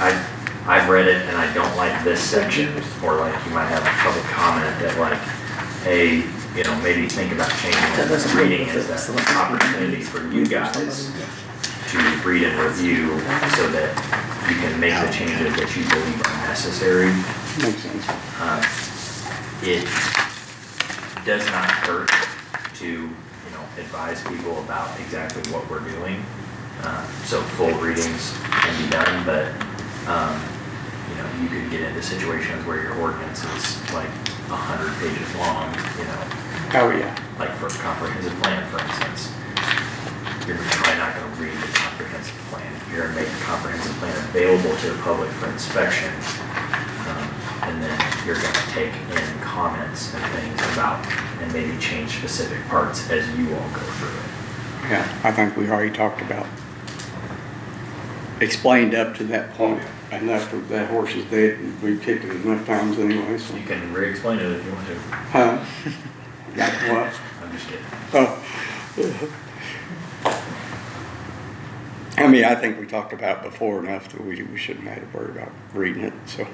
I've read it and I don't like this section. Or like you might have a public comment that like, hey, you know, maybe think about changing this reading as an opportunity for you guys to read and review so that you can make the changes that you believe are necessary. Makes sense. It does not hurt to, you know, advise people about exactly what we're doing. So full readings can be done, but, you know, you could get into situations where your ordinance is like 100 pages long, you know. Oh, yeah. Like for a comprehensive plan, for instance. You're probably not gonna read the comprehensive plan. You're gonna make the comprehensive plan available to the public for inspection. And then you're gonna take in comments and things about, and maybe change specific parts as you all go through it. Yeah, I think we already talked about, explained up to that point, enough of that horse is dead, and we've kicked it enough times anyway, so. You can re-explain it if you want to. Huh? Got what? I'm just kidding. Oh. I mean, I think we talked about before enough that we shouldn't have to worry about reading it, so.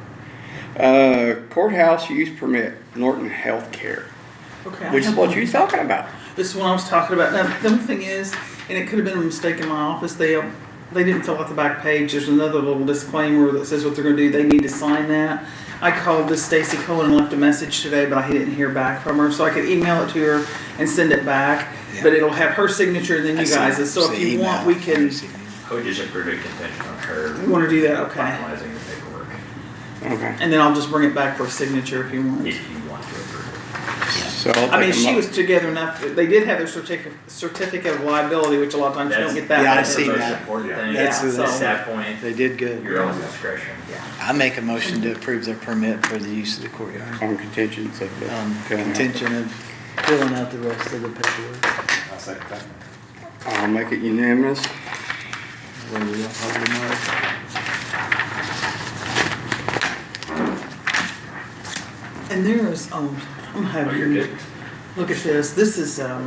Courthouse use permit, Norton Healthcare, Okay. I which is have what one. you was talking about. This is what I was talking about. Now, the only thing is, and it could have been a mistake in my office, they didn't fill out the back page. There's another little disclaimer that says what they're gonna do. They need to sign that. I called this Stacy Cohen and left a message today, but I didn't hear back from her, so I could email it to her and send it back. Yeah. But it'll have her signature and then you guys'. So if you want, we can, I would just approve a contingent on her you wanna do that, okay. finalizing the paperwork, Okay. And then I'll just bring it back for a signature if you want. if you want to approve it. So I'll I mean, take a she mo- was together enough, they did have their certificate of liability, which a lot of times you don't get that. Yeah, I back. see That's the that. most important thing. That's- At so- that point, They did good. your own discretion. I make a motion to approve their permit for the use of the courtyard. On contingents of the. Contention of filling out the rest of the paperwork. I'll second that. I'll make it unanimous. Where we don't have the mark. And there is, I'm gonna have Oh, you're you good. look at this. This is a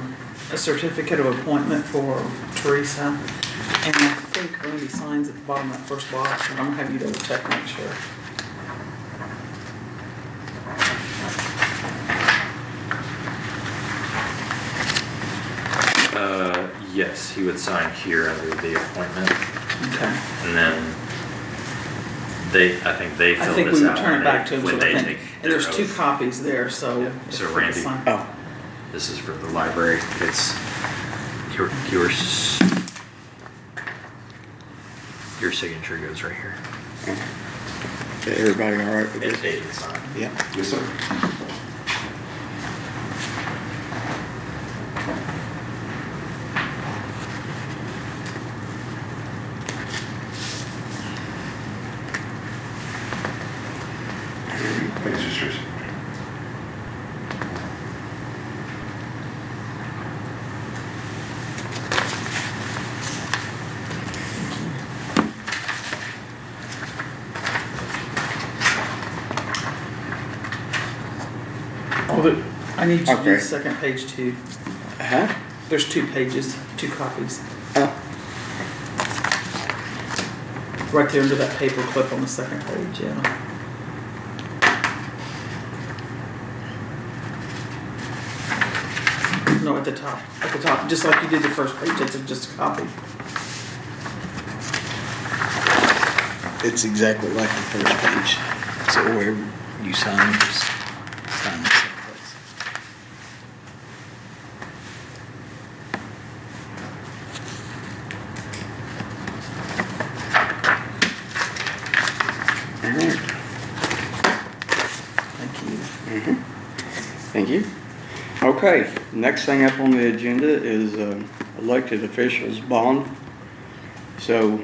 certificate of appointment for Teresa. And I think Randy signs at the bottom of that first box, and I'm gonna have you double check, make sure. Yes, he would sign here under the appointment, Okay. and then I think they I fill think this we out return it back to him, when so I they think, take and there's their two oath. copies there, so. Yeah. if So we could Randy- sign- Oh, This is for the library. It's your signature goes right here. okay, everybody all right with It's this? dated signed. Yep. Yes, sir. Thanks, just yours. I need you to do Okay. the second page too. Huh? There's two pages, two copies. Oh, Right there under that paper clip on the second page, yeah. No, at the top, just like you did the first page, it's just a copy. It's exactly like the first page. So where you sign, just sign the same place. all right. Thank you. Thank you. Okay, next thing up on the agenda is elected officials bond. So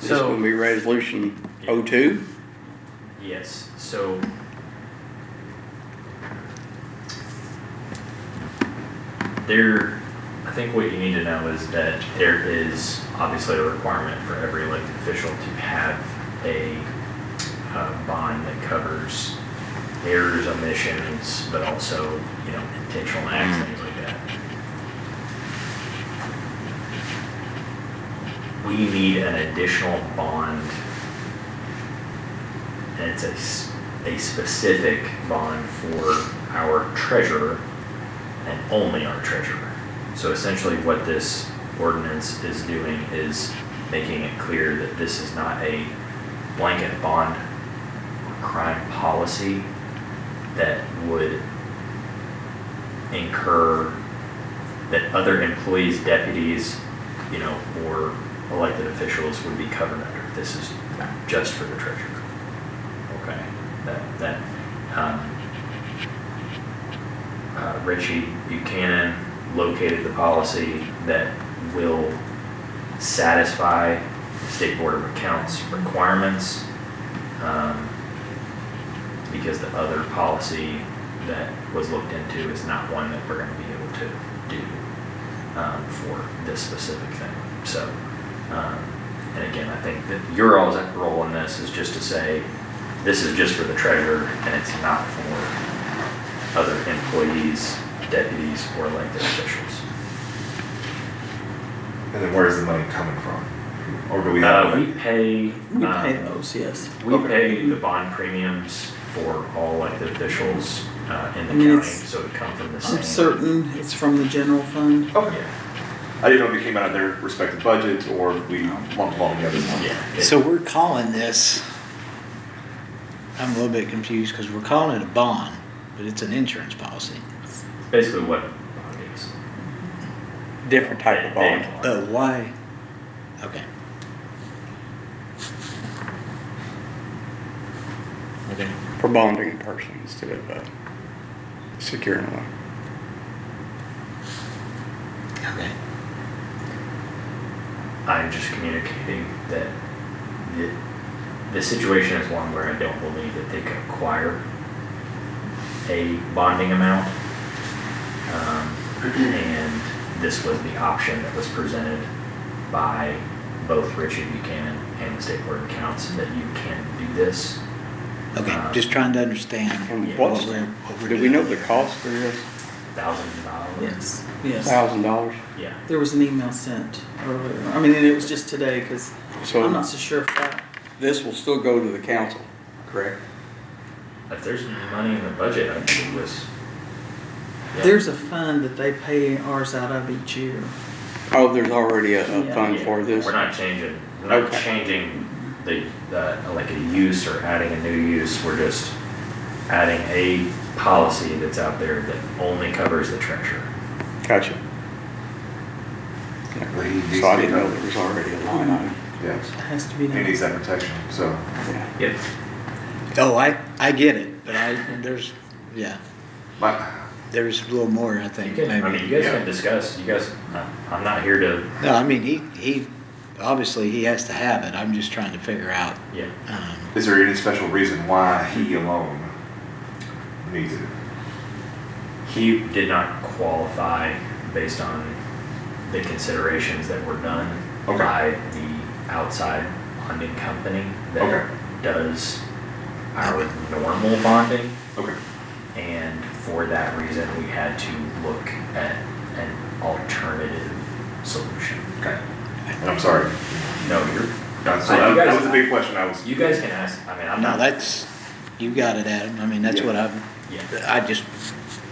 this So- will be resolution 02. Yes, so. I think what you need to know is that there is obviously a requirement for every elected official to have a bond that covers errors, omissions, but also, intentional acts, things like that. We need an additional bond, and it's a specific bond for our treasurer and only our treasurer. So essentially what this ordinance is doing is making it clear that this is not a blanket bond or crime policy that would incur that other employees, deputies, or elected officials would be covered under. This is just for the treasurer. Okay, Richie Buchanan located the policy that will satisfy State Board of Accounts requirements, because the other policy that was looked into is not one that we're going to be able to do for this specific thing. So, and again, I think that your all's role in this is just to say, this is just for the treasurer and it's not for other employees, deputies, or elected officials. And then where's the money coming from? Or do we have? We pay. We pay those, yes. We pay the bond premiums for all elected officials in I the mean, county, it's- so it comes from the same. I'm certain it's from the general fund. Okay. Yeah, I didn't know if it came out of their respective budgets or if we lumped them all together. yeah. So we're calling this, I'm a little bit confused because we're calling it a bond, but it's an insurance policy. Basically what a bond is. Different type of bond. But why? Okay. Okay. For bonding a person instead of securing a loan. Okay. I'm just communicating that the situation is one where I don't believe that they could acquire a bonding amount. And this was the option that was presented by both Richard Buchanan and the State Board of Accounts, that you can do this. Okay, just trying to understand And what what's, we're do we know the cost for this? $1,000. Yes. $1,000? Yeah. There was an email sent earlier. I mean, and it was just today because So- I'm not so sure if that. This will still go to the council, correct? If there's money in the budget, I think it was. Yeah. There's a fund that they pay ours out of each year. Oh, there's already a Yeah. fund Yeah, for this? We're not changing the like a use or adding a new use. We're just adding a policy that's out there that only covers the treasurer. Gotcha. But he needs So I to be didn't know covered. there was already a line item. Yes, Mm-hmm. It has to be he done. needs that protection, so. Yeah. Yep. Oh, I get it, but there's My, there's a little more, I You think, can, I mean, maybe. you guys Yeah. can discuss, I'm not here to, No, I mean, he, obviously he has to have it. I'm just trying to figure out, yeah. is there any special reason why he alone needs it? He did not qualify based on the considerations that were done Okay. by the outside bonding company that Okay. does our normal bonding. Okay. And for that reason, we had to look at an alternative solution. Okay. And I'm sorry. No, you're, So that was a big question I was. you guys can ask, I mean, I'm no, not. that's, you got it, Adam. I mean, that's Yeah. what Yeah. I just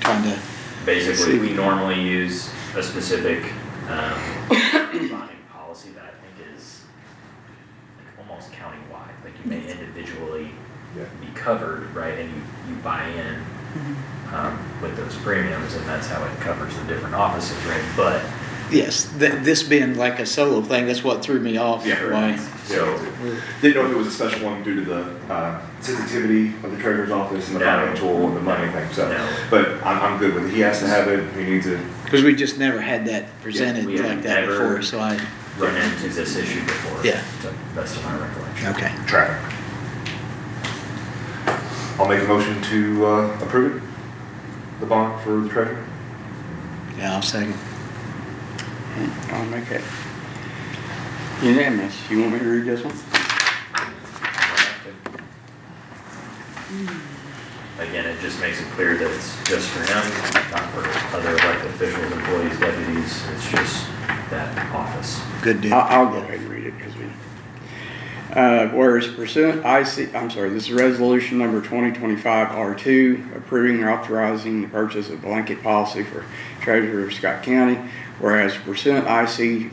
trying to, Basically, we normally use a specific bonding policy that I think is like almost countywide. Like you may individually Yeah. be covered, right? And you buy in with those premiums, and that's how it covers the different offices, right? But yes, this being like a solo thing, that's what threw me off. Yeah. Why? so Didn't know if it was a special one due to the sensitivity of the treasurer's office and the No. financial and the money thing, so. No. But I'm good with it. He has to have it, he needs it. Because we just never had that presented we have like that never- before, so I, run into this issue before. Yeah. To the best of my recollection. okay. Traffic. I'll make a motion to approve it, the bond for the treasurer. Yeah, I'll second. I'll make it unanimous. You want me to read this one? Again, it just makes it clear that it's just for him, not for other elected officials, employees, deputies. It's just that office. Good deal. I'll go ahead and read it because we. Whereas pursuant this is resolution number 2025 R2, approving or authorizing the purchase of blanket policy for treasurer of Scott County. Whereas pursuant IC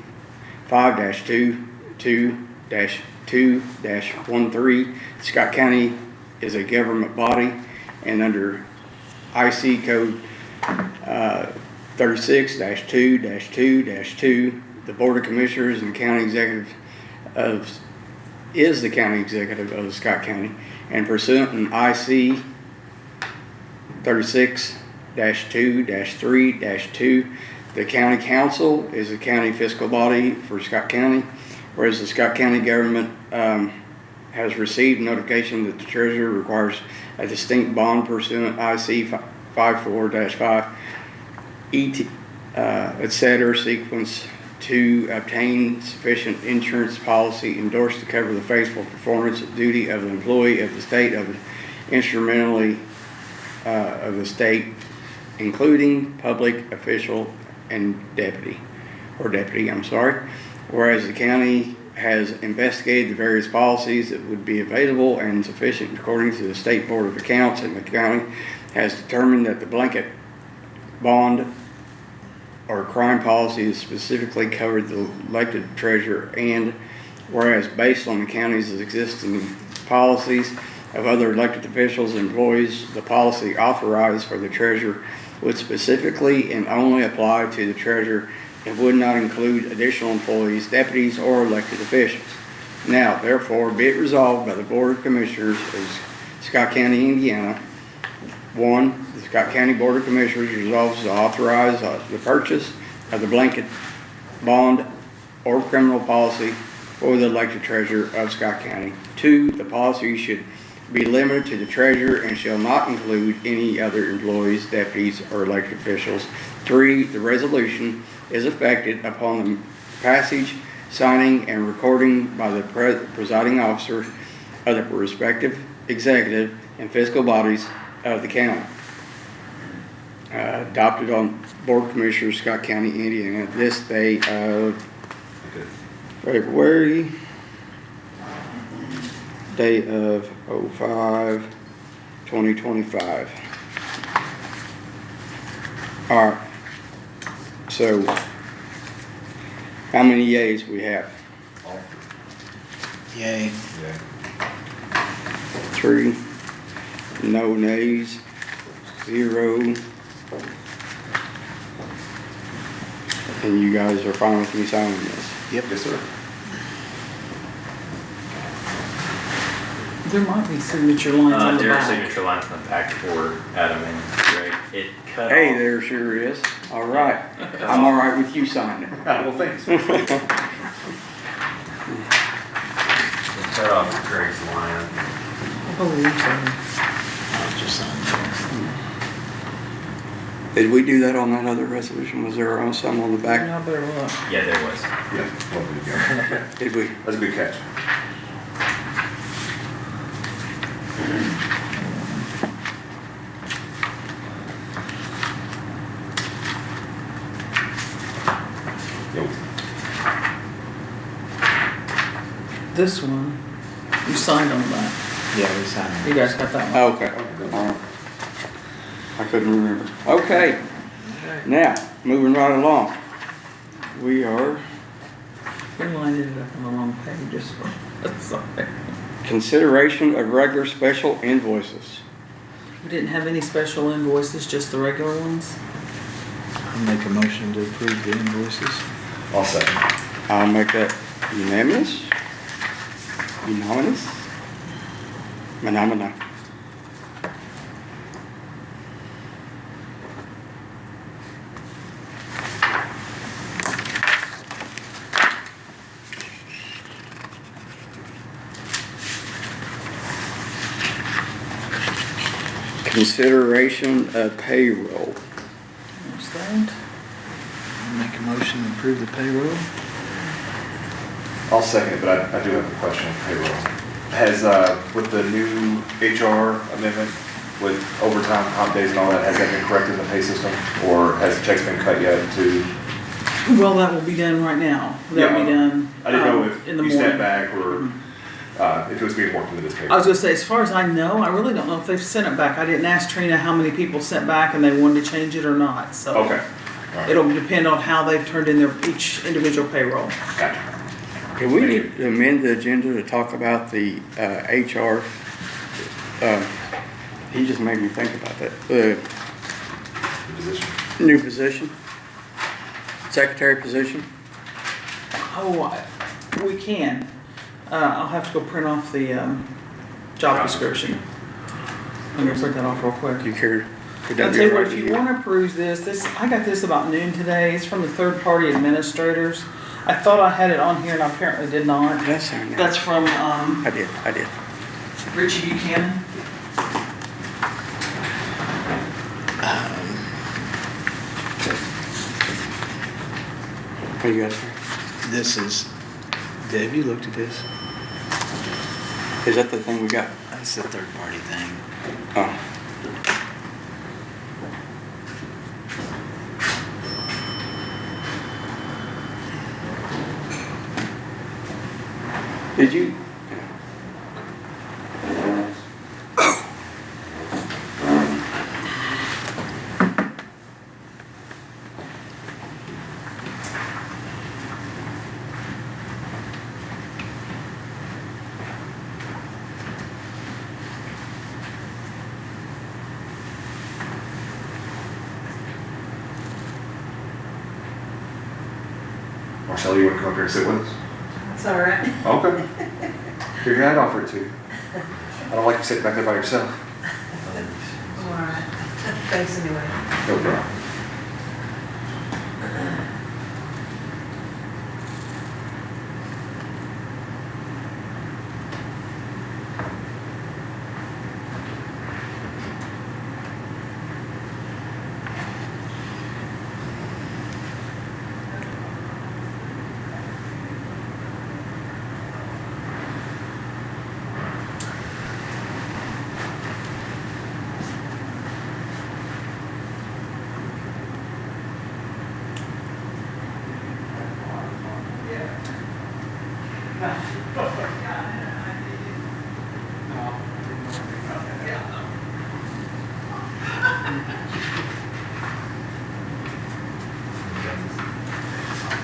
5-2-2-2-13, Scott County is a government body, and under IC code 36-2-2-2, the Board of Commissioners and County Executive is the county executive of Scott County, and pursuant in IC 36-2-3-2, the county council is the county fiscal body for Scott County, whereas the Scott County government has received notification that the treasurer requires a distinct bond pursuant IC 54-5 etc. sequence to obtain sufficient insurance policy endorsed to cover the faithful performance duty of the employee of the state of instrumentally of the state, including public official and deputy. Whereas the county has investigated the various policies that would be available and sufficient according to the State Board of Accounts, and the county has determined that the blanket bond or crime policy is specifically covered the elected treasurer, and whereas based on the county's existing policies of other elected officials and employees, the policy authorized for the treasurer would specifically and only apply to the treasurer and would not include additional employees, deputies, or elected officials. Now, therefore, be it resolved by the Board of Commissioners of Scott County, Indiana, One, the Scott County Board of Commissioners resolves to authorize the purchase of the blanket bond or criminal policy for the elected treasurer of Scott County. Two, the policy should be limited to the treasurer and shall not include any other employees, deputies, or elected officials. Three, the resolution is effected upon the passage, signing, and recording by the presiding officer of the respective executive and fiscal bodies of the county. Adopted on Board of Commissioners, Scott County, Indiana, this day of February, day of 05/2025. All right. So, how many yays we have? Yay. 3. No nays. 0. And you guys are fine with me signing this? Yep. Yes, sir. There might be signature lines on the There are back. signature lines in the back for Adam and Greg. It cut Hey, off. there sure is. All right. I'm all right with you signing it. Well, thanks. Cut off Craig's line. Oh, I'm sorry. I'll just sign Did we do that on that other resolution? Was there some on the back? I better look. Yeah, there was. Yeah, lovely to go. Did we? That's a good catch. Yo. This one, you signed on the back. Yeah, we signed You guys got that one? Okay. All right. I couldn't remember. Okay. Now, moving right along. We are We lined it up on the wrong page, just sorry. consideration of regular special invoices. We didn't have any special invoices, just the regular ones. I'll make a motion to approve the invoices. I'll second. I'll make that unanimous. Unanimous? Phenomena. Consideration of payroll. There's that. I'll make a motion to approve the payroll. I'll second it, but I do have a question on payroll. Has, with the new HR amendment, with overtime, comp days and all that, has that been corrected in the pay system? Or has checks been cut yet to? Well, that will be done right now. That'll be done. I didn't know in if the you morning. stepped back or, if it was being worked into this pay. I was gonna say, as far as I know, I really don't know if they've sent it back. I didn't ask Trina how many people sent back and they wanted to change it or not, so. Okay. All right. It'll depend on how they've turned in their, each individual payroll. Gotcha. Can we need to amend the agenda to talk about the HR? He just made me think about that. The Position. new position, secretary position. Oh, we can. I'll have to go print off the job description. I'm gonna print that off real quick. You care? Would I'll that tell be you all what, right if with you wanna approve this, I got this about noon today. It's from the third-party administrators. I thought I had it on here and I apparently did not. That's fine. That's from, I did. Richie Buchanan. What do you guys think? This is, have you looked at this? Is that the thing we got? That's the third party thing. Oh. Did you? Marcella, you want to come up here and sit with us? It's all right. Okay. Figure I'd offer it to you. I don't like you sitting back there by yourself. All right. Thanks anyway. No problem.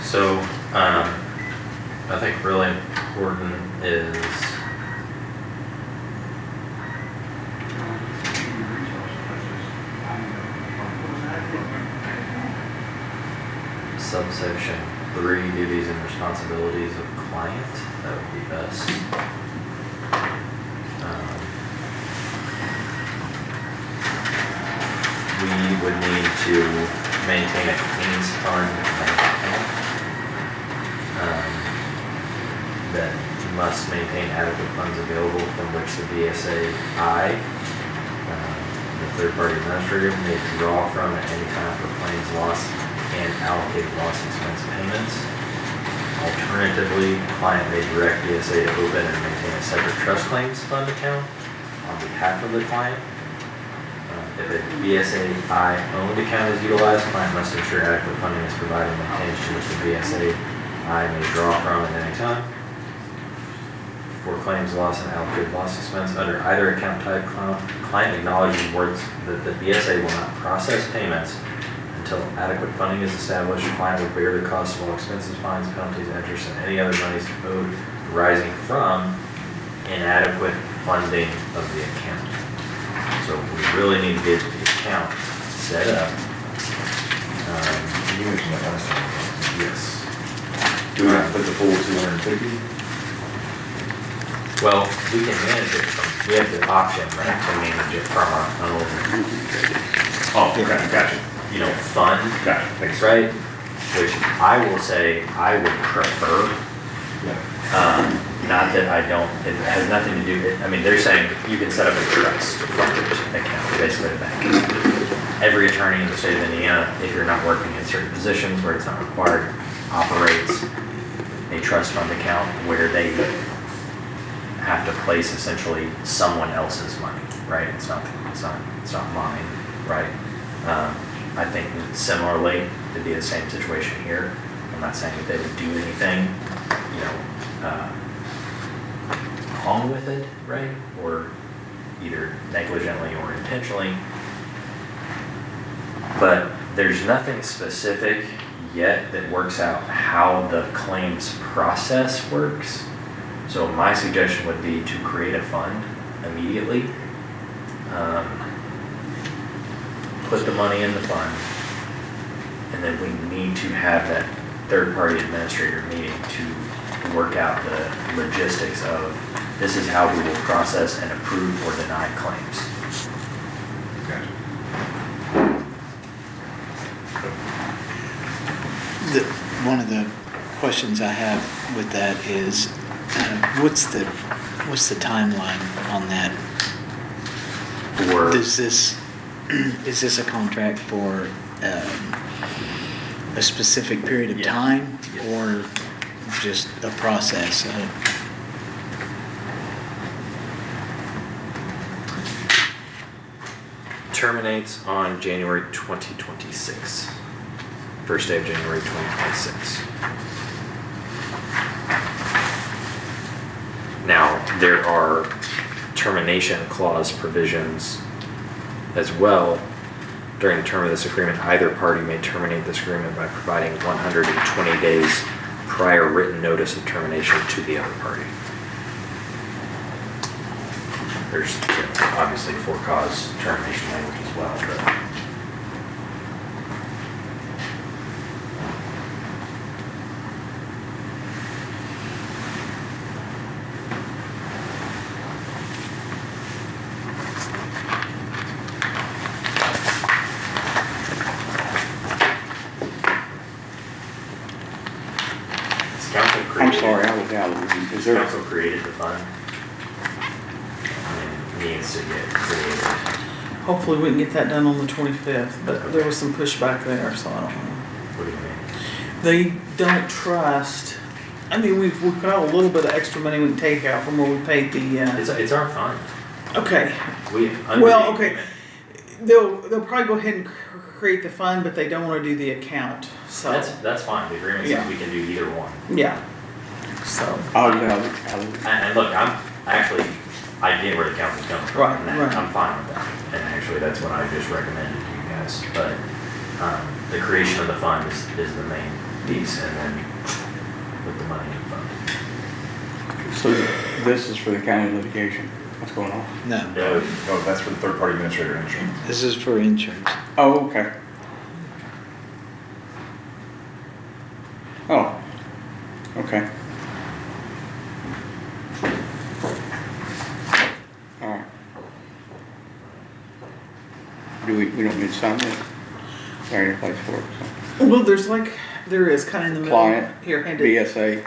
So, I think really important is subsection 3, duties and responsibilities of client. That would be best. We would need to maintain a claims fund bank account that must maintain adequate funds available from which the BSA the third-party administrator, may draw from at any time for claims loss and allocate loss expense payments. Alternatively, client may direct BSA to open and maintain a separate trust claims fund account on behalf of the client. If a BSA-I owned account is utilized, client must ensure adequate funding is provided and maintained to which the BSA-I may draw from at any time. For claims loss and allocated loss expense under either account type, client acknowledges words that the BSA will not process payments until adequate funding is established. Client will bear the cost of all expenses, fines, penalties, interest, and any other monies owed arising from inadequate funding of the account. So we really need to get the account set up. You mentioned that last time. Yes. Do we have to put the full 250? Well, we can manage it from, we have the option, right, to manage it from our own, Oh, okay, gotcha. Fund, Gotcha, thanks. right? Which I will say I would prefer. Not that I don't, it has nothing to do, they're saying you can set up a trust fund account, basically a bank. Every attorney in the state of Indiana, if you're not working in certain positions where it's not required, operates a trust fund account where they have to place essentially someone else's money, right? It's not mine, right? I think similarly, it'd be the same situation here. I'm not saying that they would do anything, wrong with it, right? Or either negligently or intentionally. But there's nothing specific yet that works out how the claims process works. So my suggestion would be to create a fund immediately. Put the money in the fund, and then we need to have that third-party administrator meeting to work out the logistics of this is how we will process and approve or deny claims. One of the questions I have with that is, what's the timeline on that? Or Is this a contract for a specific period of time, or just a process? terminates on January 2026. First day of January 2026. Now, there are termination clause provisions as well. During the term of this agreement, either party may terminate this agreement by providing 120 days prior written notice of termination to the other party. There's obviously for cause termination language as well, but I'm sorry, I was out of the room. Is there, Council created the fund. And it needs to get created. Hopefully we can get that done on the 25th, but there was some pushback there, so I don't know. What do you mean? They don't trust, I mean, we've got a little bit of extra money we can take out from where we paid the, It's our fund. okay. Under Well, the okay, agreement. they'll probably go ahead and create the fund, but they don't wanna do the account, so, That's fine, the agreement Yeah. says we can do either one. yeah. So, I was out of, And look, I get where the council's coming from, Right, and that, right. I'm fine with that. And actually, that's what I just recommended to you guys, but, the creation of the fund is the main piece, and then put the money in the fund. so this is for the county litigation. What's going on? No, No, No, that's for the third-party administrator insurance. this is for insurance. Oh, okay. Oh, okay. All right. We don't need to sign this? There ain't a place for it, so. well, there is kinda in the middle. Client, Here, hand it. BSA,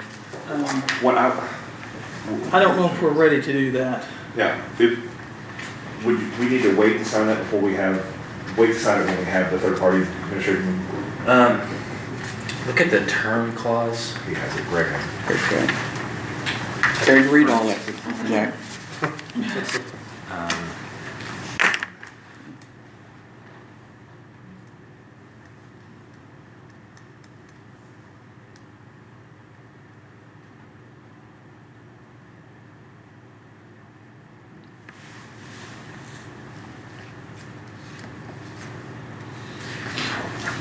When I don't know if we're ready to do that. yeah, would we need to wait to sign that before wait to sign it when we have the third-party administrator? look at the term clause. He has it, Greg has it. okay. Terry, read all that, Zach. Um,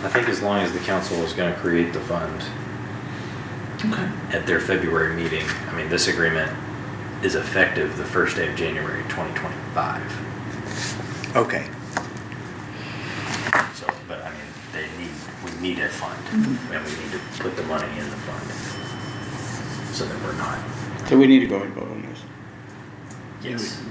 I think as long as the council is gonna create the fund Okay. at their February meeting, I mean, this agreement is effective the first day of January 2025. Okay, So, but I mean, we need a fund, and we need to put the money in the fund, so that we're not. So we need to go ahead and vote on this. Yes.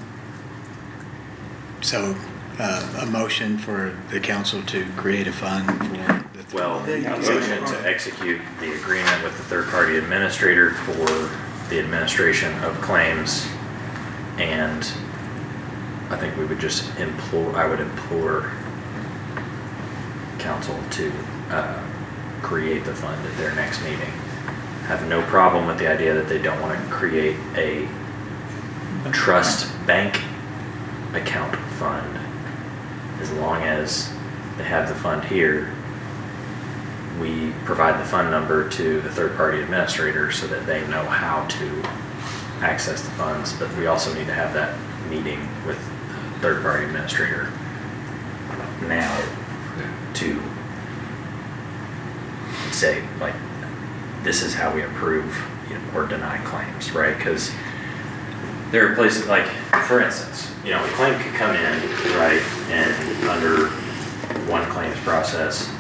so, a motion for the council to create a fund for the. Well, Yeah. motion to execute the agreement with the third-party administrator for the administration of claims, and I think we would just I would implore council to create the fund at their next meeting. Have no problem with the idea that they don't want to create a trust bank account fund, as long as they have the fund here. We provide the fund number to the third-party administrator so that they know how to access the funds, but we also need to have that meeting with the third-party administrator now to say, like, this is how we approve, or deny claims, right? Because there are places, like, for instance, a claim could come in, right, and under one claims process,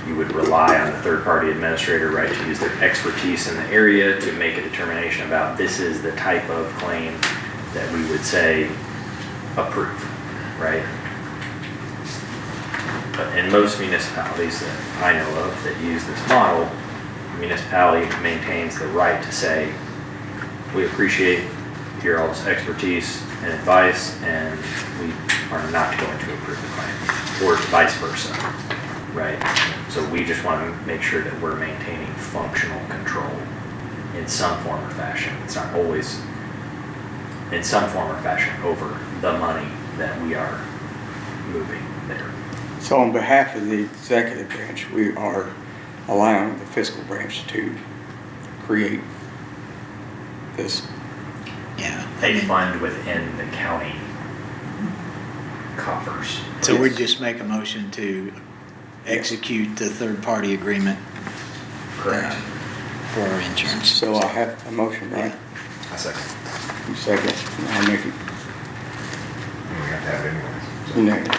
you would rely on the third-party administrator, right, to use their expertise in the area to make a determination about this is the type of claim that we would say approve, right? But in most municipalities that I know of that use this model, the municipality maintains the right to say, we appreciate your all's expertise and advice, and we are not going to approve the claim, or vice versa, right? So we just want to make sure that we're maintaining functional control in some form or fashion. It's not always in some form or fashion over the money that we are moving there. So on behalf of the executive branch, we are allowing the fiscal branch to create this. Yeah. A fund within the county coffers. So we just make a motion to execute the third-party agreement. Correct. For our insurance. So I have a motion, right? I second. You second, I'll make it We have to have it anyways. unanimous.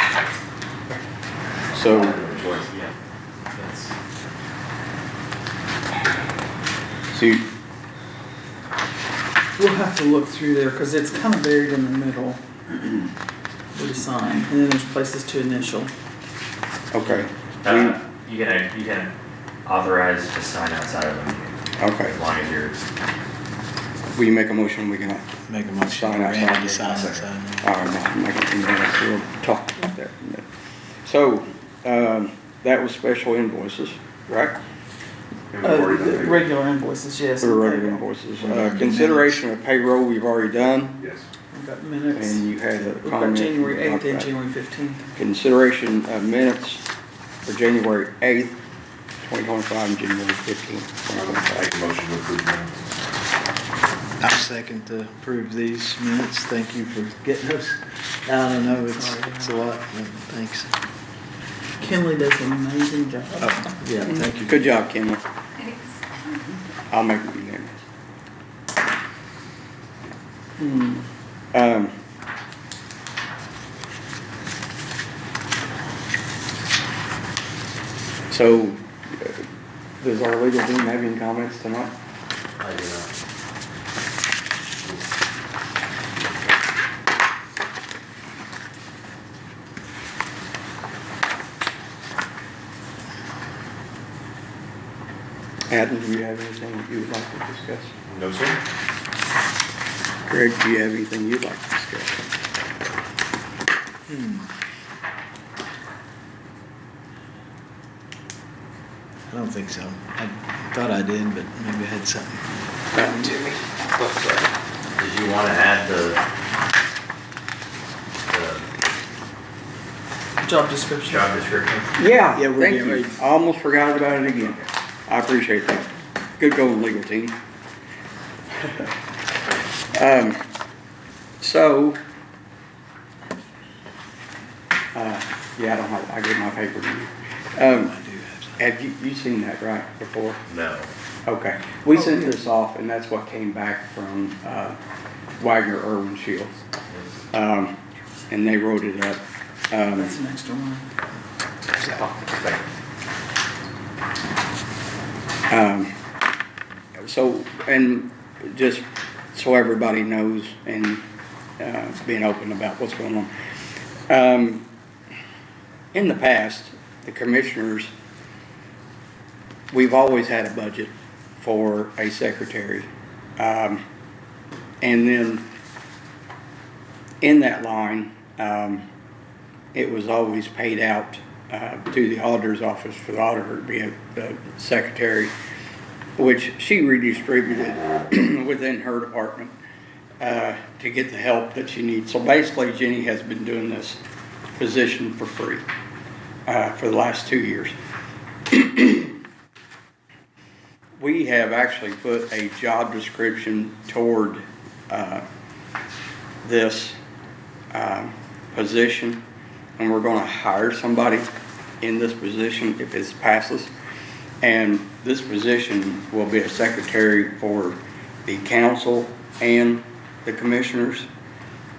So, Yeah. That's, so you, We'll have to look through there, cause it's kinda buried in the middle. Where to sign, and then there's places to initial. okay. you can authorize to sign outside of the meeting. Okay. As long as you're, Will you make a motion, we can, Make a motion for Sign outside. Randy to sign outside. all right, I'll make it, we'll talk about that in a minute. So, that was special invoices, right? The regular invoices, yes. For regular invoices. Consideration of payroll, we've already done, Yes. We've got minutes. and you had a We've got comment. January we talked 8th and about. January 15th. Consideration of minutes for January 8th, 2025, and January 15th, Make 2025. a motion to approve minutes. I second to approve these minutes. Thank you for getting us. I don't know, it's a lot, but thanks. Kinley does an amazing job. Oh, yeah, thank you. Good job, Kenley. I'll make it unanimous. Um, So, does our legal team have any comments tonight? I do not. Adam, do you have anything that you would like to discuss? No, sir. Greg, do you have anything you'd like to discuss? I don't think so. I thought I did, but maybe I had something. Did you wanna add the Job description. job description? Yeah, Yeah, we're thank getting you. ready. I almost forgot about it again. I appreciate that. Good going, legal team. So, yeah, I don't have, I get my paper to you. I do have something. Have you seen that, right, before? No. Okay, we sent this off, and that's what came back from Wagner Irwin Shields. And they wrote it up. That's an extra one. So, and just so everybody knows and being open about what's going on. In the past, the commissioners, we've always had a budget for a secretary. And then in that line, it was always paid out to the auditor's office for the auditor to be a secretary, which she redistributed within her department to get the help that she needs. So basically, Jenny has been doing this position for free for the last 2 years. We have actually put a job description toward this position, and we're going to hire somebody in this position if this passes. And this position will be a secretary for the council and the commissioners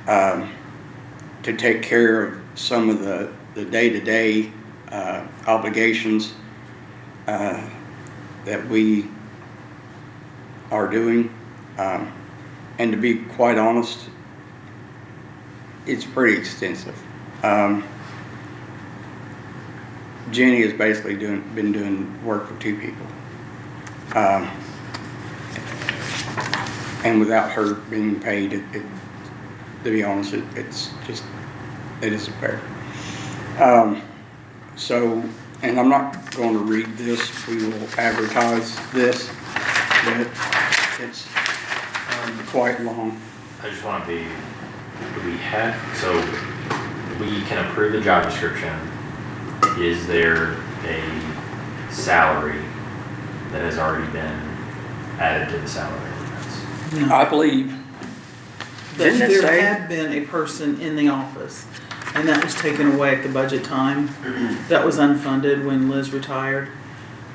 to take care of some of the day-to-day obligations that we are doing. And to be quite honest, it's pretty extensive. Jenny has basically been doing work for 2 people. And without her being paid, to be honest, it's just, it isn't fair. So, and I'm not going to read this, we will advertise this, but it's quite long. I just want to be, so we can approve the job description. Is there a salary that has already been added to the salary ordinance? I believe, But didn't it there say? had been a person in the office, and that was taken away at the budget time. That was unfunded when Liz retired.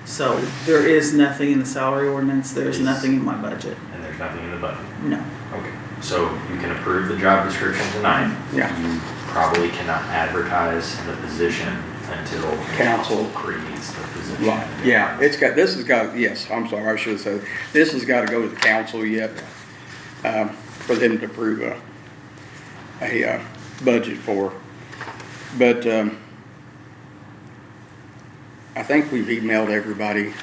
So there is nothing in the salary ordinance, there's nothing in my budget. And there's nothing in the budget? No. Okay, so you can approve the job description tonight. Yeah. You probably cannot advertise the position until Council. council creates the position. Right, yeah, it's got, this has got, yes, I'm sorry, I should have said, this has got to go to the council yet, for them to approve a budget for. But, I think we've emailed everybody,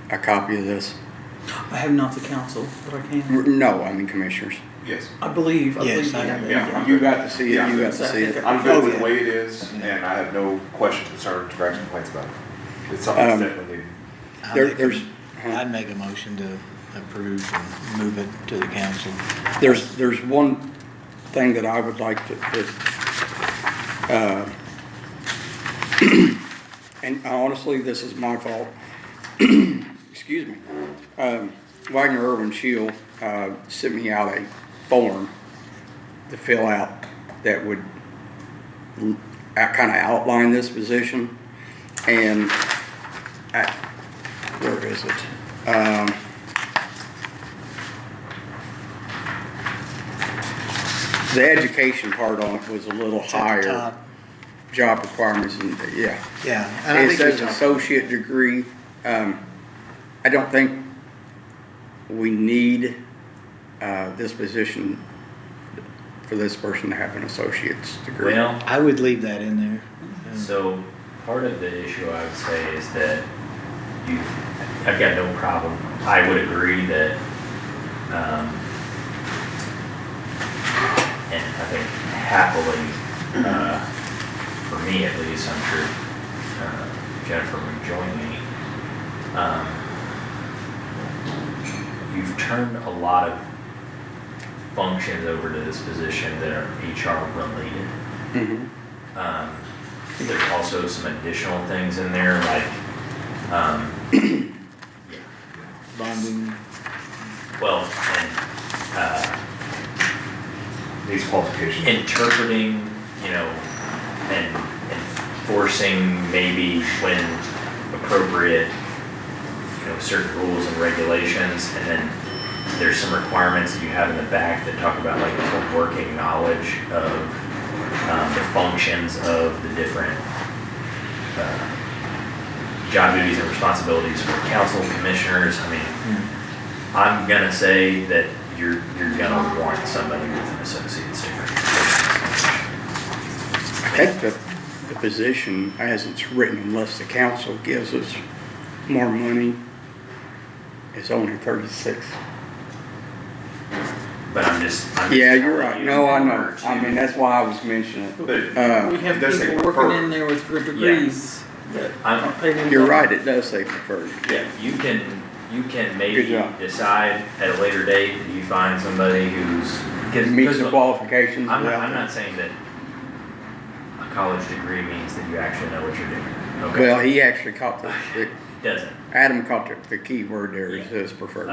a copy of this? I have not the council, but I can. No, I mean commissioners. Yes. I believe Yes, we I have have it. Yeah. You got to see it, Yeah. you got to see it. I'm good with yeah. the way it is, and I have no questions, concerns, gripes, complaints about it. It's something that's definitely needed. There's, I'd make a motion to approve and move it to the council. there's one thing that I would like to, and honestly, this is my fault. Excuse me. Wagner Irwin Shield, sent me out a form to fill out that would kind of outline this position. And where is it? The education part on it was a little It's at the higher. top. Job requirements and, yeah. Yeah. and I It think we says talked- associate degree. I don't think we need, this position for this person to have an associate's degree. Well, I would leave that in there. so part of the issue I would say is that I've got no problem. I would agree that, and I think happily, for me at least, I'm sure Jennifer would join me. You've turned a lot of functions over to this position that are HR related. Mhm. There's also some additional things in there like, Bonding. well, and, These qualifications. interpreting, and enforcing maybe when appropriate, certain rules and regulations, and then there's some requirements that you have in the back that talk about like a working knowledge of the functions of the different job duties and responsibilities for council commissioners. I mean, I'm gonna say that you're gonna want somebody with an associate's degree. I think the position as it's written, unless the council gives us more money, is only 36. But I'm just Yeah, you're telling right. you No, I in know. order to- I mean, that's why I was mentioning it. But We have It does say people working preferred. in there with good degrees that I'm- aren't paid any. You're right, it does say preferred. Yeah, you can Good maybe job. decide at a later date that you find somebody who's. Meets the qualifications. I'm well. not saying that a college degree means that you actually know what you're doing, okay? Well, he actually caught the, It doesn't. Adam caught the key word there, it says preferred.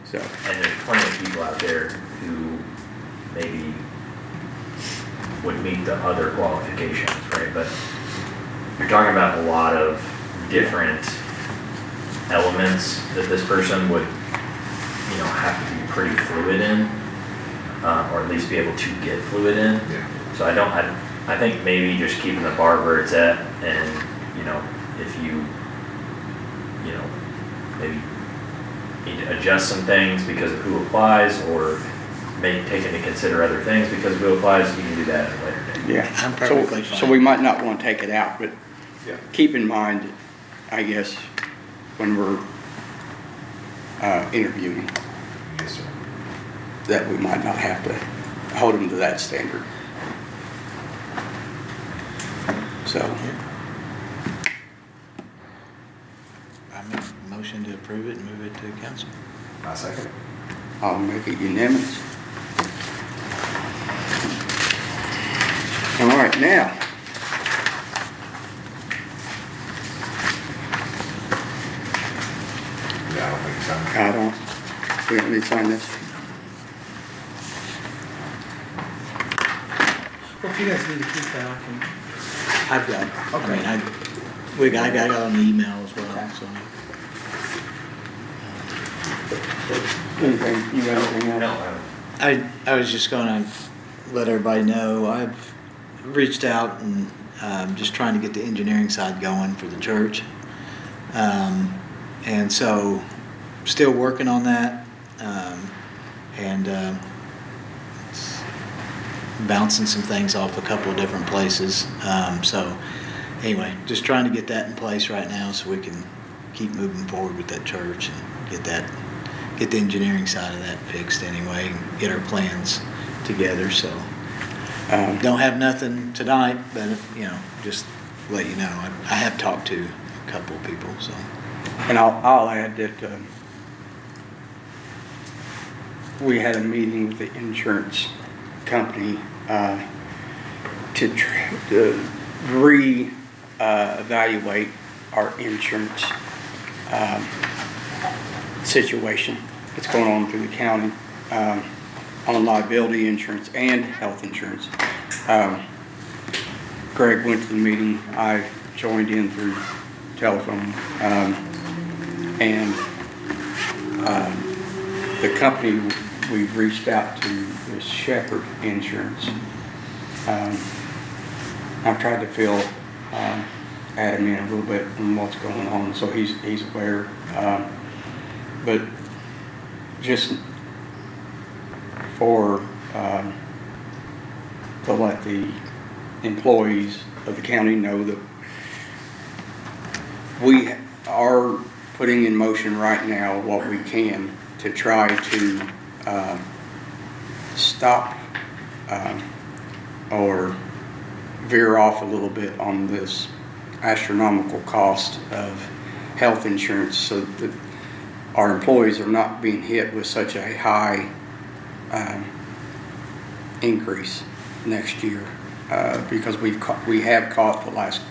So, And there's plenty of people out there who maybe would meet the other qualifications, right? But you're talking about a lot of different elements that this person would, have to be pretty fluid in, or at least be able to get fluid in. Yeah. So I think maybe just keeping the bar where it's at, and, if you, maybe need to adjust some things because of who applies, or may take into consider other things because of who applies, you can do that at a later date. yeah. I'm perfectly So fine. we might not want to take it out, but Yeah. keep in mind, I guess, when we're interviewing, Yes, sir. that we might not have to hold them to that standard. So, I make a motion to approve it and move it to council. I second it. I'll make it unanimous. All right, now. Yeah, I don't think so. We don't need to sign this. Well, if you guys need to keep that, I can. I've got, Okay. I got it on the email as well, so. Anything, you got anything else? No, I was just gonna let everybody know, I've reached out and, just trying to get the engineering side going for the church. And so, still working on that, and, it's bouncing some things off a couple of different places. So, anyway, just trying to get that in place right now so we can keep moving forward with that church and get the engineering side of that fixed anyway, and get our plans together, so. Don't have nothing tonight, but, just to let you know, I have talked to a couple of people, so. And I'll add that we had a meeting with the insurance company to re-evaluate our insurance situation that's going on through the county on liability insurance and health insurance. Greg went to the meeting. I joined in through telephone. And the company we've reached out to is Shepherd Insurance. I've tried to fill Adam in a little bit on what's going on, so he's aware. But just for to let the employees of the county know that we are putting in motion right now what we can to try to stop or veer off a little bit on this astronomical cost of health insurance, so that our employees are not being hit with such a high increase next year, because we have caught the last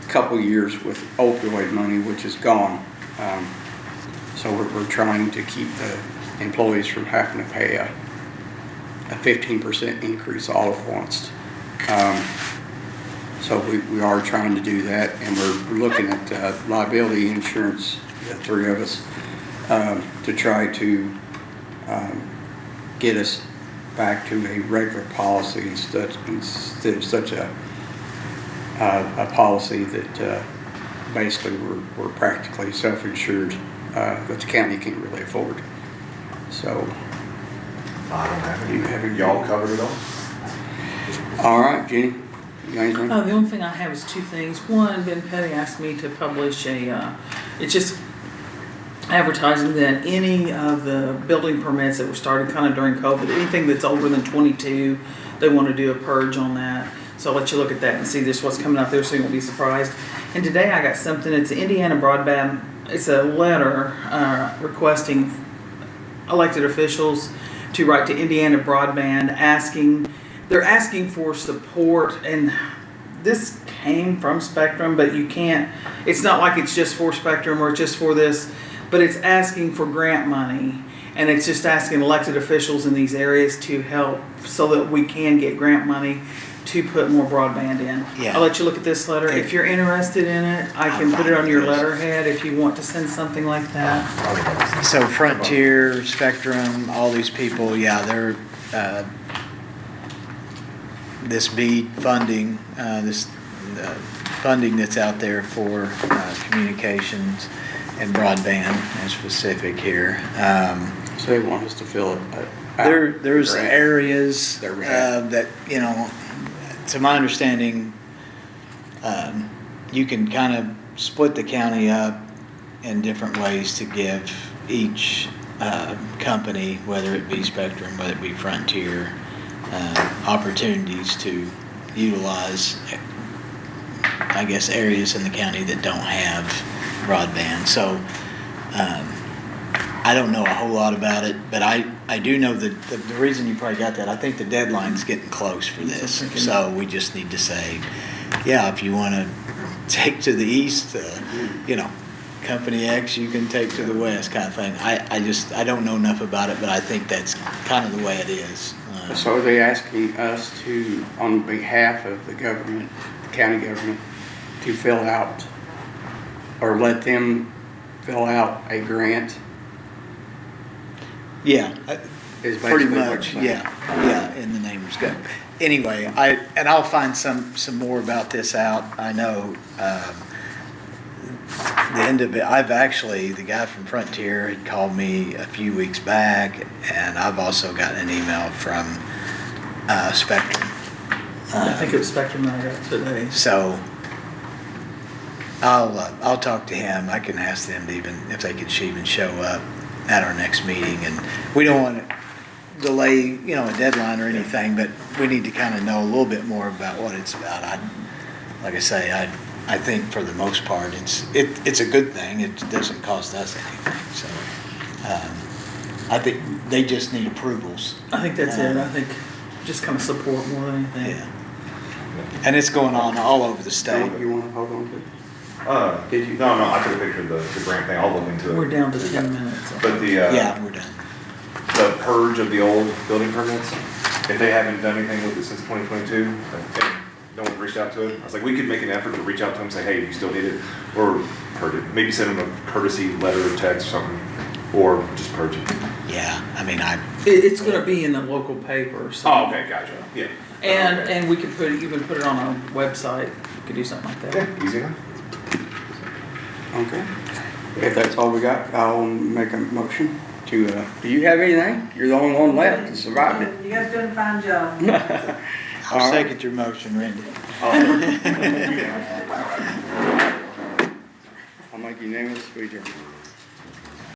couple years with opioid money, which is gone. So we're trying to keep the employees from having to pay a 15% increase all at once. So we are trying to do that, and we're looking at liability insurance, the three of us, to try to get us back to a regular policy instead of such a policy that basically we're practically self-insured, that the county can't really afford. So I don't have do you have any? Y'all covered it all? All right, Jenny, you got anything? The only thing I have is two things. One, Ben Petty asked me to publish it's just advertising that any of the building permits that were started kind of during COVID, anything that's older than 22, they want to do a purge on that. So I'll let you look at that and see just what's coming out there, so you won't be surprised. And today I got something. It's Indiana Broadband. It's a letter requesting elected officials to write to Indiana Broadband they're asking for support, and this came from Spectrum, but you can't, it's not like it's just for Spectrum or just for this, but it's asking for grant money, and it's just asking elected officials in these areas to help so that we can get grant money to put more broadband in. Yeah. I'll let you look at this letter. If you're interested in it, I can put it on your letterhead if you want to send something like that. So Frontier, Spectrum, all these people, they're, this BEAD funding, this funding that's out there for communications and broadband in specific here. So they want us to fill it. There's grant. areas That that, to my understanding, you can kind of split the county up in different ways to give each company, whether it be Spectrum, whether it be Frontier, opportunities to utilize, I guess, areas in the county that don't have broadband. So I don't know a whole lot about it, but I do know that the reason you probably got that, I think the deadline's getting close for this. So we just need to say, if you want to take to the east, Company X, you can take to the west, kind of thing. I don't know enough about it, but I think that's kind of the way it is. So are they asking us to, on behalf of the government, the county government, to fill out, or let them fill out a grant? Yeah, Is pretty basically what much. you're saying. Yeah, in the name of God. Anyway, I'll find some more about this out. I know the end of it. The guy from Frontier had called me a few weeks back, and I've also gotten an email from Spectrum. I think it was Spectrum that I got today. So I'll talk to him. I can ask them to even, if they could even show up at our next meeting. And we don't want to delay, you know, a deadline or anything, but we need to kind of know a little bit more about what it's about. Like I say, I think for the most part, it's a good thing. It doesn't cost us anything. So, I think they just need approvals. I think that's it. I think just kind of support more than anything. Yeah. And it's going on all over the state. You wanna hold on to it? Did you? No, I took a picture of the grant thing, I'll look into it. We're down to 10 minutes. But the, Yeah, we're done. the purge of the old building permits, if they haven't done anything with it since 2022, and no one reached out to it, I was like, we could make an effort to reach out to them, say, hey, you still need it, or purge it, maybe send them a courtesy letter or text or something, or just purge it. Yeah, I mean, It's gonna be in the local paper, so. Oh, okay, gotcha, yeah. And we could even put it on our website. We could do something like that. Yeah, easy enough. Okay. If that's all we got, I'll make a motion to, do you have anything? You're the only one left that survived it. You guys doing a fine job. I'll second your motion, Randy. I'll make unanimous, we adjourn.